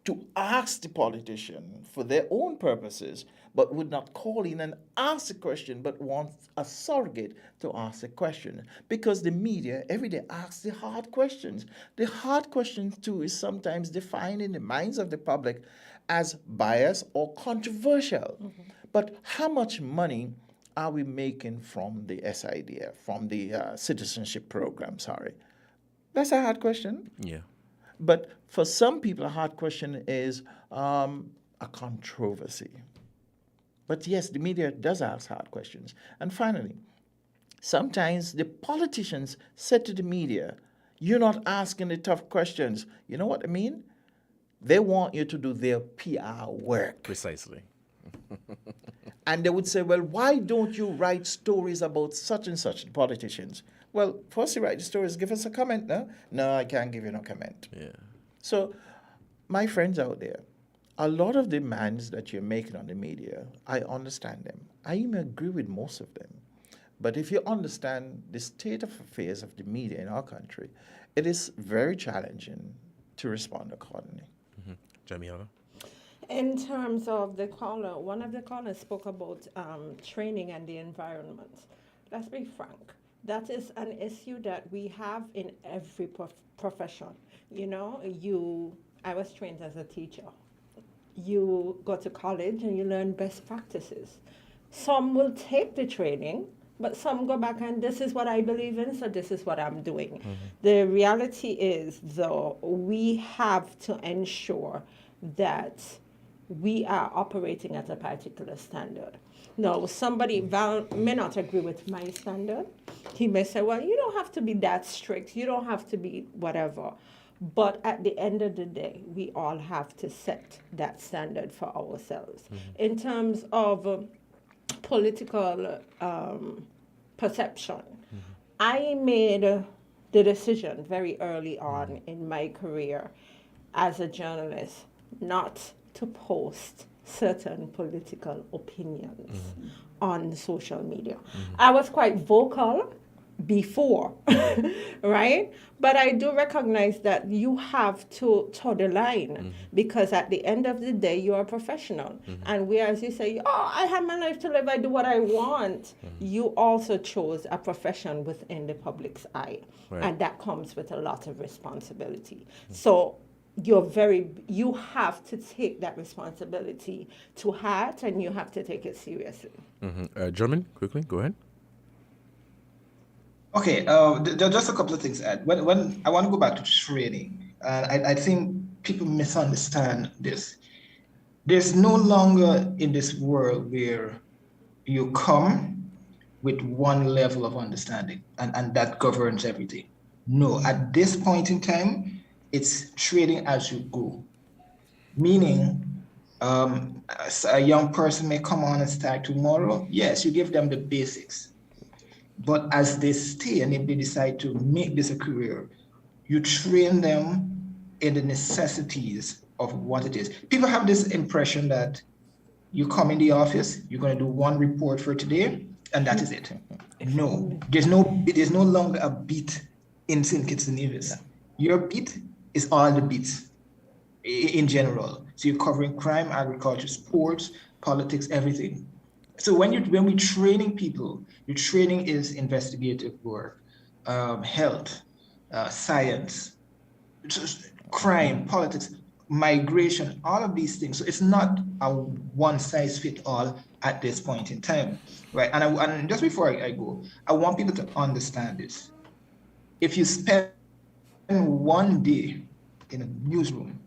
to ask the politician for their own purposes, but would not call in and ask the question, but want a surrogate to ask the question. Because the media every day asks the hard questions. The hard question, too, is sometimes defined in the minds of the public as biased or controversial. But how much money are we making from the SIDF, from the citizenship program, That's a hard question. Yeah. But for some people, a hard question is a controversy. But yes, the media does ask hard questions. And finally, sometimes the politicians said to the media, you're not asking the tough questions. You know what I mean? They want you to do their PR work. Precisely. And they would say, well, why don't you write stories about such and such, the politicians? Well, first you write the stories, give us a comment, no? No, I can't give you no comment. Yeah. So, my friends out there, a lot of demands that you're making on the media, I understand them. I even agree with most of them. But if you understand the state of affairs of the media in our country, it is very challenging to respond accordingly. Jamiana? In terms of the caller, one of the callers spoke about training and the environment. Let's be frank. That is an issue that we have in every profession. You know, I was trained as a teacher. You go to college and you learn best practices. Some will take the training but some go back and this is what I believe in, so this is what I'm doing. The reality is, though, we have to ensure that we are operating at a particular standard. Now, somebody may not agree with my standard. He may say, well, you don't have to be that strict. You don't have to be whatever. But at the end of the day, we all have to set that standard for ourselves. In terms of political perception, I made the decision very early on in my career as a journalist not to post certain political opinions on social media. I was quite vocal before, right? But I do recognize that you have to toe the line because at the end of the day, you are a professional. And whereas you say, oh, I have my life to live, I do what I want, you also chose a profession within the public's eye. Right. And that comes with a lot of responsibility. So you have to take that responsibility to heart and you have to take it seriously. German, quickly, go ahead. Okay, just a couple of things, Ed. When I want to go back to training, I think people misunderstand this. There's no longer in this world where you come with one level of understanding and that governs everything. No, at this point in time, it's trading as you go. Meaning, a young person may come on and start tomorrow. Yes, you give them the basics. But as they stay and if they decide to make this a career, you train them in the necessities of what it is. People have this impression that you come in the office, you're going to do one report for today, and that is it. No, there's no longer a beat in St. Kitts and Nevis. Your beat is all the beats in general. So you're covering crime, agriculture, sports, politics, everything. So when we're training people, your training is investigative work, health, science, crime, politics, migration, all of these things. So it's not a one size fit all at this point in time, right? And just before I go, I want people to understand this. If you spend one day in a newsroom,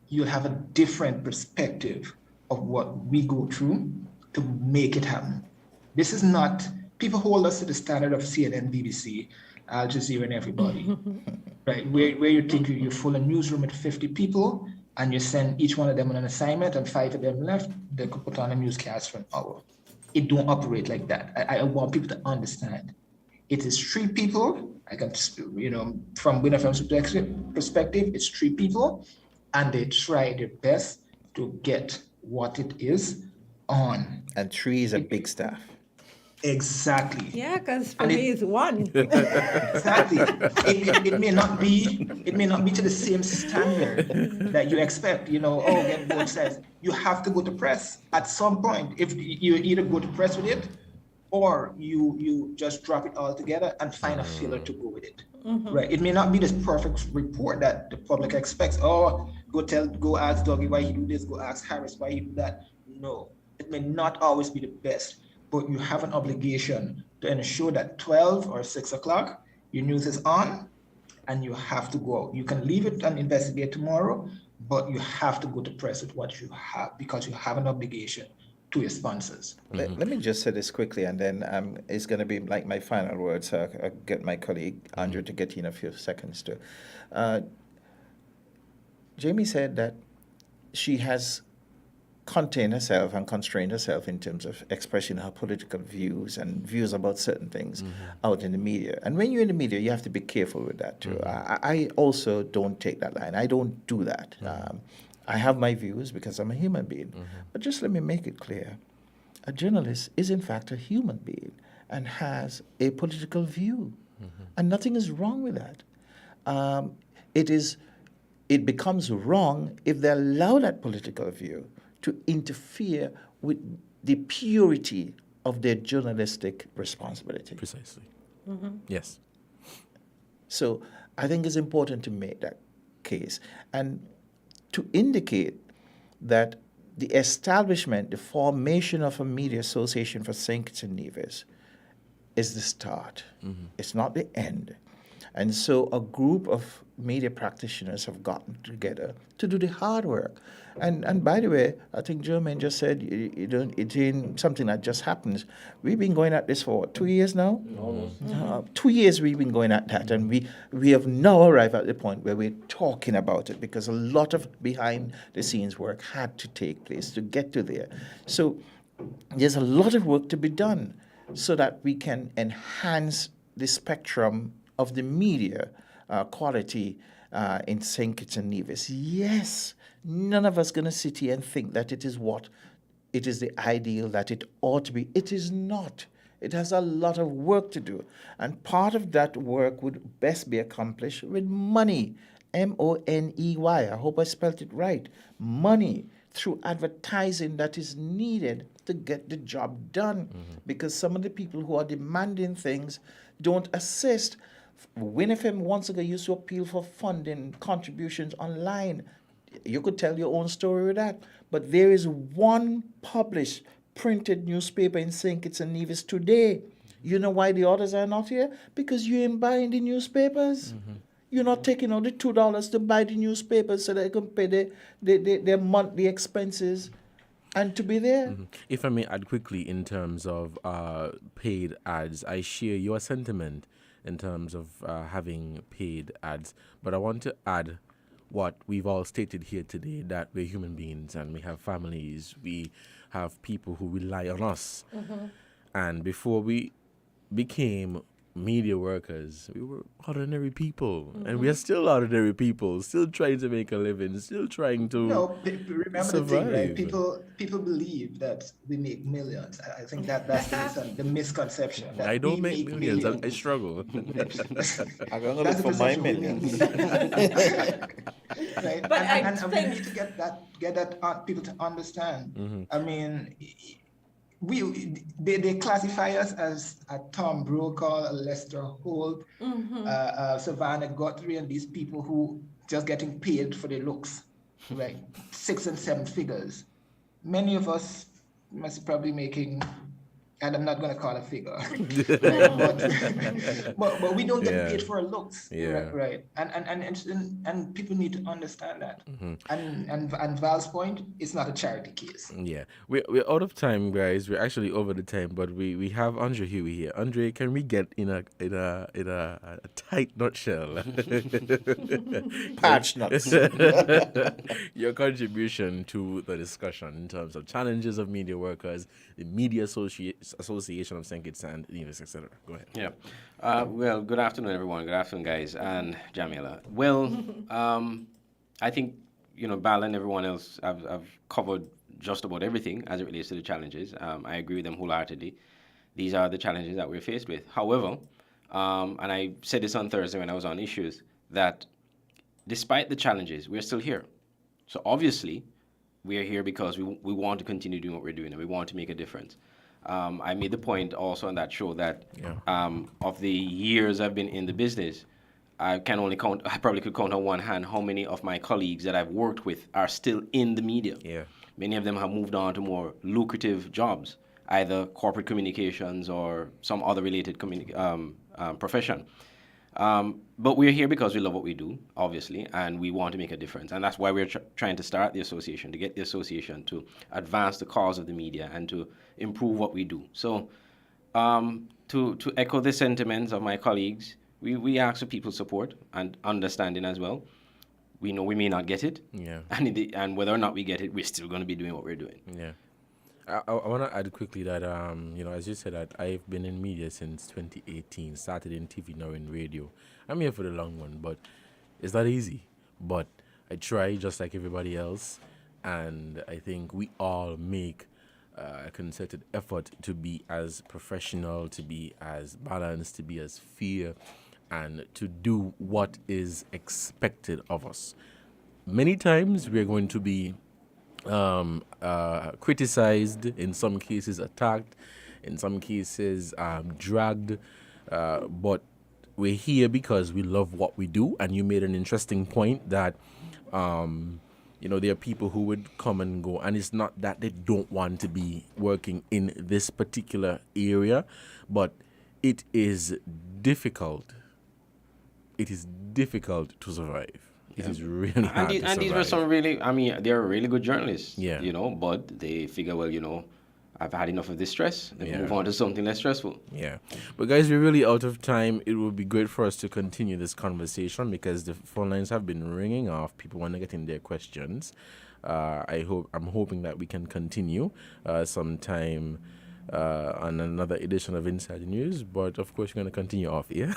you'll have a different perspective of what we go through to make it happen. This is not, people hold us to the standard of CNN, BBC, Al Jazeera, and everybody, right? Where you think you're full of newsroom with 50 people and you send each one of them on an assignment and 5 of them left, they could put on a newscast for an hour. It don't operate like that. I want people to understand. It is 3 people, I can, from WINNMedia perspective, it's 3 people, and they try their best to get what it is on. And 3 is a big staff. Exactly. Yeah, because for me it's 1. Exactly. It may not be to the same standard that you expect. Get both sides. You have to go to press at some point. If you either go to press with it, or you just drop it all together and find a filler to go with it. Right? It may not be this perfect report that the public expects. Oh, go ask Dougie why he do this. Go ask Harris why he do that. No, it may not always be the best, but you have an obligation to ensure that 12 or 6 o'clock, your news is on and you have to go out. You can leave it and investigate tomorrow, but you have to go to press with what you have because you have an obligation to your sponsors. Let me just say this quickly, and then it's going to be like my final words. I'll get my colleague Andrew to get in a few seconds too. Jamie said that she has contained herself and constrained herself in terms of expressing her political views and views about certain things out in the media. And when you're in the media, you have to be careful with that too. I also don't take that line. I don't do that. I have my views because I'm a human being. But just let me make it clear. A journalist is in fact a human being and has a political view. And nothing is wrong with that. It becomes wrong if they allow that political view to interfere with the purity of their journalistic responsibility. Precisely. Yes. So I think it's important to make that case and to indicate that the establishment, the formation of a media association for St. Kitts and Nevis is the start. It's not the end. And so a group of media practitioners have gotten together to do the hard work. And by the way, I think Jermaine just said it ain't something that just happens. We've been going at this for what, 2 years now? Almost. 2 years we've been going at that, and we have now arrived at the point where we're talking about it, because a lot of behind the scenes work had to take place to get to there. So there's a lot of work to be done so that we can enhance the spectrum of the media quality in St. Kitts and Nevis. Yes, none of us going to sit here and think that it is the ideal, that it ought to be. It is not. It has a lot of work to do. And part of that work would best be accomplished with money. Money. I hope I spelled it right. Money, through advertising that is needed to get the job done. Because some of the people who are demanding things don't assist. WINNFM once ago used to appeal for funding contributions online. You could tell your own story with that. But there is one published printed newspaper in St. Kitts and Nevis today. You know why the others are not here? Because you ain't buying the newspapers. You're not taking out the $2 to buy the newspapers so that you can pay their monthly expenses and to be there. If I may add quickly in terms of paid ads, I share your sentiment in terms of having paid ads. But I want to add what we've all stated here today, that we're human beings and we have families, we have people who rely on us. And before we became media workers, we were ordinary people, and we are still ordinary people, still trying to make a living, still trying to Remember survive. the thing, right? People believe that we make millions. I think that's the misconception. That I don't we make millions. I struggle. I'm gonna look for my millions. Right? But and we need to get that people to understand. I mean, they classify us as a Tom Brokaw, a Lester Holt, Savannah Guthrie, and these people who just getting paid for their looks, right? 6 and 7 figures. Many of us must probably making, and I'm not going to call a figure, but we don't get paid for our looks, right? And people need to understand that. And Val's point, it's not a charity case. Yeah, we're out of time, guys. We're actually over the time, but we have Andre Huey here. Andre, can we get in a tight nutshell? Patch nuts. Your contribution to the discussion in terms of challenges of media workers, the Media Association of St. Kitts and Nevis, etc. Go ahead. Yeah. Well, good afternoon, everyone. Good afternoon, guys, and Jamila. Well, I think Bal and everyone else have covered just about everything as it relates to the challenges. I agree with them wholeheartedly. These are the challenges that we're faced with. However, and I said this on Thursday when I was on Issues, that despite the challenges, we're still here. So obviously, we are here because we want to continue doing what we're doing and we want to make a difference. I made the point also on that show that of the years I've been in the business, I probably could count on one hand how many of my colleagues that I've worked with are still in the media. Yeah. Many of them have moved on to more lucrative jobs, either corporate communications or some other related profession. But we're here because we love what we do, obviously, and we want to make a difference. And that's why we're trying to start the association, to get the association to advance the cause of the media and to improve what we do. So to echo the sentiments of my colleagues, we ask for people's support and understanding as well. We know we may not get it, and whether or not we get it, we're still going to be doing what we're doing. Yeah. I want to add quickly that, as you said, that I've been in media since 2018, started in TV, now in radio. I'm here for the long run, but it's not easy. But I try just like everybody else, and I think we all make a concerted effort to be as professional, to be as balanced, to be as fair, and to do what is expected of us. Many times we're going to be criticized, in some cases attacked, in some cases dragged, but we're here because we love what we do. And you made an interesting point that there are people who would come and go, and it's not that they don't want to be working in this particular area, but it is difficult. It is difficult to survive. It is really hard to survive. And these were some really, I mean, they're really good journalists. Yeah. You know, but they figure, well, you know, I've had enough of this stress. Let me move on to something less stressful. Yeah. But guys, we're really out of time. It would be great for us to continue this conversation because the phone lines have been ringing off. People want to get in their questions. I'm hoping that we can continue sometime on another edition of Inside the News, but of course we're going to continue off here.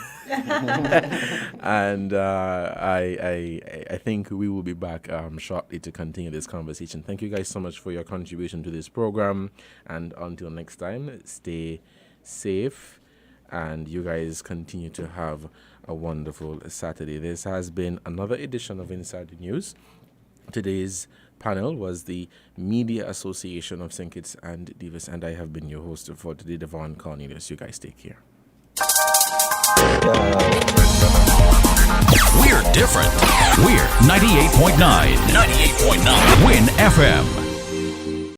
And I think we will be back shortly to continue this conversation. Thank you guys so much for your contribution to this program, and until next time, stay safe, and you guys continue to have a wonderful Saturday. This has been another edition of Inside the News. Today's panel was the Media Association of St. Kitts and Nevis, and I have been your host for today, Devon Cornelius. You guys take care. We're different. We're 98.9. 98.9 Win FM.